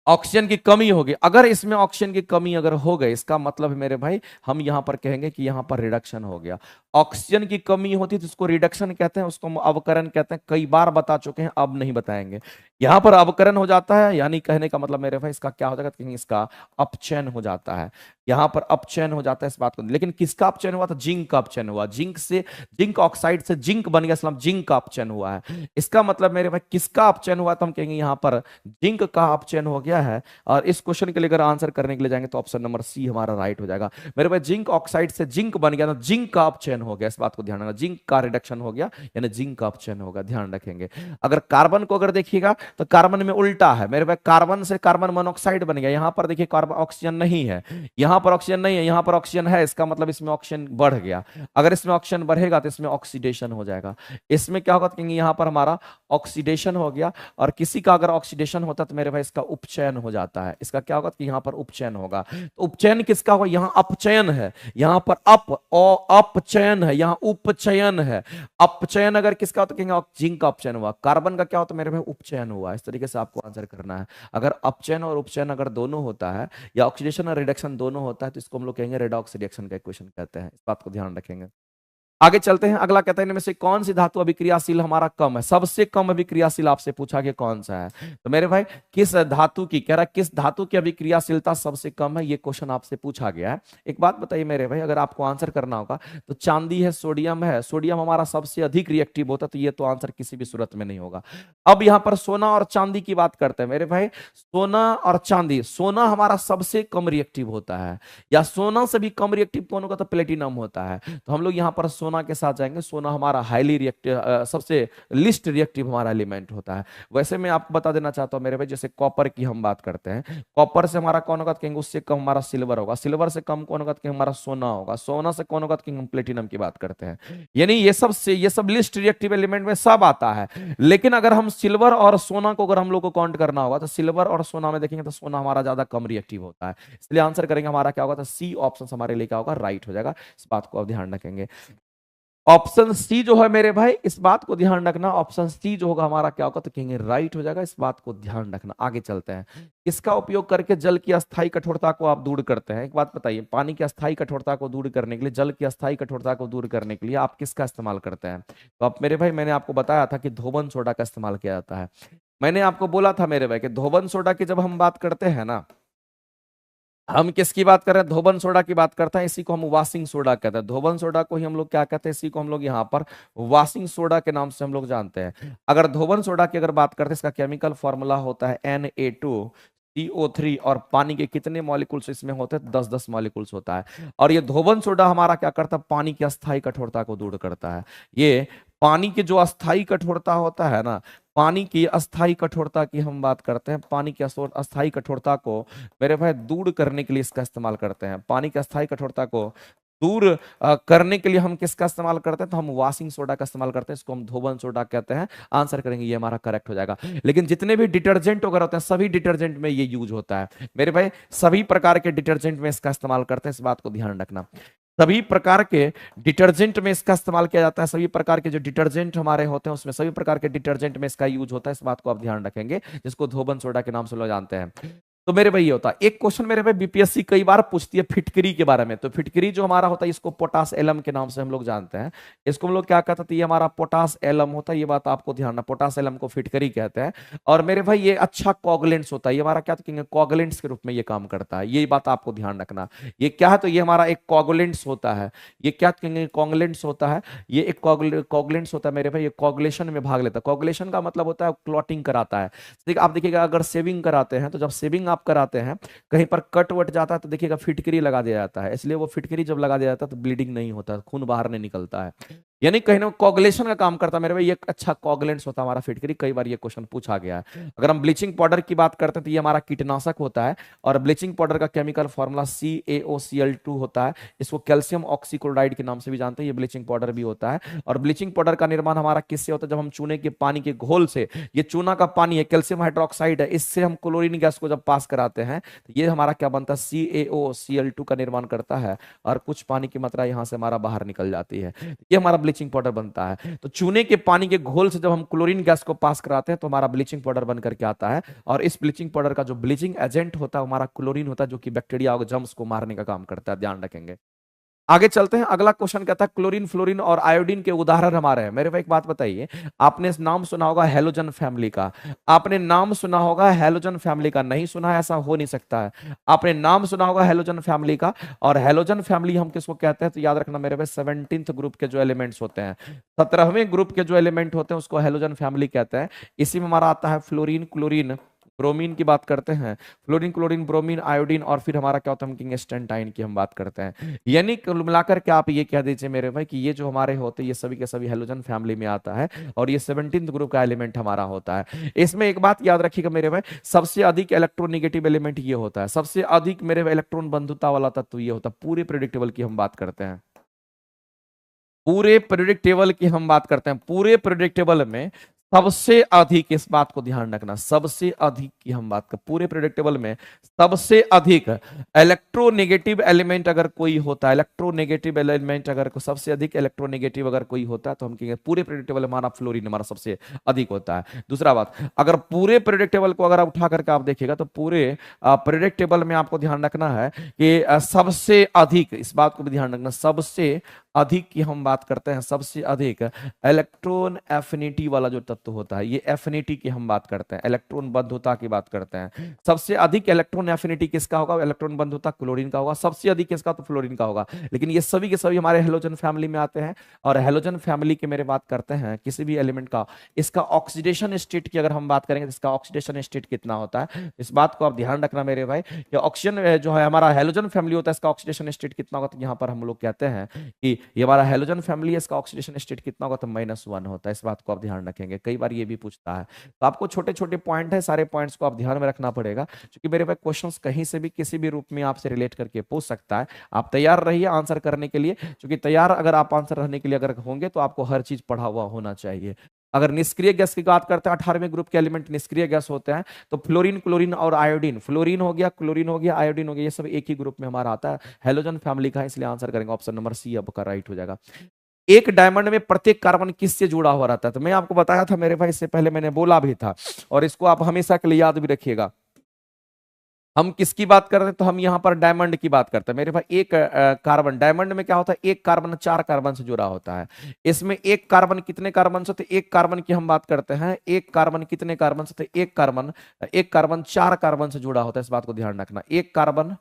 ऑक्सीजन की कमी होगी। अगर इसमें ऑक्सीजन की कमी अगर हो गई, इसका मतलब मेरे भाई हम यहां पर कहेंगे कि यहां पर रिडक्शन हो गया। ऑक्सीजन की कमी होती तो उसको रिडक्शन कहते हैं, उसको हम अवकरण कहते हैं। कई बार बता चुके हैं, अब नहीं बताएंगे। यहां पर अवकरण हो जाता है, यानी कहने का मतलब मेरे भाई इसका क्या हो जाएगा, कहेंगे इसका अपचयन हो जाता है। यहां पर अपचयन हो जाता है इस बात को। लेकिन किसका अपचयन हुआ था, जिंक का अपचयन हुआ। जिंक से, जिंक ऑक्साइड से जिंक बन गया, इसलिए जिंक का अपचयन हुआ है। इसका मतलब मेरे भाई किसका अपचयन हुआ, तो हम कहेंगे यहां पर जिंक का अपचयन हो गया है। और इस क्वेश्चन के लिए अगर आंसर करने के लिए जाएंगे तो ऑप्शन नंबर सी हमारा राइट हो जाएगा मेरे भाई। जिंक ऑक्साइड से जिंक बन गया, तो जिंक का अपचयन हो गया, इस बात को ध्यान रखना। जिंक का रिडक्शन हो गया यानी जिंक का अपचयन होगा, ध्यान रखेंगे। अगर कार्बन को अगर देखिएगा तो कार्बन में उल्टा है मेरे भाई। कार्बन से कार्बन मोनोऑक्साइड बन गया, यहां पर देखिए कार्बन ऑक्सीजन नहीं है, यहां पर ऑक्सीजन नहीं है, यहां पर ऑक्सीजन है, इसका मतलब इसमें ऑक्सीजन बढ़ गया। अगर इसमें ऑक्सीजन बढ़ेगा तो इसमें ऑक्सीडेशन हो जाएगा। इसमें क्या होगा, कहेंगे यहां पर हमारा ऑक्सीडेशन हो गया। और किसी का अगर ऑक्सीडेशन होता तो मेरे भाई इसका उपचयन हो जाता है। इसका क्या होगा कि यहां पर उपचयन होगा। तो उपचयन किसका होगा, यहां अपचयन है, यहां पर अपचयन है, यहां उपचयन है। अपचयन अगर किसका होता, कहेंगे जिंक का अपचयन हुआ। कार्बन का क्या होता मेरे भाई, उपचयन हुआ। इस तरीके से आपको आंसर करना है। अगर अपचयन और उपचयन अगर दोनों होता है, या ऑक्सीडेशन और रिडक्शन दोनों होता है, तो इसको हम लोग कहेंगे रेडॉक्स रिएक्शन का इक्वेशन कहते हैं। इस बात को ध्यान रखेंगे। आगे चलते हैं। अगला कहता है इनमें से कौन सी धातु अभिक्रियाशील हमारा कम है, सबसे कम अभिक्रियाशील आपसे पूछा गया कौन सा है। तो मेरे भाई किस धातु की, कह रहा किस धातु की अभिक्रियाशीलता सबसे कम है, ये क्वेश्चन आपसे पूछा गया है। एक बात बताइए मेरे भाई, अगर आपको आंसर करना होगा तो चांदी है, सोडियम है। सोडियम हमारा सबसे अधिक रिएक्टिव होता है, तो ये तो आंसर किसी भी सूरत में नहीं होगा। अब यहां पर सोना और चांदी की बात करते हैं मेरे भाई। सोना और चांदी, सोना हमारा सबसे कम रिएक्टिव होता है, या सोना से भी कम रिएक्टिव कौन होगा, तो प्लेटिनम होता है। तो हम लोग यहां पर सोना के साथ जाएंगे। सोना हमारा हाईली रिएक्टिव, सबसे लिस्ट रिएक्टिव हमारा एलिमेंट होता है। वैसे मैं आपको बता देना चाहता हूं मेरे भाई, जैसे कॉपर की हम बात करते हैं, कॉपर से हमारा कौन होगा, कहेंगे उससे कम हमारा सिल्वर होगा। सिल्वर से कम कौन होगा, कहेंगे हमारा सोना होगा। सोना से कौन होगा, कहेंगे हम प्लेटिनम की बात करते हैं। यानी ये सब लिस्ट रिएक्टिव एलिमेंट में सब आता है। लेकिन अगर हम सिल्वर और सोना को अगर हम लोग को काउंट करना होगा, तो सिल्वर और सोना में देखेंगे तो सोना हमारा ज्यादा कम रिएक्टिव होता है। इसलिए आंसर करेंगे हमारा क्या होगा, तो सी ऑप्शन हमारे लिए क्या होगा, राइट हो जाएगा। इस बात को आप ध्यान रखेंगे। ऑप्शन सी जो है मेरे भाई, इस बात को ध्यान रखना, ऑप्शन सी जो होगा हमारा क्या होगा, तो कहेंगे राइट हो जाएगा। इस बात को ध्यान रखना। आगे चलते हैं। इसका उपयोग करके जल की अस्थायी कठोरता को आप दूर करते हैं। एक बात बताइए, पानी की अस्थायी कठोरता को दूर करने के लिए, जल की अस्थायी कठोरता को दूर करने के लिए आप किसका इस्तेमाल करते हैं। तो आप मेरे भाई, मैंने आपको बताया था कि धोबन सोडा का इस्तेमाल किया जाता है। मैंने आपको बोला था मेरे भाई कि धोबन सोडा की जब हम बात करते हैं ना, हम किसकी बात कर रहे हैं, धोबन सोडा की बात करते हैं। इसी को हम वाशिंग सोडा कहते हैं। धोबन सोडा को ही हम लोग क्या कहते हैं, इसी को हम लोग यहाँ पर वाशिंग सोडा के नाम से हम लोग जानते हैं। अगर धोबन सोडा की अगर बात करते हैं, इसका केमिकल फॉर्मूला होता है Na2CO3, और पानी के कितने मॉलिक्यूल्स इसमें होते हैं, 10-10 मॉलिक्यूल्स होता है। और ये धोबन सोडा हमारा क्या करता है, पानी की अस्थायी कठोरता को दूर करता है। ये पानी की जो अस्थायी कठोरता होता है ना, पानी की अस्थायी कठोरता की हम बात करते हैं। पानी की अस्थायी कठोरता को मेरे भाई दूर करने के लिए इसका इस्तेमाल करते हैं। पानी की अस्थायी कठोरता को दूर करने के लिए हम किसका इस्तेमाल करते हैं, तो हम वाशिंग सोडा का इस्तेमाल करते हैं। इसको हम धोबन सोडा कहते हैं। आंसर करेंगे, ये हमारा करेक्ट हो जाएगा। लेकिन जितने भी डिटर्जेंट वगैरह होते हैं, सभी डिटर्जेंट में ये यूज होता है मेरे भाई। सभी प्रकार के डिटर्जेंट में इसका इस्तेमाल करते हैं। इस बात को ध्यान रखना। सभी प्रकार के डिटर्जेंट में इसका इस्तेमाल किया जाता है। सभी प्रकार के जो डिटर्जेंट हमारे होते हैं, उसमें सभी प्रकार के डिटर्जेंट में इसका यूज होता है। इस बात को आप ध्यान रखेंगे, जिसको धोबन सोडा के नाम से लोग जानते हैं। तो मेरे भाई ये होता है एक क्वेश्चन मेरे भाई बीपीएससी कई बार पूछती है फिटकरी के बारे में। तो फिटकरी जो हमारा होता है इसको पोटास एलम के नाम से हम लोग जानते हैं। इसको हम लोग क्या कहते हैं, तो ये हमारा पोटास एलम होता है, ये बात आपको ध्यान रखना, पोटास एलम को फिटकरी कहते हैं। और मेरे भाई ये अच्छा कोगुलेंट्स होता है, ये हमारा क्या कहेंगे कोगुलेंट्स के रूप में ये काम करता है, ये बात आपको ध्यान रखना। ये क्या है, तो ये हमारा एक कोगुलेंट्स होता है। ये क्या कहेंगे कोगुलेंट्स होता है, ये एक कोगुलेंट्स होता है मेरे भाई, ये कोगुलेशन में भाग लेता है। कोगुलेशन का मतलब होता है क्लॉटिंग कराता है। देखिए आप देखिएगा अगर सेविंग कराते हैं, तो जब सेविंग आप कराते हैं कहीं पर कट वट जाता है तो देखिएगा फिटकरी लगा दिया जाता है, इसलिए वो फिटकरी जब लगा दिया जाता है तो ब्लीडिंग नहीं होता, खून बाहर नहीं निकलता है। यानी कहीं ना कोगुलेशन का काम करता है मेरे भाई, ये अच्छा कोगुलेंट्स होता है हमारा फिटकरी। कई बार ये क्वेश्चन पूछा गया है। अगर हम ब्लीचिंग पाउडर की बात करते हैं तो ये हमारा कीटनाशक होता है, और ब्लीचिंग पाउडर का केमिकल फॉर्मूला CaOCl2 होता है। इसको कैल्शियम ऑक्सीक्लोराइड के नाम से भी जानते हैं, ये ब्लीचिंग पाउडर भी होता है। और ब्लीचिंग पाउडर का निर्माण हमारा किससे होता है, जब हम चूने के पानी के घोल से, ये चूना का पानी है कैल्शियम हाइड्रोक्साइड है, इससे हम क्लोरीन गैस को जब पास कराते हैं तो ये हमारा क्या बनता है CaOCl2 का निर्माण करता है, और कुछ पानी की मात्रा यहां से हमारा बाहर निकल जाती है, ये हमारा ब्लीचिंग पाउडर बनता है। तो चूने के पानी के घोल से जब हम क्लोरीन गैस को पास कराते हैं तो हमारा ब्लीचिंग पाउडर बन करके आता है। और इस ब्लीचिंग पाउडर का जो ब्लीचिंग एजेंट होता है हमारा क्लोरीन होता है, जो कि बैक्टीरिया और जर्म्स को मारने का काम करता है, ध्यान रखेंगे। आगे चलते हैं, अगला क्वेश्चन कहता है क्लोरीन फ्लोरीन और आयोडीन के उदाहरण हमारे हैं। मेरे भाई एक बात बताइए, आपने नाम सुना होगा हैलोजन फैमिली का, आपने नाम सुना होगा हैलोजन फैमिली का, नहीं सुना है ऐसा हो नहीं सकता है, आपने नाम सुना होगा हैलोजन फैमिली का। और हैलोजन फैमिली हम किसको कहते हैं, तो याद रखना मेरे भाई 17th ग्रुप के जो एलिमेंट्स होते हैं, 17वें ग्रुप के जो एलिमेंट होते हैं उसको हैलोजन फैमिली कहते हैं। इसी में हमारा आता है फ्लोरीन क्लोरीन ब्रोमीन की बात करते हैं, फ्लोरीन क्लोरीन ब्रोमीन आयोडीन, और फिर हमारा क्या होता है हम कहेंगे स्टेंटाइन की हम बात करते हैं। यानी कुल मिलाकर के आप ये कह दीजिए मेरे भाई कि ये जो हमारे होते हैं ये सभी के सभी हैलोजन फैमिली में आता है, और ये 17th ग्रुप का एलिमेंट हमारा होता है। इसमें एक बात याद रखिएगा मेरे भाई, सबसे अधिक इलेक्ट्रोनेगेटिव एलिमेंट ये होता है, सबसे अधिक मेरे इलेक्ट्रॉन बंधुता वाला तत्व ये होता है। पूरे प्रेडिक्टेबल की हम बात करते हैं, पूरे प्रेडिक्टेबल की हम बात करते हैं, पूरे प्रेडिक्टेबल में सबसे अधिक, इस बात को ध्यान रखना, सबसे अधिक की हम बात कर, पूरे प्रेडिक्टेबल में सबसे अधिक इलेक्ट्रोनेगेटिव एलिमेंट अगर कोई होता है, इलेक्ट्रोनेगेटिव एलिमेंट अगर सबसे अधिक इलेक्ट्रोनेगेटिव अगर कोई होता है तो हम कहेंगे पूरे प्रेडिक्टेबल हमारा फ्लोरीन हमारा सबसे अधिक होता है। दूसरा बात, अगर पूरे प्रेडिक्टेबल को अगर आप उठा करके आप देखिएगा तो पूरे प्रेडिक्टेबल में आपको ध्यान रखना है कि सबसे अधिक, इस बात को भी ध्यान रखना, सबसे अधिक की हम बात करते हैं, सबसे अधिक इलेक्ट्रॉन एफिनिटी वाला जो तत्व होता है, ये एफिनिटी की हम बात करते हैं, इलेक्ट्रॉन बंधुता की बात करते हैं। सबसे अधिक इलेक्ट्रॉन एफिनिटी किसका होगा, इलेक्ट्रॉन बंधुता क्लोरीन का होगा। सबसे अधिक किसका, तो फ्लोरीन का होगा। लेकिन ये सभी के सभी हमारे हेलोजन फैमिली में आते हैं। और हेलोजन फैमिली की मेरे बात करते हैं किसी भी एलिमेंट का, इसका ऑक्सीडेशन स्टेट की अगर हम बात करेंगे तो इसका ऑक्सीडेशन स्टेट कितना होता है, इस बात को आप ध्यान रखना मेरे भाई कि ऑक्सीजन जो है हमारा हेलोजन फैमिली होता है इसका ऑक्सीडेशन स्टेट कितना होगा, तो यहाँ पर हम लोग कहते हैं कि ये हमारा हेलोजन फैमिली है, इसका ऑक्सीडेशन स्टेट कितना होगा, तो -1 होता है। इस बात को आप ध्यान रखेंगे, कई बार ये भी पूछता है। तो आपको छोटे छोटे पॉइंट है, सारे पॉइंट्स को आप ध्यान में रखना पड़ेगा, क्योंकि मेरे पास क्वेश्चंस कहीं से भी किसी भी रूप में आपसे रिलेट करके पूछ सकता है। आप तैयार रहिए आंसर करने के लिए, क्योंकि तैयार अगर आप आंसर रहने के लिए अगर होंगे तो आपको हर चीज पढ़ा हुआ होना चाहिए। अगर निष्क्रिय गैस की बात करते हैं, 18वें ग्रुप के एलिमेंट निष्क्रिय गैस होते हैं, तो फ्लोरीन क्लोरीन और आयोडीन, फ्लोरीन हो गया क्लोरीन हो गया आयोडीन हो गया, ये सब एक ही ग्रुप में हमारा आता है, हेलोजन फैमिली का है, इसलिए आंसर करेंगे ऑप्शन नंबर सी आपका राइट हो जाएगा। एक डायमंड में प्रत्येक कार्बन किससे जुड़ा हुआ रहता है, तो मैं आपको बताया था मेरे भाई, इससे पहले मैंने बोला भी था, और इसको आप हमेशा के लिए याद भी रखिएगा। हम किसकी बात कर रहे हैं, तो हम यहां पर डायमंड की बात करते हैं मेरे भाई। एक कार्बन, डायमंड में क्या होता है, एक कार्बन 4 कार्बन से जुड़ा होता है। इसमें एक कार्बन कितने कार्बन से, तो एक कार्बन की हम बात करते हैं, एक कार्बन कितने कार्बन से, तो एक कार्बन 4 कार्बन से जुड़ा होता है, इस बात को ध्यान रखना। एक कार्बन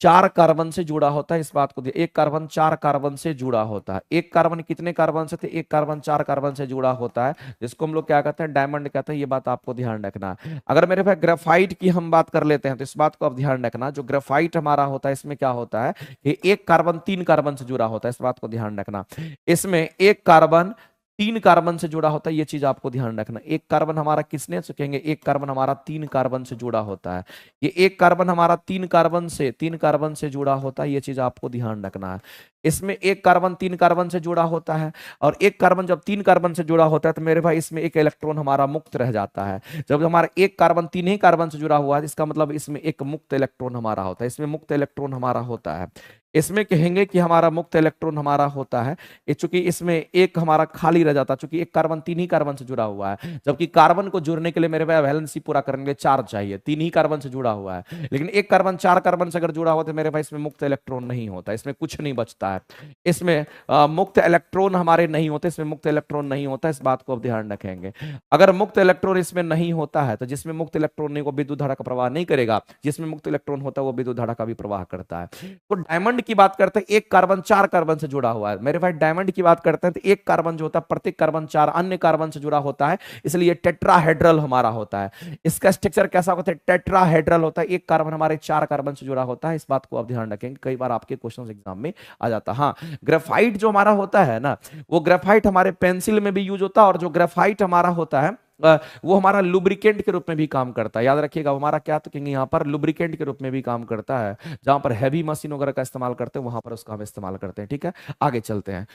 4 कार्बन से जुड़ा होता है, इस बात को, एक कार्बन 4 कार्बन से जुड़ा होता है। एक कार्बन कितने कार्बन से, तो एक कार्बन 4 कार्बन से जुड़ा होता है, जिसको हम लोग क्या कहते हैं, डायमंड कहते हैं। ये बात आपको ध्यान रखना है। अगर मेरे पास ग्रेफाइट की हम बात कर लेते हैं तो इस बात को आप ध्यान रखना, जो ग्रेफाइट हमारा होता है इसमें क्या होता है कि एक कार्बन 3 कार्बन से जुड़ा होता है, इस बात को ध्यान रखना। इसमें एक कार्बन 3 कार्बन से जुड़ा होता है, ये चीज आपको ध्यान रखना। एक कार्बन हमारा किसने से कहेंगे, एक कार्बन हमारा 3 कार्बन से जुड़ा होता है। ये एक कार्बन हमारा 3 कार्बन से जुड़ा होता है, ये चीज आपको ध्यान रखना है। इसमें एक कार्बन 3 कार्बन से जुड़ा होता है, और एक कार्बन जब 3 कार्बन से जुड़ा होता है तो मेरे भाई इसमें एक इलेक्ट्रॉन हमारा मुक्त रह जाता है। जब हमारा एक कार्बन 3 ही कार्बन से जुड़ा हुआ है, इसका मतलब इसमें एक मुक्त इलेक्ट्रॉन हमारा होता है, इसमें मुक्त इलेक्ट्रॉन हमारा होता है। इसमें कहेंगे कि हमारा मुक्त इलेक्ट्रॉन हमारा होता है, चूंकि इसमें एक हमारा खाली रह जाता, चूंकि एक कार्बन तीन ही कार्बन से जुड़ा हुआ है, जबकि कार्बन को जुड़ने के लिए मेरे पास वैलेंसी पूरा करने के लिए चार चाहिए, तीन ही कार्बन से जुड़ा हुआ है, लेकिन एक कार्बन चार कार्बन से अगर जुड़ा हुआ तो मेरे पास इसमें मुक्त इलेक्ट्रॉन नहीं होता, इसमें कुछ नहीं बचता है, इसमें मुक्त इलेक्ट्रॉन हमारे नहीं होते, इसमें मुक्त इलेक्ट्रॉन नहीं होता, इस बात को आप ध्यान रखेंगे। अगर मुक्त इलेक्ट्रॉन इसमें नहीं होता है तो जिसमें मुक्त इलेक्ट्रॉन नहीं, वो विद्युत धारा का प्रवाह नहीं करेगा, जिसमें मुक्त इलेक्ट्रॉन होता है वो विद्युत धारा का भी प्रवाह करता है। तो डायमंड की बात करते हैं, एक कार्बन चार कार्बन से जुड़ा हुआ है, मेरे भाई डायमंड की बात करते हैं तो एक कार्बन जो होता है प्रत्येक कार्बन चार अन्य कार्बन से जुड़ा होता है, इसलिए टेट्राहेड्रल हमारा होता है। इसका स्ट्रक्चर कैसा होता है? टेट्राहेड्रल होता है, एक कार्बन हमारे चार कार्बन से जुड़ा होता है, इस बात को आप ध्यान रखेंगे, कई बार आपके क्वेश्चन एग्जाम में आ जाता है। हाँ, ग्रेफाइट जो हमारा होता है ना, वो ग्रेफाइट हमारे पेंसिल में भी यूज होता है, और जो ग्रेफाइट हमारा होता है वो हमारा लुब्रिकेंट के रूप में भी काम करता है, याद रखिएगा, हमारा क्या तो कहेंगे यहाँ पर लुब्रिकेंट के रूप में भी काम करता है, जहां पर हैवी मशीन वगैरह का इस्तेमाल करते हैं वहां पर उसका हम इस्तेमाल करते हैं। ठीक है, आगे चलते हैं,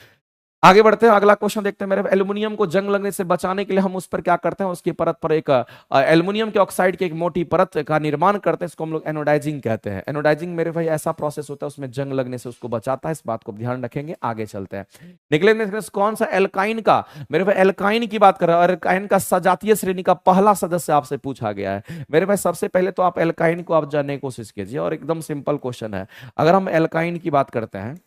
आगे बढ़ते हैं, अगला क्वेश्चन देखते हैं मेरे। एल्युमिनियम को जंग लगने से बचाने के लिए हम उस पर क्या करते हैं, उसकी परत पर एक एल्युमिनियम के ऑक्साइड की एक मोटी परत का निर्माण करते हैं, इसको हम लोग एनोडाइजिंग कहते हैं। एनोडाइजिंग मेरे भाई ऐसा प्रोसेस होता है, उसमें जंग लगने से उसको बचाता है, इस बात को ध्यान रखेंगे। आगे चलते हैं, निकले कौन सा एल्काइन का, मेरे भाई एल्काइन की बात कर रहे हैं, और एल्काइन का सजातीय श्रेणी का पहला सदस्य आपसे पूछा गया है। मेरे भाई सबसे पहले तो आप एल्काइन को आप जानने की कोशिश कीजिए, और एकदम सिंपल क्वेश्चन है। अगर हम एल्काइन की बात करते हैं,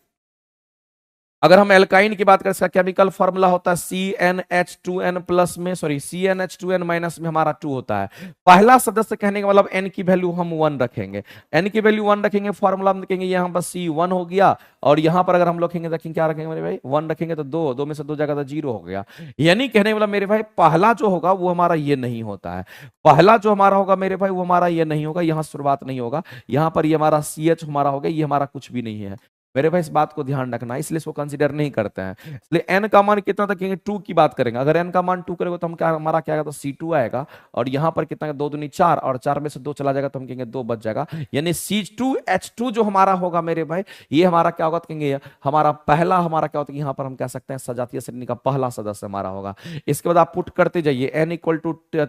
अगर हम एल्काइन की बात करें, इसका केमिकल फॉर्मूला होता है CnH2n प्लस में, सॉरी CnH2n माइनस में हमारा 2 होता है। पहला सदस्य कहने का मतलब n की वैल्यू हम 1 रखेंगे, n की वैल्यू 1 रखेंगे, फॉर्मूला हम लिखेंगे यहां पर C1 हो गया, और यहां पर अगर हम लोग देखेंगे क्या रखेंगे मेरे भाई, 1 रखेंगे तो 2, 2 में से 2 जाएगा तो 0 हो गया। यानी कहने वाला मेरे भाई पहला जो होगा वो हमारा ये नहीं होता है, पहला जो हमारा होगा मेरे भाई वो हमारा ये नहीं होगा, यहां शुरुआत नहीं होगा, यहां पर ये हमारा CH हमारा होगा, ये हमारा कुछ भी नहीं है मेरे भाई, इस बात को ध्यान रखना, इसलिए इसको कंसीडर नहीं करते हैं। इसलिए n का मान कितना था, 2 की बात करेंगे, अगर n का मान 2 करेंगे तो हम क्या, हमारा क्या आएगा, तो C2 आएगा, और यहां पर कितना 2 दूनी 4, और 4 में से 2 चला जाएगा तो हम कहेंगे 2 बच जाएगा, यानी C2H2 जो हमारा होगा मेरे भाई, ये हमारा क्या होगा, तो कहेंगे हमारा पहला, हमारा क्या होता है, यहाँ पर हम कह सकते हैं सजातीय श्रेणी का पहला सदस्य हमारा होगा। इसके बाद आप पुट करते जाइए, n =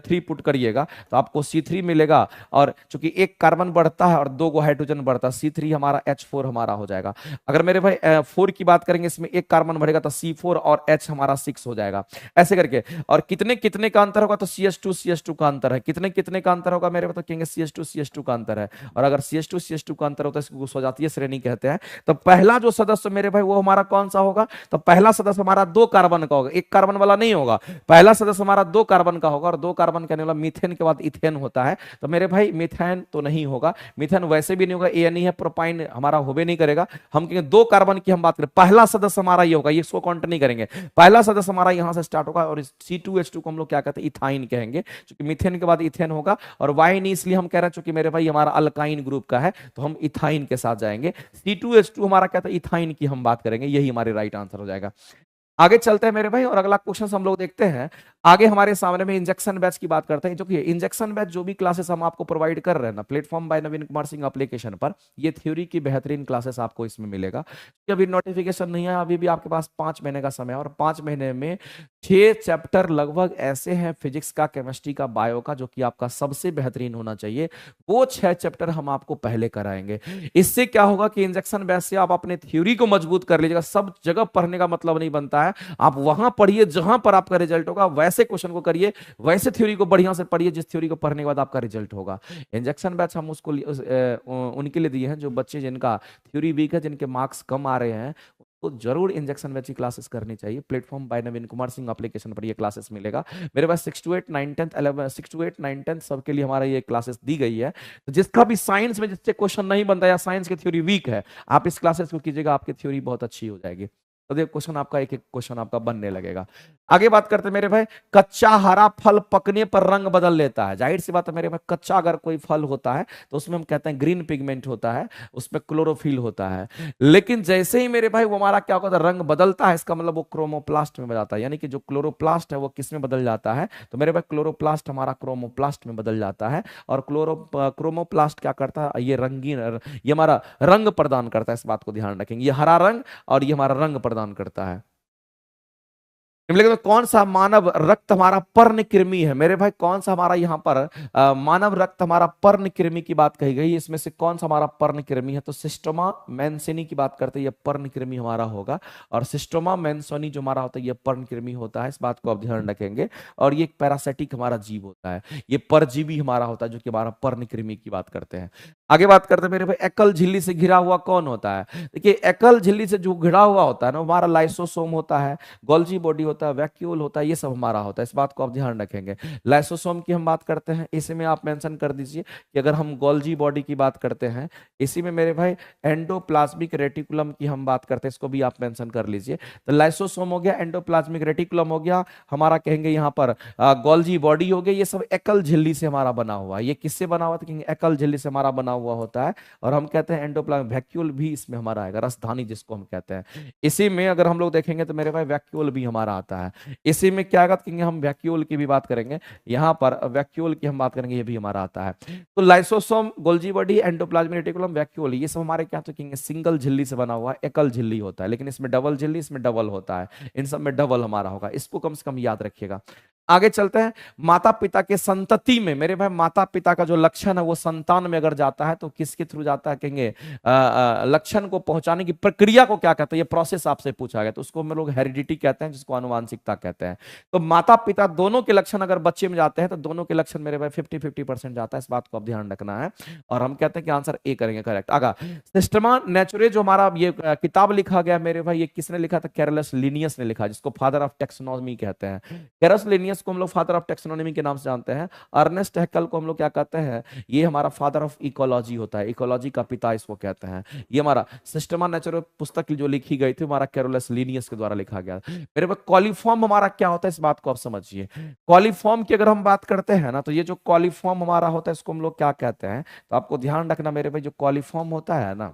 3 पुट करिएगा तो आपको C3 मिलेगा, और चूंकि एक कार्बन बढ़ता है और 2 गो हाइड्रोजन बढ़ता है, C3 हमारा H4 हमारा हो जाएगा। अगर मेरे भाई 4 की बात करेंगे, इसमें एक कार्बन बढ़ेगा तो C4 और H हमारा 6 हो जाएगा, ऐसे करके। और कितने कितने का अंतर होगा, तो CH2 का अंतर है, कितने कितने का अंतर होगा मेरे, तो कहेंगे CH2 का अंतर है, और अगर CH2 का अंतर होता है इसको स्वजातीय श्रेणी कहते हैं। तो पहला जो सदस्य मेरे भाई वो हमारा कौन सा होगा, तो पहला सदस्य हमारा 2 कार्बन का होगा, एक कार्बन वाला नहीं होगा, पहला सदस्य हमारा 2 कार्बन का होगा, और 2 कार्बन कहने वाला मीथेन के बाद इथेन होता है, तो मेरे भाई मीथेन तो नहीं होगा, मीथेन वैसे भी नहीं होगा, ये नहीं है, प्रोपाइन हमारा होबे नहीं करेगा, हम कहेंगे 2 कार्बन की हम बात करें, पहला सदस्य हमारा ये होगा, ये इसको काउंट नहीं करेंगे, पहला सदस्य हमारा यहां से स्टार्ट होगा, और C2H2 को हम लोग क्या कहते हैं, इथाइन कहेंगे, क्योंकि मीथेन के बाद इथेन होगा, और वाई नहीं इसलिए हम कह रहे हैं क्योंकि मेरे भाई हमारा अल्काइन ग्रुप का है, तो हम इथाइन के साथ जाएंगे। C2H2 हमारा क्या था, इथाइन की हम बात करेंगे, यही हमारे राइट आंसर हो जाएगा। आगे चलते हैं मेरे भाई, और अगला क्वेश्चन हम लोग देखते हैं। आगे हमारे सामने में इंजेक्शन बैच की बात करते हैं, जो कि इंजेक्शन बैच जो भी क्लासेस हम आपको प्रोवाइड कर रहे हैं ना प्लेटफॉर्म बाय नवीन कुमार सिंह एप्लीकेशन पर, ये थ्योरी की बेहतरीन क्लासेस आपको इसमें मिलेगा। अभी नोटिफिकेशन नहीं है, अभी भी आपके पास 5 महीने का समय है, और 5 महीने में 6 चैप्टर लगभग ऐसे हैं फिजिक्स का, केमिस्ट्री का, बायो का, जो कि आपका सबसे बेहतरीन होना चाहिए, वो 6 चैप्टर हम आपको पहले कराएंगे। इससे क्या होगा कि इंजेक्शन बैच से आप अपने थ्योरी को मजबूत कर लीजिएगा। सब जगह पढ़ने का मतलब नहीं बनता है, आप वहां पढ़िए जहां पर आपका रिजल्ट होगा, वैसे क्वेश्चन को करिए, वैसे थ्योरी को बढ़िया से पढ़िए जिस थ्योरी को पढ़ने के बाद आपका रिजल्ट होगा। इंजेक्शन बैच हम उसको उनके लिए दिए हैं जो बच्चे जिनका थ्योरी वीक है, जिनके मार्क्स कम आ रहे हैं, तो जरूर इंजेक्शन बैच की क्लासेस करनी चाहिए। प्लेटफॉर्म बाय नवीन कुमार सिंह एप्लीकेशन पर ये क्लासेस मिलेगा। मेरे पास 6 to 8 9 10 11 6 to 8 9 10 सबके लिए हमारा ये क्लासेस दी गई है। तो जिसका भी साइंस में जिससे क्वेश्चन नहीं बनता या साइंस की थ्योरी वीक है, आप इस क्लासेस को कीजिएगा, आपकी थ्योरी बहुत अच्छी हो जाएगी। तो देखो क्वेश्चन आपका एक एक क्वेश्चन आपका बनने लगेगा। आगे बात करते हैं मेरे भाई, कच्चा हरा फल पकने पर रंग बदल लेता है। जाहिर सी बात है मेरे भाई, कच्चा अगर कोई फल होता है तो उसमें हम कहते हैं ग्रीन पिगमेंट होता है, उसमें क्लोरोफिल होता है। लेकिन जैसे ही मेरे भाई वो हमारा क्या होता है, रंग बदलता है, इसका मतलब वो क्रोमोप्लास्ट में बदलता है, यानी कि जो क्लोरोप्लास्ट है वो किस में बदल जाता है, तो मेरे भाई क्लोरोप्लास्ट हमारा क्रोमोप्लास्ट में बदल जाता है। और क्रोमोप्लास्ट क्या करता है, ये रंगीन, ये हमारा रंग प्रदान करता है, इस बात को ध्यान रखेंगे, ये हरा रंग और ये हमारा रंग प्रदान करता है। निम्नलिखित में कौन सा मानव रक्त हमारा पर्णकृमि है? मेरे भाई कौन सा हमारा यहाँ पर मानव रक्त हमारा पर्णकृमि की बात कही गई, इसमें से कौन सा हमारा पर्णकृमि है? तो सिस्टोमा मेंसेनी की बात करते हैं, ये पर्णकृमि हमारा होगा। और सिस्टोमा मेंसेनी जो हमारा होता है ये पर्णकृमि होता है, इस बात को आप ध्यान रखेंगे। और ये एक पैरासिटिक हमारा जीव होता है, ये परजीवी हमारा होता है जो कि हमारा पर्णकृमि की बात करते हैं। आगे बात करते हैं मेरे भाई, एकल झिल्ली से घिरा हुआ कौन होता है? देखिए एकल झिल्ली से जो घिरा हुआ होता है ना, हमारा लाइसोसोम होता है, गोल्जी बॉडी होता है, वैक्यूल होता है, ये सब हमारा होता है, इस बात को आप ध्यान रखेंगे। लाइसोसोम की हम बात करते हैं, इसी में आप मेंशन कर दीजिए कि अगर हम गोल्जी बॉडी की बात करते हैं, इसी में मेरे भाई एंडोप्लाज्मिक रेटिकुलम की हम बात करते हैं, इसको भी आप मेंशन कर लीजिए। तो लाइसोसोम हो गया, एंडोप्लाज्मिक रेटिकुलम हो गया, हमारा कहेंगे यहाँ पर गोल्जी बॉडी हो गया, ये सब एकल झिल्ली से हमारा बना हुआ है। ये किससे बना हुआ था? कहेंगे एकल झिल्ली से हमारा बना हुआ होता है। और हम कहते हैं एंडोप्लाज्मिक वैक्यूल भी इसमें हमारा आएगा, रसधानी जिसको हम कहते हैं। इसी में अगर हम लोग देखेंगे तो मेरे भाई वैक्यूल भी हमारा आता है। इसी में क्या करेंगे हम, वैक्यूल की भी बात करेंगे, यहाँ पर वैक्यूल की हम बात करेंगे, ये भी हमारा आता है। तो lysosome, Golgi body, endoplasmic reticulum, vacuole, ये सब हमारे क्या तो कहेंगे सिंगल झिल्ली से बना हुआ है, एकल झिल्ली होता है। लेकिन इसमें डबल झिल्ली, इसमें डबल होता है, इन सब में डबल हमारा होगा, इसको कम से कम याद रखिएगा। आगे चलते हैं, माता पिता के संतति में मेरे भाई माता पिता का जो लक्षण है वो संतान में अगर जाता है तो किसके थ्रू जाता है? कहेंगे लक्षण को पहुंचाने की प्रक्रिया को क्या कहते हैं? ये प्रोसेस आपसे पूछा गया, तो उसको हम लोग हेरिडिटी कहते हैं, जिसको आनुवांशिकता कहते हैं। तो माता पिता दोनों के लक्षण अगर बच्चे में जाते हैं तो दोनों के लक्षण मेरे भाई 50-50% जाता है, इस बात को आप ध्यान रखना है। और हम कहते हैं कि आंसर ए करेंगे करेक्ट। आगा, सिस्टमा नेचुरे जो हमारा ये किताब लिखा गया मेरे भाई, ये किसने लिखा था? कैरलस लिनियस ने लिखा, जिसको फादर ऑफ टेक्सोनॉमी कहते हैं। कैरलस लिनियस को हम लोग फादर ऑफ टेक्सोनॉमी के नाम से जानते हैं। अर्नेस्ट हैक्कल को हम लोग क्या कहते हैं? ये हमारा फादर ऑफ इकोलॉजी होता है, इकोलॉजी का पिता इसको कहते हैं। ये हमारा सिस्टमा नेचुरा पुस्तक जो लिखी गई थी हमारा कैरोलस लिनियस के द्वारा लिखा गया। मेरे पास कॉलीफॉर्म हमारा क्या होता है, इस बात को आप समझिए। कॉलीफॉर्म की अगर हम बात करते हैं ना, तो ये जो कॉलीफॉर्म हमारा होता है इसको हम लोग क्या कहते हैं? तो आपको ध्यान रखना मेरे भाई, जो कॉलीफॉर्म होता है ना,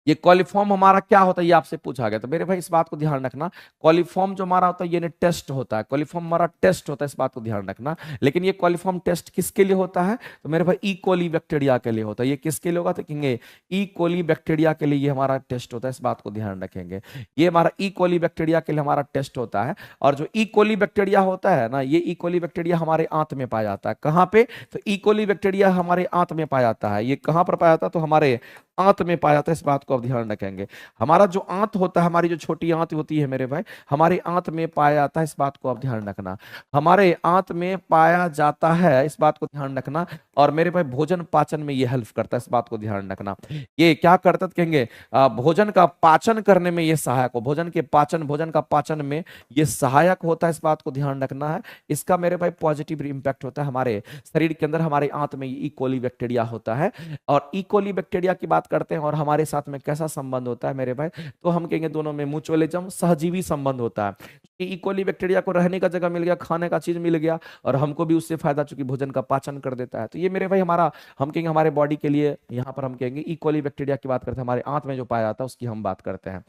ये कॉलीफॉर्म हमारा क्या होता है ये आपसे पूछा गया, तो मेरे भाई इस बात को ध्यान रखना। कॉलीफॉर्म जो हमारा होता है ये टेस्ट होता है, कॉलीफॉर्म हमारा टेस्ट होता है, इस बात को ध्यान रखना। लेकिन ये कॉलीफॉर्म टेस्ट किसके लिए होता है? तो मेरे भाई ई कोली बैक्टीरिया के लिए होता है। ये किसके लिए होगा? तो कहेंगे ई कोली बैक्टीरिया के लिए ये हमारा टेस्ट होता है, इस बात को ध्यान रखेंगे। ये हमारा ई कोली बैक्टीरिया के लिए हमारा टेस्ट होता है। और जो ई कोली बैक्टीरिया होता है ना, ये ई कोली बैक्टीरिया हमारे आंत में पाया जाता है। कहाँ पे? तो ई कोली बैक्टीरिया हमारे आंत में पाया जाता है। ये कहाँ पर पाया जाता है? तो हमारे आंत में पाया जाता है, इस बात को आप ध्यान रखेंगे। हमारा जो आंत होता है, हमारी जो छोटी आंत होती है मेरे भाई, हमारे आंत में पाया जाता है, इस बात को आप ध्यान रखना। हमारे आंत में पाया जाता है, इस बात को ध्यान रखना। और मेरे भाई भोजन पाचन में ये हेल्प करता है, इस बात को ध्यान रखना। ये क्या करता है? कहेंगे भोजन का पाचन करने में ये सहायक हो, भोजन के पाचन, भोजन का पाचन में ये सहायक होता है, इस बात को ध्यान रखना है। इसका मेरे भाई पॉजिटिव इंपैक्ट होता है हमारे शरीर के अंदर, हमारे आंत में ई कोली बैक्टीरिया होता है। और ई कोली बैक्टीरिया की बात करते हैं और हमारे साथ में कैसा संबंध होता है मेरे भाई, तो हम कहेंगे दोनों में म्यूचुअलिज्म, सहजीवी संबंध होता है। ई कोली बैक्टीरिया को रहने का जगह मिल गया, खाने का चीज मिल गया, और हमको भी उससे फायदा, चूंकि भोजन का पाचन कर देता है। तो ये मेरे भाई हमारा, हम कहेंगे हमारे बॉडी के लिए, यहाँ पर हम कहेंगे ई कोली बैक्टीरिया की बात करते हैं, हमारे आंत में जो पाया जाता है उसकी हम बात करते हैं।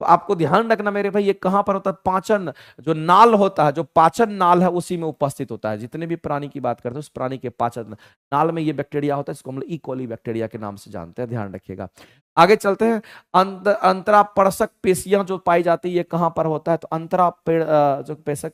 तो आपको ध्यान रखना मेरे भाई, ये कहां पर होता है? पाचन जो नाल होता है, जो पाचन नाल है उसी में उपस्थित होता है। जितने भी प्राणी की बात करते हैं उस प्राणी के पाचन नाल में ये बैक्टीरिया होता है, इसको हम लोग ई कोली बैक्टीरिया के नाम से जानते हैं, ध्यान रखिएगा। आगे चलते हैं, अंतरापरशक पेशियां जो पाई जाती है ये कहां पर होता है? तो जो पेशक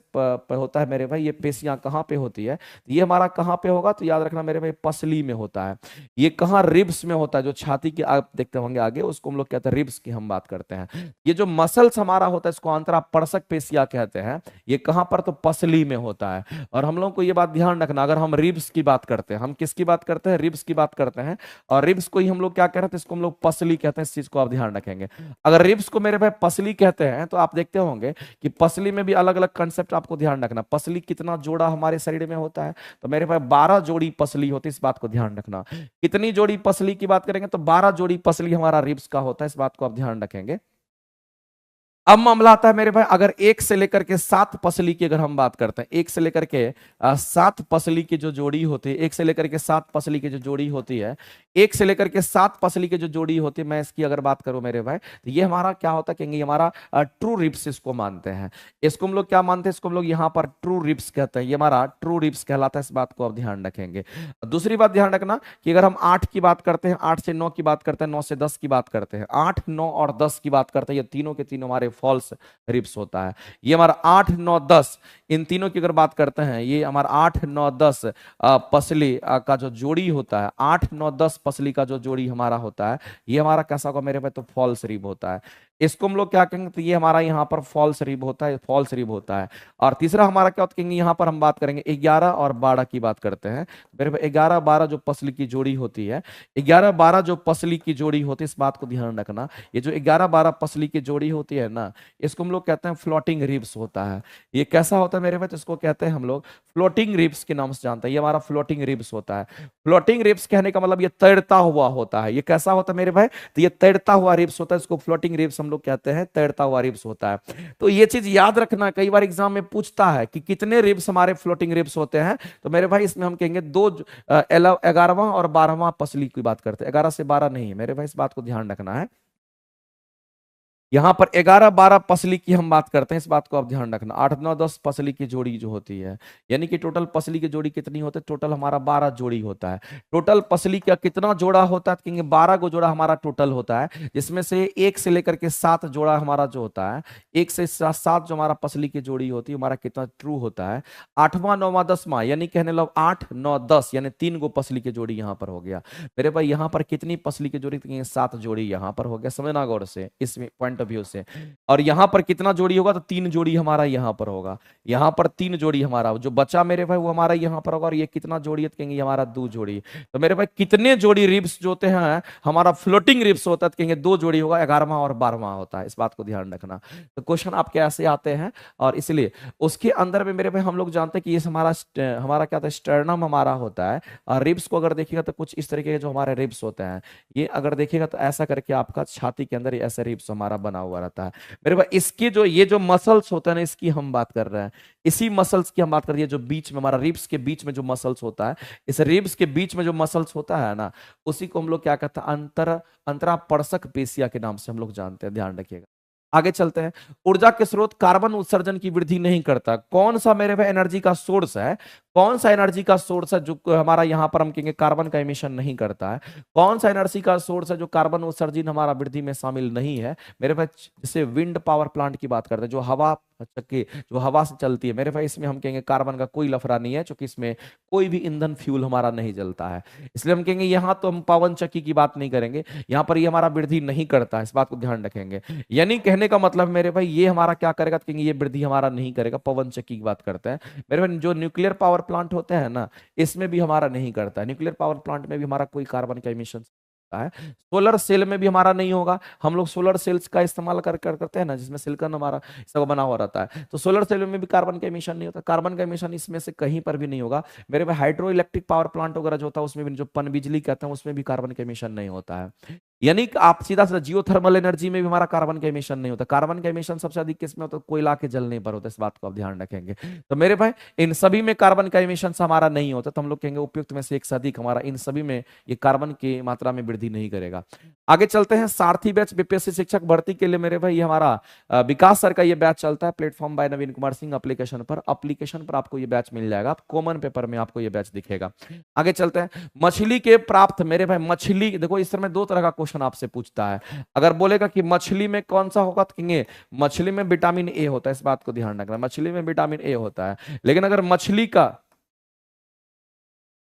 होता है मेरे भाई, ये पेशियां कहां पे होती है? ये हमारा कहां पे होगा? तो याद रखना मेरे भाई, पसली में होता है। ये कहां? रिब्स में होता है, जो छाती की आप देखते होंगे आगे, उसको हम लोग कहते हैं रिब्स की हम बात करते हैं। ये जो मसल्स हमारा होता है इसको अंतरापरशक पेशियां कहते हैं। ये कहां पर? तो पसली में होता है। और हम लोग को ये बात ध्यान रखना, अगर हम रिब्स की बात करते हैं, हम किसकी बात करते हैं? रिब्स की बात करते हैं। और रिब्स को ही हम लोग क्या कह रहे थे? इसको हम लोग पसली कहते हैं, इस चीज को आप ध्यान रखेंगे। अगर रिब्स को मेरे भाई पसली कहते हैं तो आप देखते होंगे कि पसली में भी अलग अलग कंसेप्ट आपको ध्यान रखना। पसली कितना जोड़ा हमारे शरीर में होता है? तो मेरे भाई 12 जोड़ी पसली होती है, इस बात को ध्यान रखना। कितनी जोड़ी पसली की बात करेंगे? तो 12 जोड़ी पसली हमारा रिब्स का होता है, इस बात को आप ध्यान रखेंगे। अब मामला आता है मेरे भाई, अगर 1 से लेकर के 7 पसली की अगर हम बात करते हैं, 1 से लेकर के 7 पसली की जो जोड़ी होती है, 1 से लेकर के 7 पसली की जो जोड़ी होती है, 1 से लेकर के 7 पसली की जो जोड़ी होती है, मैं इसकी अगर बात करूं मेरे भाई, तो ये हमारा क्या होता है? कहेंगे हमारा ट्रू रिब्स इसको मानते हैं। इसको हम लोग क्या मानते हैं? इसको हम लोग यहाँ पर ट्रू रिब्स कहते हैं। ये हमारा ट्रू रिब्स कहलाता है, इस बात को आप ध्यान रखेंगे। दूसरी बात ध्यान रखना कि अगर हम 8 की बात करते हैं, 8 से 9 की बात करते हैं, 9 से 10 की बात करते हैं, 8, 9 और 10 की बात करते हैं, ये तीनों के तीनों हमारे फॉल्स रिब्स होता है। ये हमारा 8 9 10 इन तीनों की अगर बात करते हैं, ये हमारा 8 9 10 पसली का जो जोड़ी होता है, 8 9 10 पसली का जो जोड़ी हमारा होता है, ये हमारा कैसा होगा मेरे भाई, तो फॉल्स रिब होता है। इसको हम लोग क्या कहेंगे, तो ये हमारा यहाँ पर फॉल्स रिब होता है, फॉल्स रिब होता है। और तीसरा हमारा क्या होता है, यहाँ पर हम बात करेंगे 11 और 12 की बात करते हैं मेरे भाई। 11 12 जो पसली की जोड़ी होती है, 11 12 जो पसली की जोड़ी होती है, इस बात को ध्यान रखना, ये जो 11 12 पसली की जोड़ी होती है ना, इसको हम लोग कहते हैं फ्लोटिंग रिब्स होता है। ये कैसा होता है मेरे भाई, तो इसको कहते हैं हम लोग फ्लोटिंग रिब्स के नाम से जानते हैं। ये हमारा फ्लोटिंग रिब्स होता है। फ्लोटिंग रिब्स कहने का मतलब ये तैरता हुआ होता है। ये कैसा होता है मेरे भाई, तो ये तैरता हुआ रिब्स होता है, इसको फ्लोटिंग रिब्स हम लोग कहते हैं, तैरता हुआ रिब्स होता है। तो ये चीज याद रखना, कई बार एग्जाम में पूछता है कि कितने रिब्स हमारे फ्लोटिंग रिब्स होते हैं, तो मेरे भाई इसमें हम कहेंगे 11वां और 12वां पसली की बात करते हैं, 11 से 12 नहीं है मेरे भाई, इस बात को ध्यान रखना है। यहां पर 11 12 पसली की हम बात करते हैं, इस बात को आप ध्यान रखना। 8 9 10 पसली की जोड़ी जो होती है, यानी कि टोटल पसली की जोड़ी कितनी होती है, टोटल हमारा 12 जोड़ी होता है। टोटल पसली का कितना जोड़ा होता है, कहेंगे 12 को जोड़ा हमारा टोटल होता है, जिसमें से 1 से लेकर के 7 जोड़ा हमारा जो होता है, 1 से 7 जो हमारा पसली की जोड़ी होती है, हमारा कितना ट्रू होता है, 8वां 9वां 10वां, यानी कहने लो 8 9 10, यानी 3 गो पसली की जोड़ी यहां पर हो गया मेरे भाई। यहां पर कितनी पसली की जोड़ी, 7 जोड़ी यहां पर हो गया, समझना गौर से इस पॉइंट ऑफ व्यू से। और यहां पर कितना जोड़ी होगा, तो 3 जोड़ी हमारा यहां पर होगा, यहां पर 3 जोड़ी हमारा जो बचा मेरे भाई, वो हमारा यहां पर होगा। और ये कितना जोड़ी है, तो कहेंगे हमारा 2 जोड़ी। तो मेरे भाई कितने जोड़ी रिब्स जो होते हैं, हमारा फ्लोटिंग रिब्स होता है, तो कहेंगे 2 जोड़ी होगा, 11वां और 12वां होता है, इस बात को ध्यान रखना। तो क्वेश्चन आपके ऐसे आते हैं, और इसलिए उसके अंदर में मेरे भाई हम लोग जानते हैं कि ये हमारा हमारा क्या होता है, स्टर्नम हमारा होता है। और रिब्स को अगर देखिएगा तो कुछ इस तरीके के जो हमारे रिब्स होते हैं, ये अगर देखिएगा तो ऐसा करके आपका छाती के अंदर ऐसे रिब्स हमारा बना हुआ रहता है मेरे भाई। इसकी जो ये जो मसल्स होता है ना, इसकी हम बात कर रहे हैं, इसी मसल्स की हम बात कर रहे हैं, जो बीच में हमारा रिब्स के बीच में जो मसल्स होता है, इस रिब्स के बीच में जो मसल्स होता है ना, उसी को हम लोग क्या कहते हैं, अंतरापर्शक पेशिया के नाम से हम लोग जानते हैं, ध्यान रखिएगा। आगे चलते हैं। ऊर्जा के स्रोत कार्बन उत्सर्जन की वृद्धि नहीं करता, कौन सा मेरे भाई एनर्जी का सोर्स है, कौन सा एनर्जी का सोर्स है जो हमारा यहां पर हम कहेंगे कार्बन का एमिशन नहीं करता है, कौन सा एनर्जी का सोर्स है जो कार्बन उत्सर्जन हमारा वृद्धि में शामिल नहीं है मेरे भाई। जैसे विंड पावर प्लांट की बात करते हैं, जो हवा चक्की जो हवा से चलती है मेरे भाई, इसमें हम कहेंगे कार्बन का कोई लफड़ा नहीं है, क्योंकि इसमें कोई भी ईंधन फ्यूल हमारा नहीं जलता है, इसलिए हम कहेंगे यहां तो हम पवन चक्की की बात नहीं करेंगे, यहां पर ये हमारा वृद्धि नहीं करता है, इस बात को ध्यान रखेंगे। यानी कहने का मतलब मेरे भाई, ये हमारा क्या करेगा, तो कहेंगे ये वृद्धि हमारा नहीं करेगा, पवन चक्की की बात करते हैं मेरे भाई। जो न्यूक्लियर पावर प्लांट होते हैं ना, इसमें भी हमारा नहीं करता है, न्यूक्लियर पावर प्लांट में भी हमारा कोई कार्बन का एमिशन है। सोलर सेल में भी हमारा नहीं होगा, हम लोग सोलर सेल्स का इस्तेमाल करते हैं ना, जिसमें सिलिकॉन हमारा सब बना हुआ रहता है, तो सोलर सेल में भी कार्बन का एमिशन नहीं होता, कार्बन का एमिशन इसमें से कहीं पर भी नहीं होगा मेरे भाई। हाइड्रो इलेक्ट्रिक पावर प्लांट वगैरह जो होता है, उसमें भी जो पनबिजली कहते हैं, उसमें भी कार्बन का एमिशन नहीं होता है। यानी कि आप सीधा सीधा जियोथर्मल एनर्जी में भी हमारा कार्बन का एमिशन नहीं होता। कार्बन का एमिशन सबसे अधिक किसमें होता है, कोयला के जलने पर होता है, इस बात को आप ध्यान रखेंगे। तो मेरे भाई इन सभी में कार्बन का एमिशन हमारा नहीं होता, तो हम लोग कहेंगे उपयुक्त में से एक से अधिक हमारा इन सभी में ये कार्बन की मात्रा में वृद्धि नहीं करेगा। आगे चलते हैं। सारथी बैच बीपीएससी शिक्षक भर्ती के लिए मेरे भाई ये हमारा विकास सर का ये बैच चलता है, प्लेटफॉर्म बाय नवीन कुमार सिंह एप्लीकेशन पर आपको ये बैच मिल जाएगा, कॉमन पेपर में आपको ये बैच दिखेगा। आगे चलते हैं। मछली के प्राप्त मेरे भाई, मछली देखो इस तरह 2 तरह का क्वेश्चन आपसे पूछता है। अगर बोलेगा कि मछली में कौन सा होगा, तो कहेंगे मछली में विटामिन ए होता है, इस बात को ध्यान रखना, मछली में विटामिन ए होता है। लेकिन अगर मछली का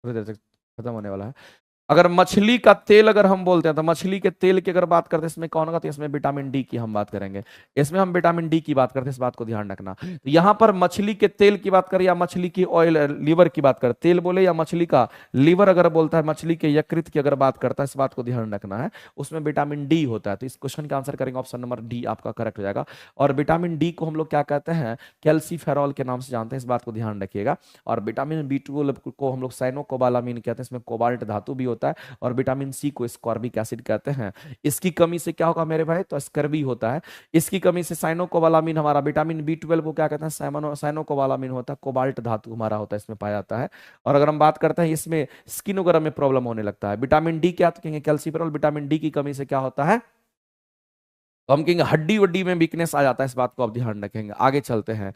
थोड़ी देर तक खत्म होने वाला है, अगर मछली का तेल अगर हम बोलते हैं, तो मछली के तेल की अगर बात करते हैं, इसमें कौन होगा, तो इसमें विटामिन डी की हम बात करेंगे, इसमें हम विटामिन डी की बात करते हैं, इस बात को ध्यान रखना। तो यहां पर मछली के तेल की बात करें या मछली की ऑयल लीवर की बात करें, तेल बोले या मछली का लीवर अगर बोलता है, मछली के यकृत की अगर बात करता है, इस बात को ध्यान रखना है, उसमें विटामिन डी होता है। तो इस क्वेश्चन का आंसर करेंगे ऑप्शन नंबर डी आपका करेक्ट हो जाएगा। और विटामिन डी को हम लोग क्या कहते हैं, कैल्सीफेरॉल के नाम से जानते हैं, इस बात को ध्यान रखिएगा। और विटामिन बी12 को हम लोग साइनोकोबालामिन कहते हैं, इसमें कोबाल्ट धातु भी होता है। और विटामिन सी को स्कॉर्बिक एसिड कहते हैं। इसकी कमी से क्या होगा मेरे भाई, तो स्कर्वी होता है। इसकी कमी से साइनोकोबालामिन हमारा, विटामिन बी12 को क्या कहते हैं, साइनोकोबालामिन होता है, कोबाल्ट धातु हमारा होता है, इसमें पाया जाता है। और अगर हम बात करते हैं इसमें स्किन वगैरह में प्रॉब्लम होने लगता है। विटामिन डी क्या, तो कहेंगे कैल्सीफेरॉल, विटामिन डी की कमी से क्या होता है, तो हम कहेंगे हड्डी वड्डी में वीकनेस आ जाता है, इस बात को आप ध्यान रखेंगे। आगे चलते हैं।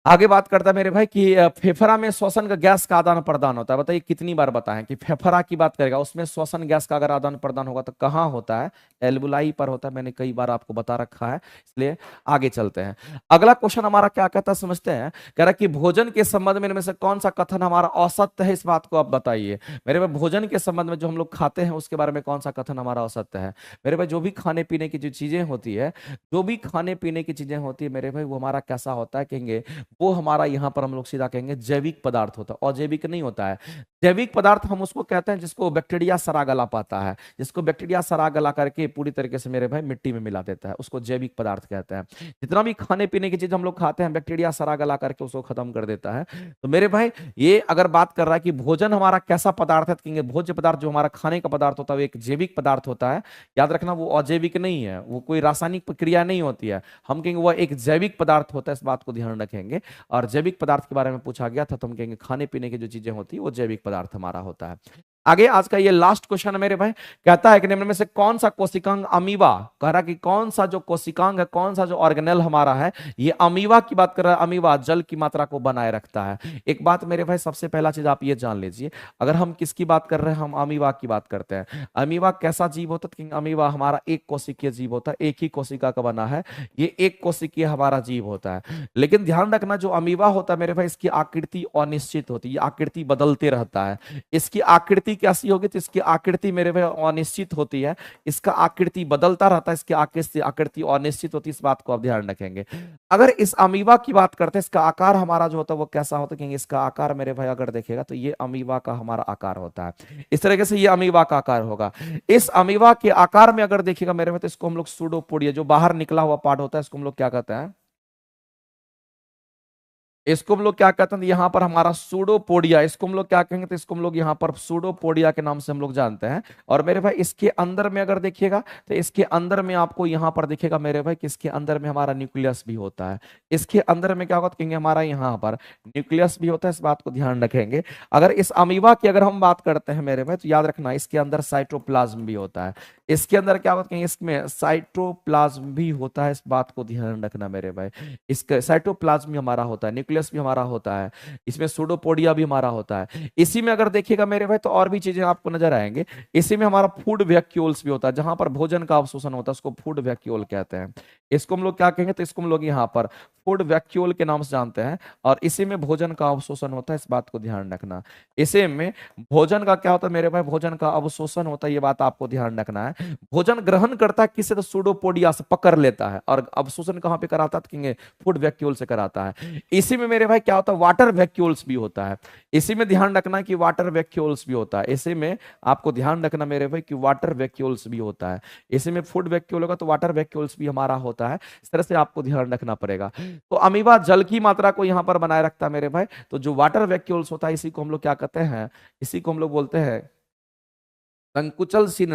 आगे बात करता है मेरे भाई कि फेफड़ा में श्वसन का गैस का आदान प्रदान होता है। बताइए कितनी बार बताएं कि फेफड़ा की बात करेगा उसमें श्वसन गैस का अगर आदान प्रदान होगा तो कहाँ होता है? एल्बुलाई पर होता है। मैंने कई बार आपको बता रखा है, इसलिए आगे चलते हैं। अगला क्वेश्चन हमारा क्या कहता है समझते हैं। कह रहा है कि भोजन के संबंध में इनमें से कौन सा कथन हमारा असत्य है, इस बात को आप बताइए। मेरे भाई भोजन के संबंध में जो हम लोग खाते हैं उसके बारे में कौन सा कथन हमारा असत्य है? मेरे भाई जो भी खाने पीने की जो चीजें होती है, जो भी खाने पीने की चीजें होती है मेरे भाई, वो हमारा कैसा होता है कहेंगे, वो हमारा यहाँ पर हम लोग सीधा कहेंगे जैविक पदार्थ होता है, अजैविक नहीं होता है। जैविक पदार्थ हम उसको कहते हैं जिसको बैक्टीरिया सरा गला पाता है, जिसको बैक्टीरिया सरा गला करके पूरी तरीके से मेरे भाई मिट्टी में मिला देता है, उसको जैविक पदार्थ कहते हैं। जितना भी खाने पीने की चीज हम लोग खाते हैं बैक्टीरिया सरा गला करके उसको खत्म कर देता है। तो मेरे भाई ये अगर बात कर रहा है कि भोजन हमारा कैसा पदार्थ है, तो कहेंगे भोज्य पदार्थ जो हमारा खाने का पदार्थ होता है वो एक जैविक पदार्थ होता है। याद रखना वो अजैविक नहीं है, वो कोई रासायनिक प्रक्रिया नहीं होती है। हम कहेंगे वो एक जैविक पदार्थ होता है, इस बात को ध्यान रखेंगे। और जैविक पदार्थ के बारे में पूछा गया था तो हम कहेंगे खाने पीने की जो चीजें होती है वो जैविक पदार्थ हमारा होता है। आगे आज का ये लास्ट क्वेश्चन है मेरे भाई, कहता है कि निम्न में से कौन सा कोशिकांग अमीबा, कह रहा कि कौन सा जो कोशिकांग है, कौन सा जो ऑर्गेनेल हमारा है, ये अमीबा की बात कर रहा है। अमीबा जल की मात्रा को बनाए रखता है। एक बात मेरे भाई सबसे पहला चीज आप ये जान लीजिए, अगर हम किसकी बात कर रहे हैं, हम अमीबा की बात करते हैं। अमीबा कैसा जीव होता है? अमीबा हमारा एक कोशिकीय जीव होता है, एक ही कोशिका का बना है, ये एक कोशिकीय हमारा जीव होता है। लेकिन ध्यान रखना जो अमीबा होता है मेरे भाई, इसकी आकृति अनिश्चित होती है, आकृति बदलते रहता है। इसकी आकृति कैसी होगी? तो इसकी आकृति मेरे भाई अनिश्चित होती है, इसका आकृति बदलता रहता है, इसकी आकृति अनिश्चित होती है, इस बात को आप ध्यान रखेंगे। अगर इस अमीबा की बात करते हैं, इसका आकार हमारा जो होता है वो कैसा होता है? क्योंकि इसका आकार मेरे भाई अगर देखेगा तो ये अमीबा का हमारा आकार होता है, इस तरीके से ये अमीबा का आकार होगा। इस अमीबा के आकार में अगर देखिएगा मेरे भाई तो इसको हम लोग सूडोपोडिया, जो बाहर निकला हुआ पार्ट होता है, इसको हम लोग क्या कहते हैं? इसको हम लोग क्या कहते हैं? यहाँ पर हमारा सूडोपोडिया, इसको हम लोग क्या कहेंगे? तो इसको हम लोग यहाँ पर सूडोपोडिया के नाम से हम लोग जानते हैं। और मेरे भाई इसके अंदर में अगर देखिएगा तो इसके अंदर में आपको यहाँ पर दिखेगा मेरे भाई कि इसके अंदर में हमारा न्यूक्लियस भी होता है। इसके अंदर में क्या होगा? तो कहेंगे हमारा यहाँ पर न्यूक्लियस भी होता है, इस बात को ध्यान रखेंगे। अगर इस अमीबा की अगर हम बात करते हैं मेरे भाई, तो याद रखना इसके अंदर साइटोप्लाज्म भी होता है। इसके अंदर क्या होता है? इसमें साइटोप्लाज्म भी होता है, इस बात को ध्यान रखना मेरे भाई। इसका साइटोप्लाज्म भी हमारा होता है, न्यूक्लियस भी हमारा होता है, इसमें सूडोपोडिया भी हमारा होता है। इसी में अगर देखिएगा मेरे भाई तो और भी चीजें आपको नजर आएंगे। इसी में हमारा फूड वैक्यूल्स भी होता है, जहां पर भोजन का अवशोषण होता है उसको फूड वैक्यूल कहते हैं। इसको हम लोग क्या कहेंगे? तो इसको हम लोग यहाँ पर फूड वैक्यूल के नाम से जानते हैं। और इसी में भोजन का अवशोषण होता है, इस बात को ध्यान रखना। इसी में भोजन का क्या होता है मेरे भाई? भोजन का अवशोषण होता है, ये बात आपको ध्यान रखना है। भोजन ग्रहण करता है किससे? तो सूडोपोडिया से पकड़ लेता है। और अवशोषण कहां पे कराता है? फूड वैक्यूल से कराता है। इसी में मेरे भाई क्या होता है? वाटर वैक्यूल्स भी होता है। इसी में ध्यान रखना कि वाटर वैक्यूल्स भी होता है। इसी में आपको ध्यान रखना मेरे भाई कि वाटर वैक्यूल्स भी होता है। इसी में फूड वैक्यूल होगा तो वाटर वैक्यूल्स भी हमारा होता है, इस तरह से आपको ध्यान रखना पड़ेगा। तो अमीबा जल की मात्रा को यहां पर बनाए रखता है मेरे भाई। तो जो वाटर वैक्यूल्स होता है इसी को हम लोग क्या कहते हैं? इसी को हम लोग बोलते हैं संकुचल सीन।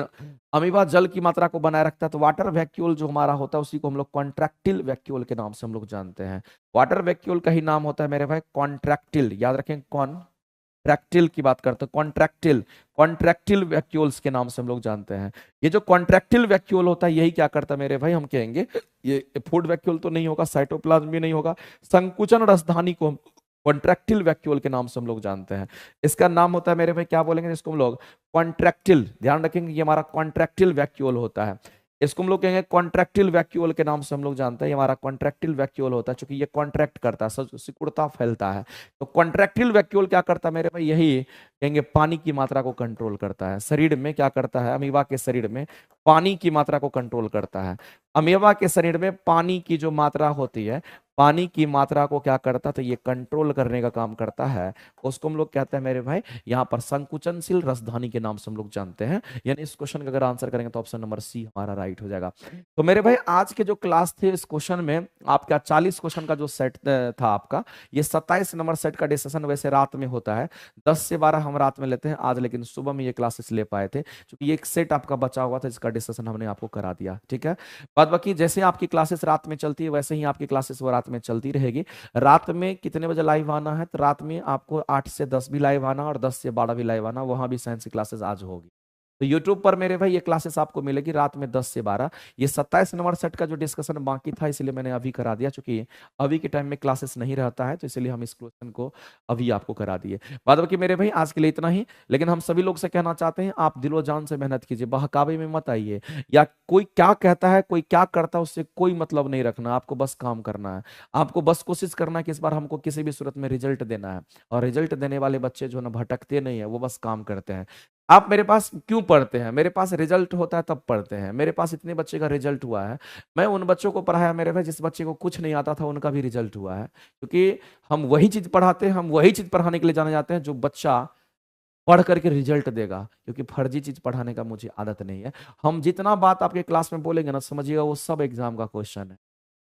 अमीबा जल की मात्रा को बनाए रखता है। तो वाटर वैक्यूल जो हमारा होता है उसी को हम लोग कॉन्ट्रैक्टिल वैक्यूल के नाम से हम लोग जानते हैं। वाटर वैक्यूल का ही नाम होता है मेरे भाई कॉन्ट्रैक्टिल, याद रखें कॉन्ट्रैक्टिल की बात करते हैं, कॉन्ट्रैक्टिल कॉन्ट्रैक्टिल वैक्यूल्स के नाम से हम लोग जानते हैं। ये जो कॉन्ट्रैक्टिल वैक्यूल होता है यही क्या करता है मेरे भाई? हम कहेंगे ये फूड वैक्यूल तो नहीं होगा, साइटोप्लाज्म भी नहीं होगा, संकुचन राजधानी को कॉन्ट्रैक्टिल वैक्यूल के नाम से हम लोग जानते हैं। इसका नाम होता है मेरे भाई क्या बोलेंगे इसको हम लोग? कॉन्ट्रैक्टिल। ध्यान रखेंगे ये हमारा कॉन्ट्रैक्टिल वैक्यूल होता है। इसको हम लोग कहेंगे कॉन्ट्रैक्टिल वैक्यूल के नाम से हम लोग जानते हैं। ये हमारा कॉन्ट्रैक्टिल वैक्यूल होता है क्योंकि ये कॉन्ट्रैक्ट करता है, सिकुड़ता फैलता है। तो कॉन्ट्रैक्टिल वैक्यूल क्या करता है मेरे भाई? यही कहेंगे पानी की मात्रा को कंट्रोल करता है। शरीर में क्या करता है? अमीबा के शरीर में पानी की मात्रा को कंट्रोल करता है। अमीबा के शरीर में पानी की जो मात्रा होती है, पानी की मात्रा को क्या करता है? तो ये कंट्रोल करने का काम करता है। उसको हम लोग कहते हैं मेरे भाई यहाँ पर संकुचनशील राजधानी के नाम से हम लोग जानते हैं। यानी इस क्वेश्चन का अगर आंसर करेंगे तो ऑप्शन नंबर सी हमारा राइट हो जाएगा। तो मेरे भाई आज के जो क्लास थे इस क्वेश्चन में आपका 40 क्वेश्चन का जो सेट था आपका, ये 27 नंबर सेट का डिस्कशन वैसे रात में होता है, 10 से 12 हम रात में लेते हैं आज, लेकिन सुबह में ये क्लासेस ले पाए थे क्योंकि ये एक सेट आपका बचा हुआ था जिसका डिस्कशन हमने आपको करा दिया। ठीक है, बाद बाकी जैसे आपकी क्लासेस रात में चलती है वैसे ही आपकी क्लासेस वो रात में चलती रहेगी। रात में कितने बजे लाइव आना है? तो रात में आपको 8 से 10 भी लाइव आना और 10 से 12 भी लाइव आना, वहां भी साइंस की क्लासेस आज होगी। तो यूट्यूब पर मेरे भाई ये क्लासेस आपको मिलेगी रात में 10 से 12। ये 27 नंबर सेट का जो डिस्कशन बाकी था इसलिए मैंने अभी करा दिया, चूंकि अभी के टाइम में क्लासेस नहीं रहता है तो इसलिए हम इस क्वेश्चन को अभी आपको करा दिए। बाद बाकी मेरे भाई आज के लिए इतना ही, लेकिन हम सभी लोग से कहना चाहते हैं आप दिलो जान से मेहनत कीजिए, बहकावे में मत आइए, या कोई क्या कहता है कोई क्या करता है उससे कोई मतलब नहीं रखना, आपको बस काम करना है। आपको बस कोशिश करना है कि इस बार हमको किसी भी सूरत में रिजल्ट देना है, और रिजल्ट देने वाले बच्चे जो ना भटकते नहीं है, वो बस काम करते हैं। आप मेरे पास क्यों पढ़ते हैं? मेरे पास रिजल्ट होता है तब पढ़ते हैं। मेरे पास इतने बच्चे का रिजल्ट हुआ है, मैं उन बच्चों को पढ़ाया मेरे भाई जिस बच्चे को कुछ नहीं आता था उनका भी रिजल्ट हुआ है, क्योंकि हम वही चीज पढ़ाते हैं, हम वही चीज पढ़ाने के लिए जाने जाते हैं जो बच्चा पढ़ करके रिजल्ट देगा, क्योंकि फर्जी चीज पढ़ाने का मुझे आदत नहीं है। हम जितना बात आपके क्लास में बोलेंगे ना, समझिएगा वो सब एग्जाम का क्वेश्चन है,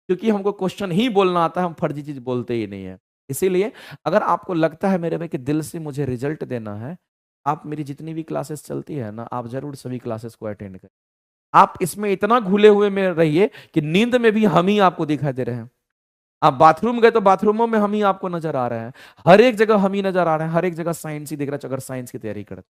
क्योंकि हमको क्वेश्चन ही बोलना आता है, हम फर्जी चीज बोलते ही नहीं है। इसीलिए अगर आपको लगता है मेरे भाई कि दिल से मुझे रिजल्ट देना है, आप मेरी जितनी भी क्लासेस चलती है ना, आप जरूर सभी क्लासेस को अटेंड करें। आप इसमें इतना घुले हुए में रहिए कि नींद में भी हम ही आपको दिखाई दे रहे हैं। आप बाथरूम गए तो बाथरूमों में हम ही आपको नजर आ रहे हैं, हर एक जगह हम ही नजर आ रहे हैं, हर एक जगह साइंस ही दिख रहा है अगर साइंस की तैयारी करते।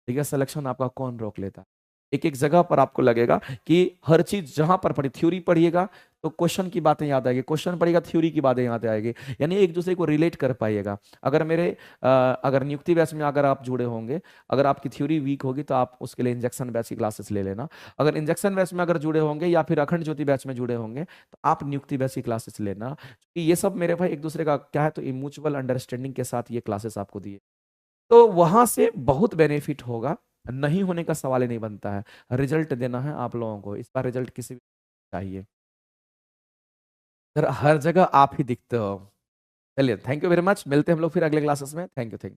ठीक है, सिलेक्शन आपका कौन रोक लेता है? एक एक जगह पर आपको लगेगा कि हर चीज जहां पर पढ़ी, थ्योरी पढ़िएगा तो क्वेश्चन की बातें याद आएगी, क्वेश्चन पढ़िएगा थ्योरी की बातें याद आएगी, यानी एक दूसरे को रिलेट कर पाइएगा। अगर मेरे अगर नियुक्ति बैच में अगर आप जुड़े होंगे, अगर आपकी थ्योरी वीक होगी तो आप उसके लिए इंजेक्शन बैच की क्लासेस ले लेना। अगर इंजेक्शन बैच में अगर जुड़े होंगे या फिर अखंड ज्योति बैच में जुड़े होंगे तो आप नियुक्ति बैच की क्लासेस लेना, क्योंकि ये सब मेरे भाई एक दूसरे का क्या है, तो म्यूचुअल अंडरस्टैंडिंग के साथ ये क्लासेस आपको दिए, तो वहां से बहुत बेनिफिट होगा। नहीं होने का सवाल ही नहीं बनता है। रिजल्ट देना है आप लोगों को, इस बार रिजल्ट किसी भी चाहिए सर, हर जगह आप ही दिखते हो। चलिए, थैंक यू वेरी मच, मिलते हैं हम लोग फिर अगले क्लासेस में। Thank you, thank you.